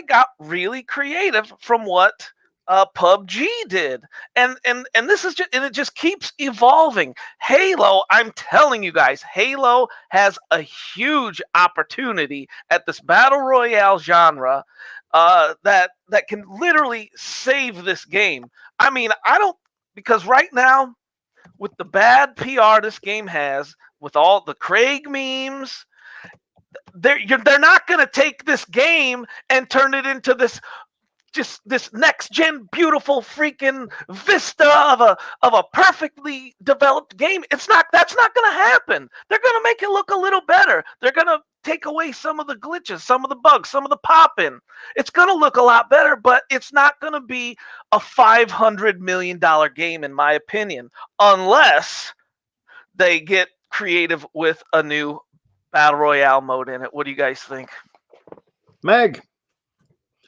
got really creative from what PUBG did, and this is just, and it just keeps evolving. Halo, I'm telling you guys, Halo has a huge opportunity at this battle royale genre that can literally save this game. I mean, because right now, with the bad PR this game has, with all the Craig memes, they're not going to take this game and turn it into this next gen beautiful freaking vista of a perfectly developed game. That's not going to happen. They're going to make it look a little better. They're going to take away some of the glitches, some of the bugs, some of the pop-in. It's going to look a lot better, but it's not going to be a $500 million game, in my opinion, unless they get creative with a new battle royale mode in it. What do you guys think? Meg.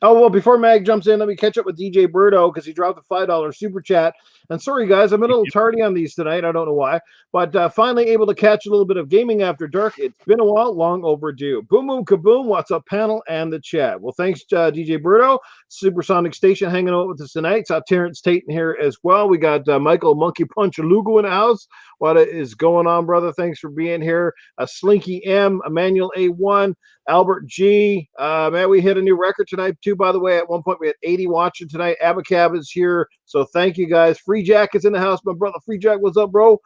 Oh, well, before Mag jumps in, let me catch up with DJ Birdo because he dropped a $5 super chat. And sorry, guys, I'm a little tardy on these tonight. I don't know why. But finally able to catch a little bit of gaming after dark. It's been a while, long overdue. Boom, boom, kaboom. What's up, panel and the chat? Well, thanks, DJ Birdo. Supersonic Station hanging out with us tonight. Saw Terrence Tate here as well. We got Michael Monkey Punch Lugo in the house. What is going on, brother? Thanks for being here. Slinky M, Emmanuel A1, Albert G. Man, we hit a new record tonight, too, by the way. At one point, we had 80 watching tonight. Abacab is here. So thank you, guys. Free Jack is in the house. My brother Free Jack, what's up, bro?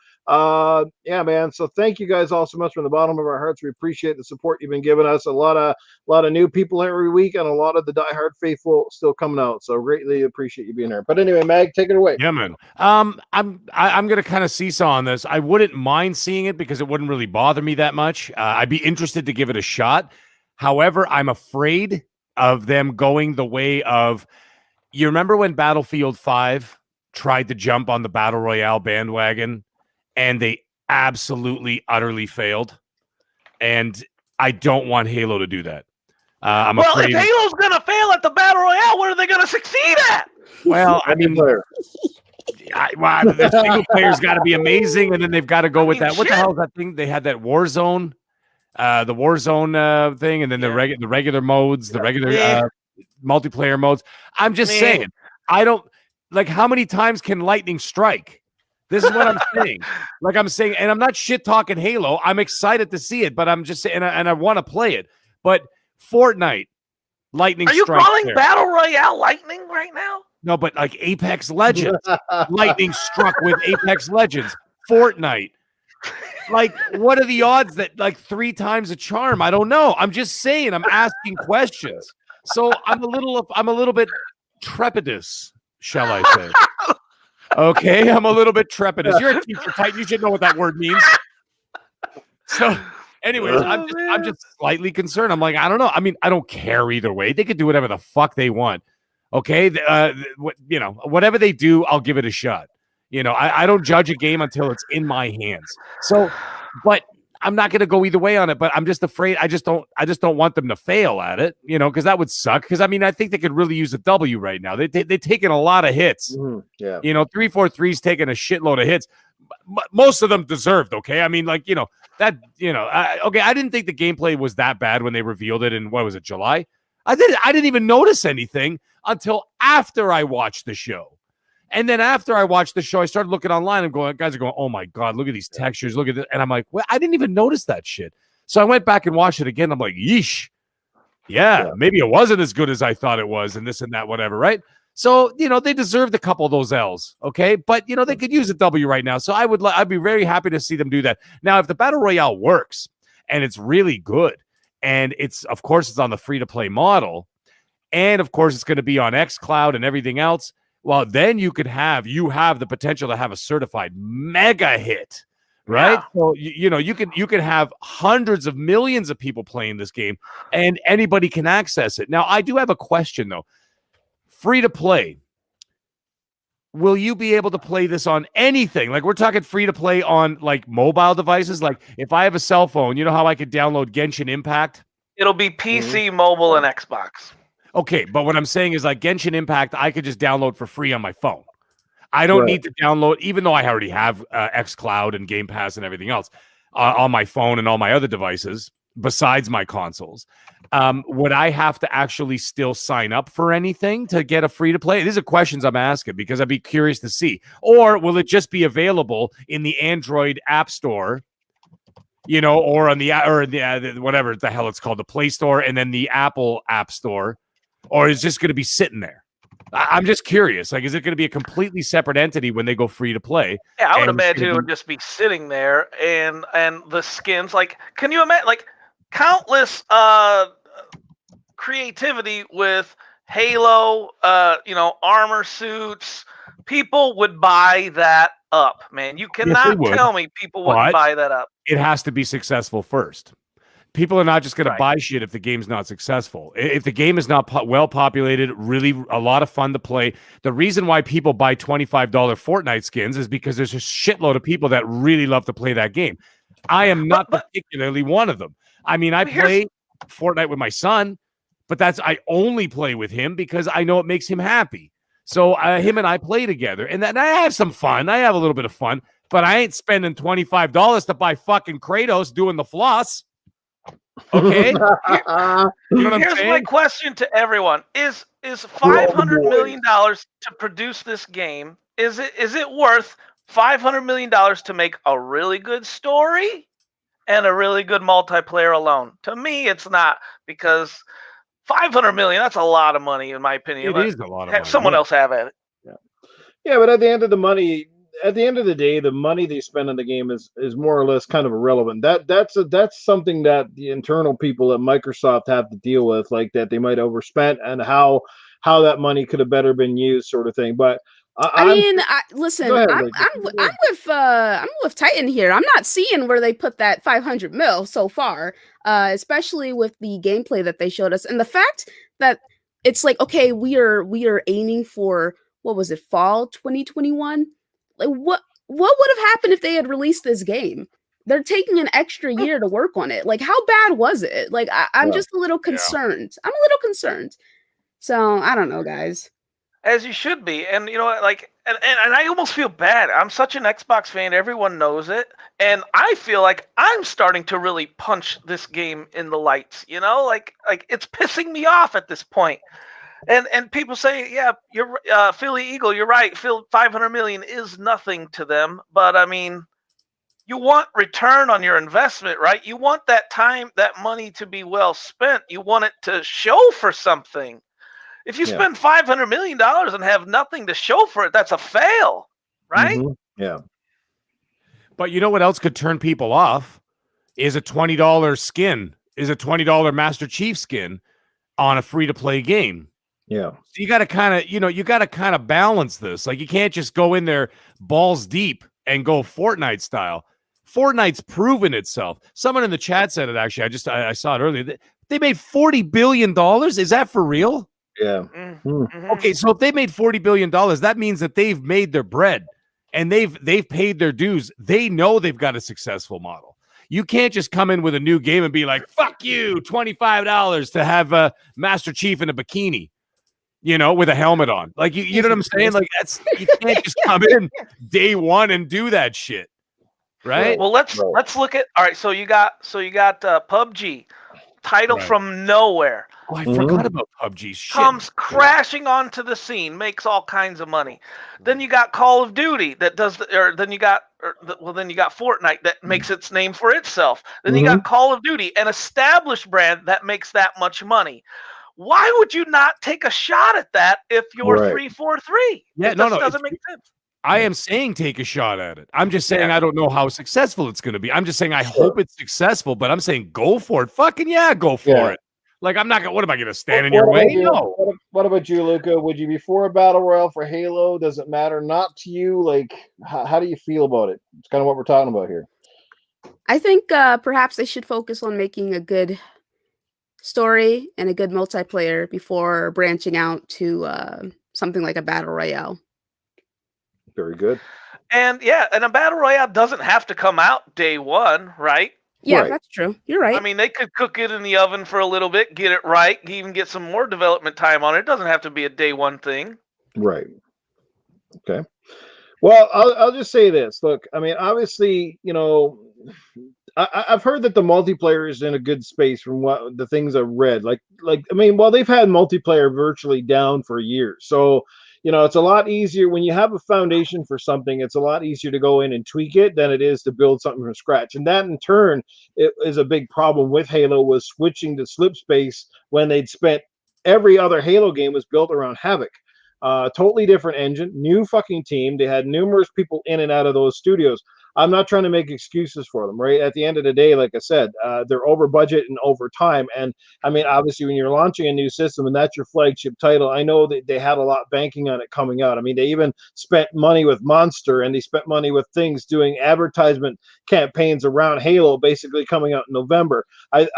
Yeah, man. So thank you guys all so much from the bottom of our hearts. We appreciate the support you've been giving us. A lot of new people every week, and a lot of the diehard faithful still coming out. So greatly appreciate you being here. But anyway, Mag, take it away. Yeah, man. I'm gonna kind of seesaw on this. I wouldn't mind seeing it because it wouldn't really bother me that much. I'd be interested to give it a shot. However, I'm afraid of them going the way of, you remember when Battlefield 5 tried to jump on the Battle Royale bandwagon and they absolutely, utterly failed? And I don't want Halo to do that. I'm afraid. If Halo's going to fail at the Battle Royale, what are they going to succeed at? Well, I mean, the single player's got to be amazing, and then they've got to go with that. What the hell is that thing? They had that Warzone. The Warzone thing, and then the regular modes, the regular multiplayer modes. I'm just saying, I don't like, how many times can lightning strike? This is what I'm saying. Like I'm saying, and I'm not shit talking Halo. I'm excited to see it, but I'm just saying, and I want to play it. But Fortnite, lightning strike. Are you calling Battle Royale lightning right now? No, but like Apex Legends, lightning struck with Apex Legends. Fortnite. Like, what are the odds that like 3 times a charm? I don't know. I'm just saying. I'm asking questions. So I'm a little bit trepidous, shall I say? Okay, I'm a little bit trepidous. You're a teacher, Titan. You should know what that word means. So, anyways, I'm just slightly concerned. I'm like, I don't know. I mean, I don't care either way. They could do whatever the fuck they want. Okay, whatever they do, I'll give it a shot. I don't judge a game until it's in my hands. So, but I'm not going to go either way on it. But I'm just afraid. I just don't want them to fail at it. Because that would suck. Because I mean, I think they could really use a W right now. They're taking a lot of hits. Yeah. 343's taking a shitload of hits. Most of them deserved. Okay, I mean, like okay. I didn't think the gameplay was that bad when they revealed it in, what was it, July? I didn't even notice anything until after I watched the show. And then after I watched the show, I started looking online and guys are going, oh my God, look at these textures. Look at this. And I'm like, well, I didn't even notice that shit. So I went back and watched it again. I'm like, yeesh. Yeah, maybe it wasn't as good as I thought it was, and this and that, whatever, right? So, they deserved a couple of those L's, okay? But, they could use a W right now. So I'd be very happy to see them do that. Now, if the Battle Royale works and it's really good, and of course, it's on the free-to-play model, and of course, it's going to be on xCloud and everything else, well, then you have the potential to have a certified mega hit right? Yeah. So you can have hundreds of millions of people playing this game, and anybody can access it. Now, I do have a question though. Free to play. Will you be able to play this on anything? Like, we're talking free to play on like mobile devices. Like, if I have a cell phone, you know how I could download Genshin Impact? It'll be PC, mobile, and Xbox. Okay, but what I'm saying is, like, Genshin Impact, I could just download for free on my phone. I don't need to download, even though I already have xCloud and Game Pass and everything else on my phone and all my other devices besides my consoles. Would I have to actually still sign up for anything to get a free to play? These are questions I'm asking because I'd be curious to see. Or will it just be available in the Android App Store, or on the whatever the hell it's called, the Play Store, and then the Apple App Store? Or is this going to be sitting there? I'm just curious. Like, is it going to be a completely separate entity when they go free to play? Yeah, I would imagine it would just be sitting there, and the skins. Like, can you imagine? Like, countless creativity with Halo, armor suits. People would buy that up, man. You cannot tell me people wouldn't buy that up. It has to be successful first. People are not just going to buy shit if the game's not successful. If the game is not well populated, really a lot of fun to play. The reason why people buy $25 Fortnite skins is because there's a shitload of people that really love to play that game. I am not particularly one of them. I mean, I play Fortnite with my son, but I only play with him because I know it makes him happy. So him and I play together, and I have some fun. I have a little bit of fun, but I ain't spending $25 to buy fucking Kratos doing the floss. Okay. You know what I'm Here's saying? my question to everyone: Is $500 million to produce this game? Is it worth $500 million to make a really good story and a really good multiplayer alone? To me, it's not, because $500 million, that's a lot of money in my opinion. It is a lot of money. Someone else have at it. Yeah, but at the end of the day, the money they spend on the game is more or less kind of irrelevant. That's something that the internal people at Microsoft have to deal with, like that they might have overspent and how that money could have better been used, sort of thing. But listen, I'm with Titan here. I'm not seeing where they put that 500 mil so far, especially with the gameplay that they showed us, and the fact that it's like, okay, we are aiming for, what was it, fall 2021? Like, what would have happened if they had released this game? They're taking an extra year to work on it. Like, how bad was it? Like, I'm just a little concerned. I'm a little concerned. So I don't know, guys. As you should be. And like, and I almost feel bad. I'm such an Xbox fan, everyone knows it, and I feel like I'm starting to really punch this game in the lights, like it's pissing me off at this point. And people say, yeah, you're Philly Eagle, you're right. 500 million is nothing to them, but I mean, you want return on your investment, right? You want that time, that money to be well spent. You want it to show for something. If you spend $500 million and have nothing to show for it, that's a fail, right? Mm-hmm. Yeah. But you know what else could turn people off? Is a $20 skin, is a $20 Master Chief skin on a free-to-play game. Yeah. So you got to kind of balance this. Like, you can't just go in there balls deep and go Fortnite style. Fortnite's proven itself. Someone in the chat said it, actually. I saw it earlier. They made $40 billion. Is that for real? Yeah. Mm-hmm. Okay, so if they made $40 billion, that means that they've made their bread and they've paid their dues. They know they've got a successful model. You can't just come in with a new game and be like, fuck you, $25 to have Master Chief in a bikini, with a helmet on. Like, you know what I'm saying? Like, you can't just come in day one and do that shit. Right? Well, let's look at, all right, so you got PUBG, title from nowhere. Oh, I forgot about PUBG. Shit. Comes crashing onto the scene, makes all kinds of money. Then you got Call of Duty that does, then you got Fortnite that makes its name for itself. Then you got Call of Duty, an established brand that makes that much money. Why would you not take a shot at that if you're 343? Yeah, doesn't make sense. I am saying take a shot at it. I'm just saying I don't know how successful it's going to be. I'm just saying I hope it's successful, but I'm saying go for it. Fucking go for it. Like, I'm not gonna. What am I gonna stand in What your about way? you? No. What about you, Luca? Would you be for a battle royale for Halo? Does it matter not to you? Like, how do you feel about it? It's kind of what we're talking about here. I think perhaps they should focus on making a good story and a good multiplayer before branching out to something like a battle royale. Very good. And yeah, and a battle royale doesn't have to come out day one, right? Yeah, Right. that's true. You're right. I mean, they could cook it in the oven for a little bit, get it right, even get some more development time on it. It doesn't have to be a day one thing. Right. Okay. Well, I'll just say this. Look, I mean, obviously, you know, I've heard that the multiplayer is in a good space from what the things I've read. Like I mean, well, they've had multiplayer virtually down for years, so you know it's a lot easier when you have a foundation for something. It's a lot easier to go in and tweak it than it is to build something from scratch. And that, in turn, it is a big problem with Halo was switching to slip space when they'd spent every other Halo game was built around Havoc. Totally different engine, new fucking team. They had numerous people in and out of those studios. I'm not trying to make excuses for them, right? At the end of the day, like I said, they're over budget and over time. And I mean, obviously, when you're launching a new system and that's your flagship title, I know that they had a lot banking on it coming out. I mean, they even spent money with Monster and they spent money with things doing advertisement campaigns around Halo, basically coming out in November. I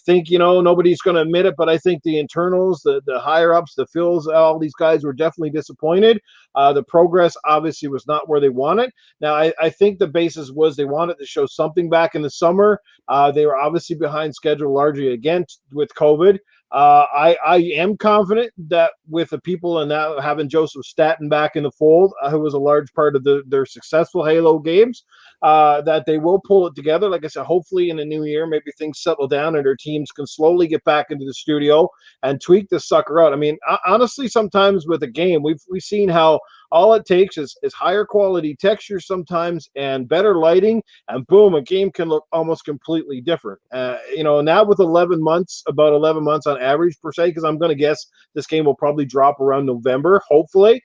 think, you know, nobody's going to admit it, but I think the internals, the higher ups, the Phils, all these guys were definitely disappointed. The progress obviously was not where they wanted. Now, I think the basis was they wanted to show something back in the summer. They were obviously behind schedule largely again with COVID. I am confident that with the people and now having Joseph Staten back in the fold, who was a large part of their successful Halo games, that they will pull it together. Like I said, hopefully in the new year, maybe things settle down and their teams can slowly get back into the studio and tweak this sucker out. I mean, honestly, sometimes with a game, we've seen how all it takes is higher quality textures sometimes and better lighting, and boom, a game can look almost completely different. You know, now with about 11 months on average per se, because I'm going to guess this game will probably drop around November, hopefully.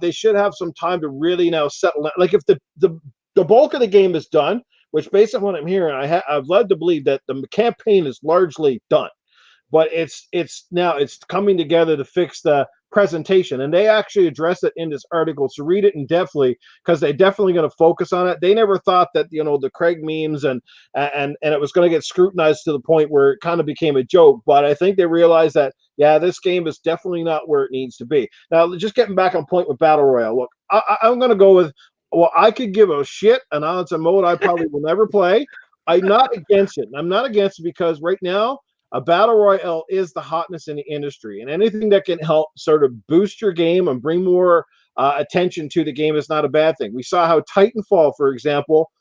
They should have some time to really now settle. Like if the bulk of the game is done, which based on what I'm hearing, I've led to believe that the campaign is largely done. But it's coming together to fix the presentation, and they actually address it in this article. So read it in depthly because they're definitely going to focus on it. They never thought that the Craig memes and it was going to get scrutinized to the point where it kind of became a joke. But I think they realized that this game is definitely not where it needs to be. Now, just getting back on point with Battle Royale. Look, I'm going to go with I could give a shit, and it's a mode I probably will never play. I'm not against it. I'm not against it because right now, a battle royale is the hotness in the industry, and anything that can help sort of boost your game and bring more attention to the game is not a bad thing. We saw how Titanfall, for example,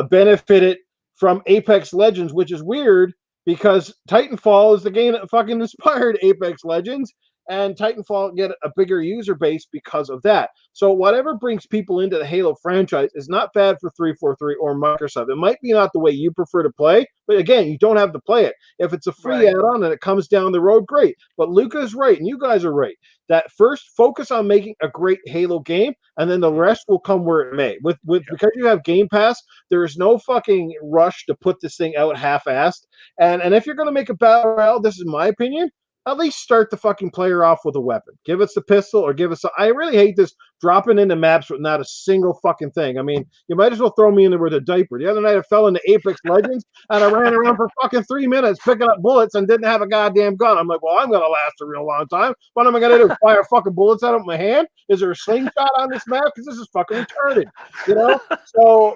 benefited from Apex Legends, which is weird because Titanfall is the game that fucking inspired Apex Legends, and Titanfall get a bigger user base because of that. So whatever brings people into the Halo franchise is not bad for 343 or Microsoft. It might be not the way you prefer to play, but again, you don't have to play it. If it's a free add-on and it comes down the road, great. But Luca's right, and you guys are right, that first focus on making a great Halo game, and then the rest will come where it may. Because you have Game Pass, there is no fucking rush to put this thing out half-assed. And if you're going to make a battle royale, this is my opinion, at least start the fucking player off with a weapon. Give us the pistol or give us I really hate this dropping into maps with not a single fucking thing. I mean, you might as well throw me in there with a diaper. The other night I fell into Apex Legends and I ran around for fucking 3 minutes picking up bullets and didn't have a goddamn gun. I'm like, well, I'm going to last a real long time. What am I going to do? Fire fucking bullets out of my hand? Is there a slingshot on this map? Because this is fucking retarded, you know? So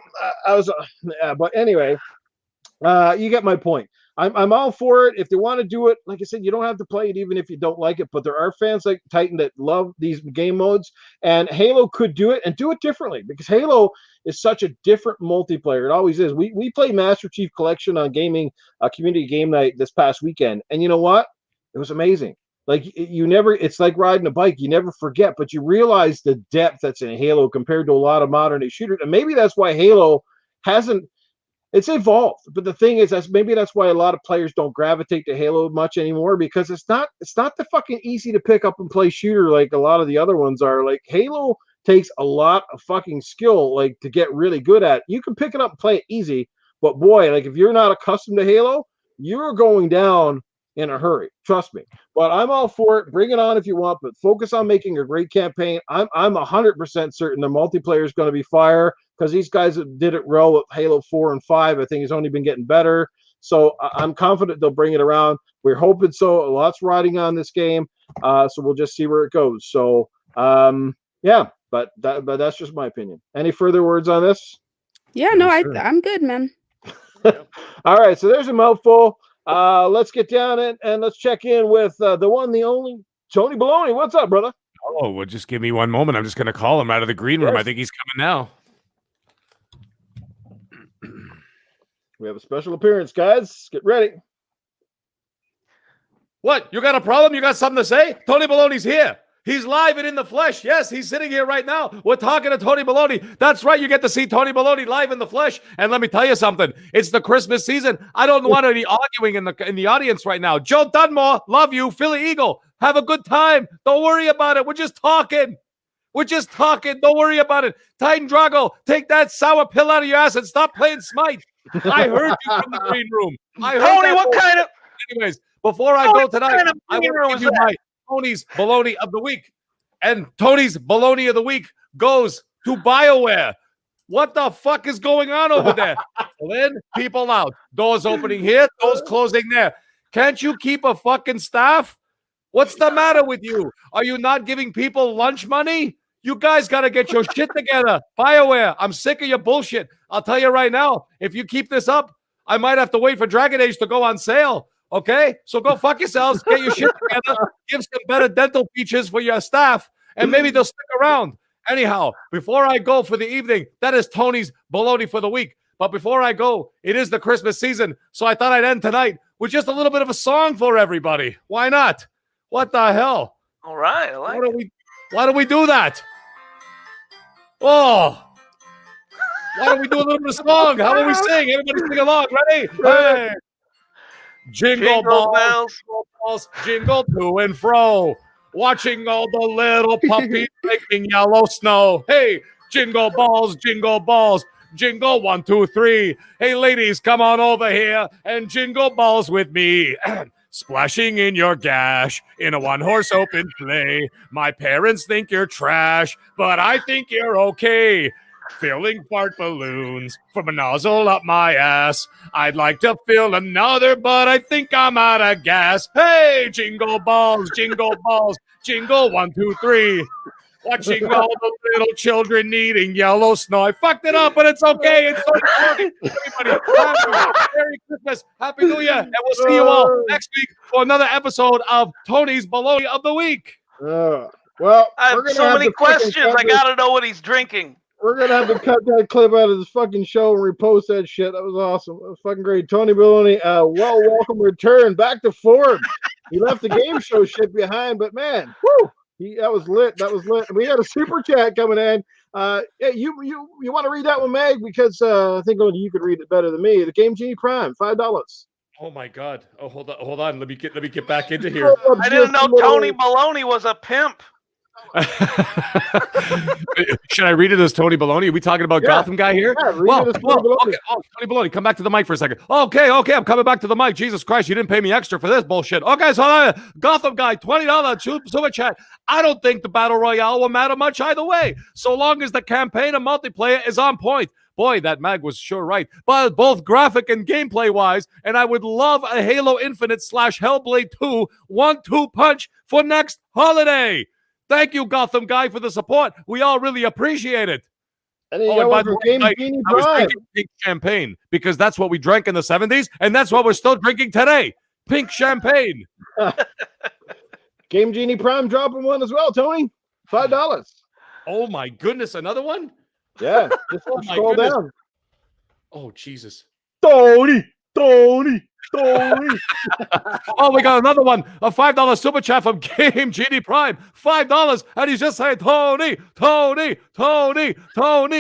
but anyway, you get my point. I'm all for it. If they want to do it, like I said, you don't have to play it even if you don't like it. But there are fans like Titan that love these game modes, and Halo could do it and do it differently because Halo is such a different multiplayer. It always is. We played Master Chief Collection on gaming community game night this past weekend, and you know what? It was amazing. Like it's like riding a bike. You never forget, but you realize the depth that's in Halo compared to a lot of modern day shooters, and maybe that's why Halo hasn't. It's evolved, but the thing is, that's why a lot of players don't gravitate to Halo much anymore because it's not the fucking easy to pick up and play shooter like a lot of the other ones are. Like Halo takes a lot of fucking skill, like to get really good at. You can pick it up and play it easy, but boy, like if you're not accustomed to Halo, you're going down in a hurry. Trust me. But I'm all for it. Bring it on if you want, but focus on making a great campaign. I'm 100% certain the multiplayer is going to be fire because these guys did it well with Halo 4 and 5. I think it's only been getting better. So I'm confident they'll bring it around. We're hoping so. Lots riding on this game. So we'll just see where it goes. So yeah, but that's just my opinion. Any further words on this? Yeah, no, I'm good, man. All right, so there's a mouthful. Let's get down and let's check in with the one, the only Tony Baloney. What's up, brother? Oh, well, just give me one moment. I'm just going to call him out of the green room. Yes. I think he's coming now. We have a special appearance, guys. Get ready. What? You got a problem? You got something to say? Tony Baloney's here. He's live and in the flesh. Yes, he's sitting here right now. We're talking to Tony Baloney. That's right. You get to see Tony Baloney live in the flesh. And let me tell you something. It's the Christmas season. I don't want any arguing in the audience right now. Joe Dunmore, love you. Philly Eagle, have a good time. Don't worry about it. We're just talking. Don't worry about it. Titan Drago, take that sour pill out of your ass and stop playing Smite. I heard you from the green room. Tony, what kind of... Anyways, before I go tonight, I will give you my Tony's Baloney of the Week. And Tony's Baloney of the Week goes to Bioware. What the fuck is going on over there? Lynn, people out. Doors opening here, doors closing there. Can't you keep a fucking staff? What's the matter with you? Are you not giving people lunch money? You guys got to get your shit together. Bioware, I'm sick of your bullshit. I'll tell you right now, if you keep this up, I might have to wait for Dragon Age to go on sale. Okay, so go fuck yourselves, get your shit together, give some better dental features for your staff, and maybe they'll stick around. Anyhow, before I go for the evening, that is Tony's Baloney for the week. But before I go, it is the Christmas season, so I thought I'd end tonight with just a little bit of a song for everybody. Why not? What the hell? All right, I like it. Why do we do that? Oh. Why don't we do a little bit of song? How about we sing? Everybody sing along. Ready? Hey. Jingle bells, jingle to and fro, watching all the little puppies making yellow snow. Hey, jingle balls, jingle 1, 2, 3. Hey, ladies, come on over here and jingle balls with me. Splashing in your gash in a one-horse open sleigh. My parents think you're trash, but I think you're okay. Filling fart balloons from a nozzle up my ass. I'd like to fill another, but I think I'm out of gas. Hey, jingle balls, jingle 1, 2, 3. Watching all the little children eating yellow snow. I fucked it up, but it's okay. It's so everybody. Merry Christmas, Happy New Year, and we'll see you all next week for another episode of Tony's Baloney of the Week. Well, I have so many questions. I gotta know what he's drinking. We're going to have to cut that clip out of this fucking show and repost that shit. That was awesome. That was fucking great. Tony Baloney, welcome return back to form. He left the game show shit behind, but man, whoo, that was lit. We had a super chat coming in. Yeah, you want to read that one, Meg? Because I think only you could read it better than me. The Game Genie Prime, $5. Oh my God! Oh, hold on. Let me get back into here. I didn't know Tony Baloney was a pimp. Should I read it as Tony Baloney? Are we talking about Gotham guy here? Yeah, Okay. Oh, Tony Baloney, come back to the mic for a second. Okay, I'm coming back to the mic. Jesus Christ, you didn't pay me extra for this bullshit. Okay, so Gotham guy, $20 super chat. I don't think the battle royale will matter much either way, so long as the campaign and multiplayer is on point. Boy, that mag was sure right. But both graphic and gameplay wise, and I would love a Halo Infinite / Hellblade 2 1-2 punch for next holiday. Thank you, Gotham guy, for the support. We all really appreciate it. And by the way, I was drinking pink champagne because that's what we drank in the 70s, and that's what we're still drinking today. Pink champagne. Game Genie Prime dropping one as well, Tony. $5. Oh my goodness, another one? Yeah, just scroll down. Oh Jesus. Tony. Oh, we got another one. A $5 super chat from Game Genie Prime. $5. And he's just saying, Tony.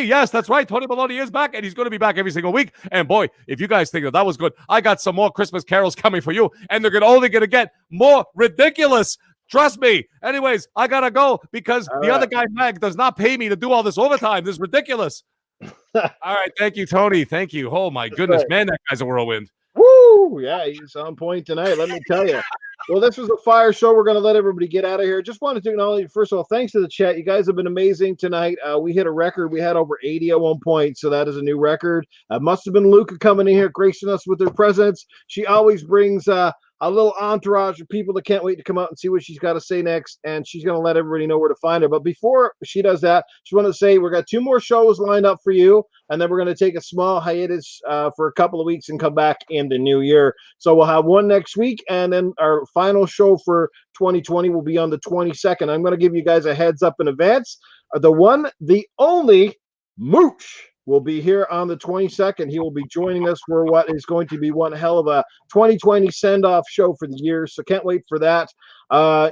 Yes, that's right. Tony Baloney is back, and he's going to be back every single week. And boy, if you guys think that was good, I got some more Christmas carols coming for you, and they're only going to get more ridiculous. Trust me. Anyways, I got to go because the other guy, Meg, does not pay me to do all this overtime. This is ridiculous. All right. Thank you, Tony. Thank you. Oh, my goodness. Man, that guy's a whirlwind. Woo! Woo! Yeah, he's on point tonight. Let me tell you. Well, this was a fire show. We're going to let everybody get out of here. Just wanted to acknowledge, first of all, thanks to the chat. You guys have been amazing tonight. We hit a record. We had over 80 at one point, so that is a new record. Must have been Luca coming in here, gracing us with her presence. She always brings a little entourage of people that can't wait to come out and see what she's got to say next, and she's going to let everybody know where to find her. But before she does that, she wanted to say we've got 2 more shows lined up for you, and then we're going to take a small hiatus for a couple of weeks and come back in the new year. So we'll have one next week, and then our final show for 2020 will be on the 22nd. I'm going to give you guys a heads up in advance. The one, the only Mooch will be here on the 22nd. He will be joining us for what is going to be one hell of a 2020 send-off show for the year, so can't wait for that.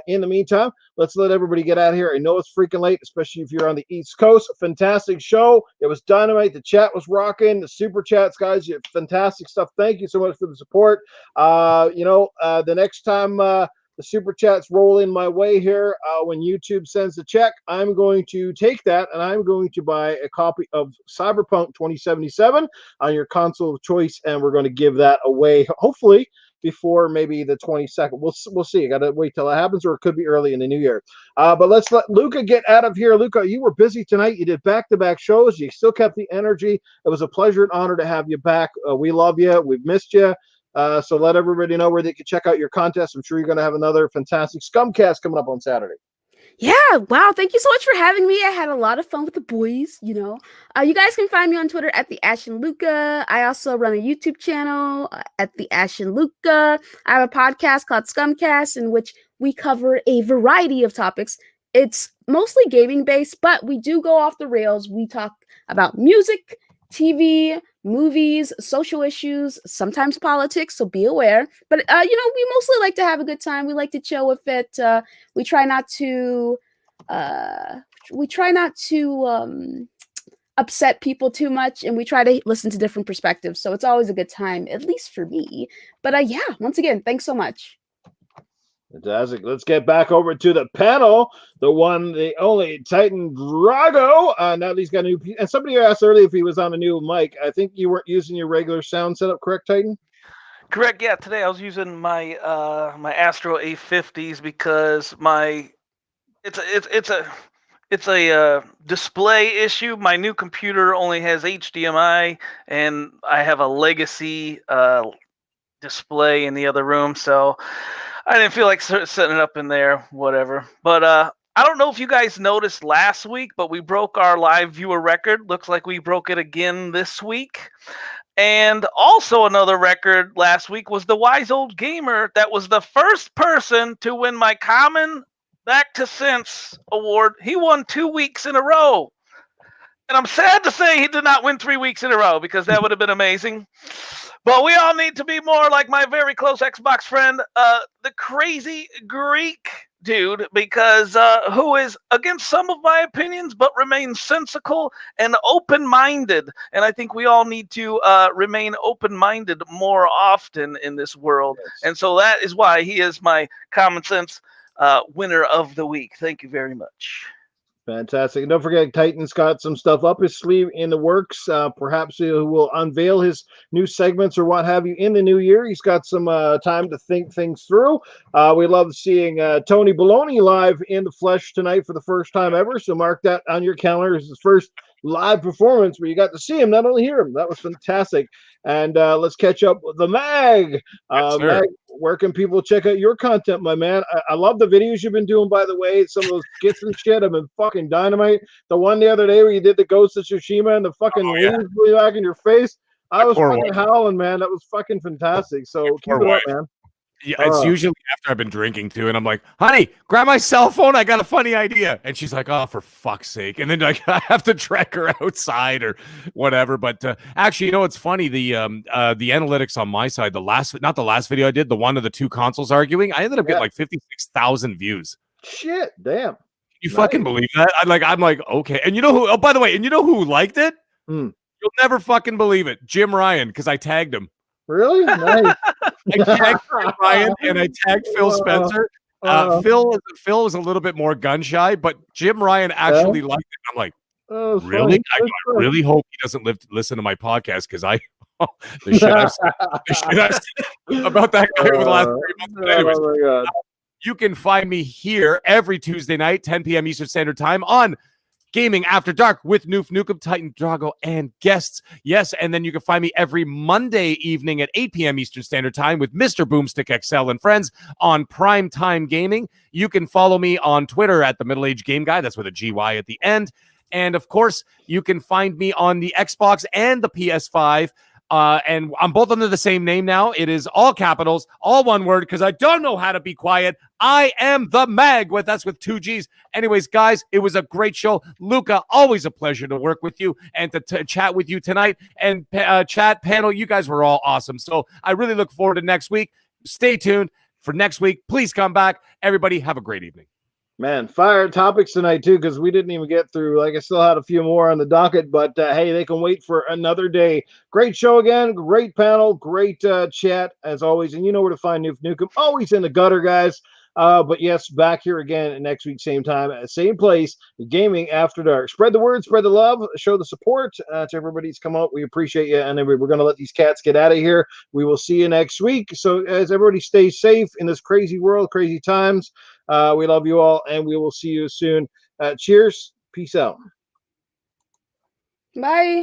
In the meantime, let's let everybody get out of here. I know it's freaking late, especially if you're on the East Coast. Fantastic show. It was dynamite. The chat was rocking. The super chats, guys, you have fantastic stuff. Thank you so much for the support. The next time the super chats roll in my way here, when YouTube sends the check, I'm going to take that and I'm going to buy a copy of Cyberpunk 2077 on your console of choice, and we're going to give that away, hopefully before maybe the 22nd. We'll see. I got to wait till it happens, or it could be early in the new year. But let's let Luca get out of here. Luca, you were busy tonight. You did back-to-back shows. You still kept the energy. It was a pleasure and honor to have you back. We love you. We've missed you. So let everybody know where they can check out your contest. I'm sure you're going to have another fantastic Scumcast coming up on Saturday. Yeah, wow. Thank you so much for having me. I had a lot of fun with the boys, you know. You guys can find me on Twitter at the Ashen Luca. I also run a YouTube channel at the Ashen Luca. I have a podcast called Scumcast, in which we cover a variety of topics. It's mostly gaming based, but we do go off the rails. We talk about music, TV, movies, social issues, sometimes politics, so be aware. But we mostly like to have a good time. We like to chill with it. We try not to upset people too much, and we try to listen to different perspectives. So it's always a good time, at least for me. But once again, thanks so much. Fantastic. Let's get back over to the panel. The one, the only Titan Drago. Now that he's got a new. And somebody asked earlier if he was on a new mic. I think you weren't using your regular sound setup, correct, Titan? Correct. Yeah. Today I was using my my Astro A50s because it's a display issue. My new computer only has HDMI, and I have a legacy display in the other room, so I didn't feel like setting it up in there, whatever. But I don't know if you guys noticed last week, but we broke our live viewer record. Looks like we broke it again this week. And also another record last week was the Wise Old Gamer that was the first person to win my Common Back to Sense award. He won 2 weeks in a row. And I'm sad to say he did not win 3 weeks in a row, because that would have been amazing. But we all need to be more like my very close Xbox friend, the Crazy Greek dude, because who is against some of my opinions, but remains sensical and open-minded. And I think we all need to remain open-minded more often in this world. Yes. And so that is why he is my Common Sense winner of the week. Thank you very much. Fantastic. And don't forget, Titan's got some stuff up his sleeve in the works. Perhaps he will unveil his new segments or what have you in the new year. He's got some time to think things through. We love seeing Tony Baloney live in the flesh tonight for the first time ever. So mark that on your calendar as his first live performance where you got to see him, not only hear him. That was fantastic. And let's catch up with the Mag. Yes, Mag, where can people check out your content, my man? I love the videos you've been doing, by the way. Some of those skits and shit have been fucking dynamite. The one the other day where you did the Ghost of Tsushima and the fucking leaves blew back in your face. I was fucking howling, man. That was fucking fantastic. So keep it up, man. Yeah, it's usually after I've been drinking too, and I'm like, honey, grab my cell phone. I got a funny idea. And she's like, oh, for fuck's sake. And then I have to track her outside or whatever. But actually, you know, it's funny. The analytics on my side, not the last video I did, the one of the two consoles arguing, I ended up getting like 56,000 views. Shit, damn. You fucking believe that? I'm like, okay. And you know who, oh, by the way, and you know who liked it? You'll never fucking believe it. Jim Ryan, because I tagged him. Really? Nice. I tagged Ryan and I tagged Phil Spencer. Phil was a little bit more gun shy, but Jim Ryan actually liked it. I'm like, really? I really hope he doesn't listen to my podcast, because I The shit I've said about that guy over the last 3 months. But anyways, Oh my God. you can find me here every Tuesday night, 10 p.m. Eastern Standard Time on Gaming After Dark with Noof Nukem, Titan Drago, and guests. Yes, and then you can find me every Monday evening at 8 p.m. Eastern Standard Time with Mr. Boomstick XL and friends on Prime Time Gaming. You can follow me on Twitter at the Middle Age Game Guy. That's with a GY at the end. And of course, you can find me on the Xbox and the PS5. And I'm both under the same name now. It is all capitals, all one word, because I don't know how to be quiet. I am the Mag that's with 2 G's. Anyways, guys, it was a great show. Luca, always a pleasure to work with you and to chat with you tonight. And chat panel, you guys were all awesome. So I really look forward to next week. Stay tuned for next week. Please come back. Everybody, have a great evening. Man, fire topics tonight too, because we didn't even get through. Like I still had a few more on the docket, but hey, they can wait for another day. Great show again, great panel, great chat as always, and you know where to find Noof Nukem. Always in the gutter, guys. But yes, back here again next week, same time, same place. Gaming After Dark. Spread the word, spread the love, show the support to everybody's come out. We appreciate you, and then we're going to let these cats get out of here. We will see you next week. So as everybody stays safe in this crazy world, crazy times. We love you all, and we will see you soon. Cheers. Peace out. Bye.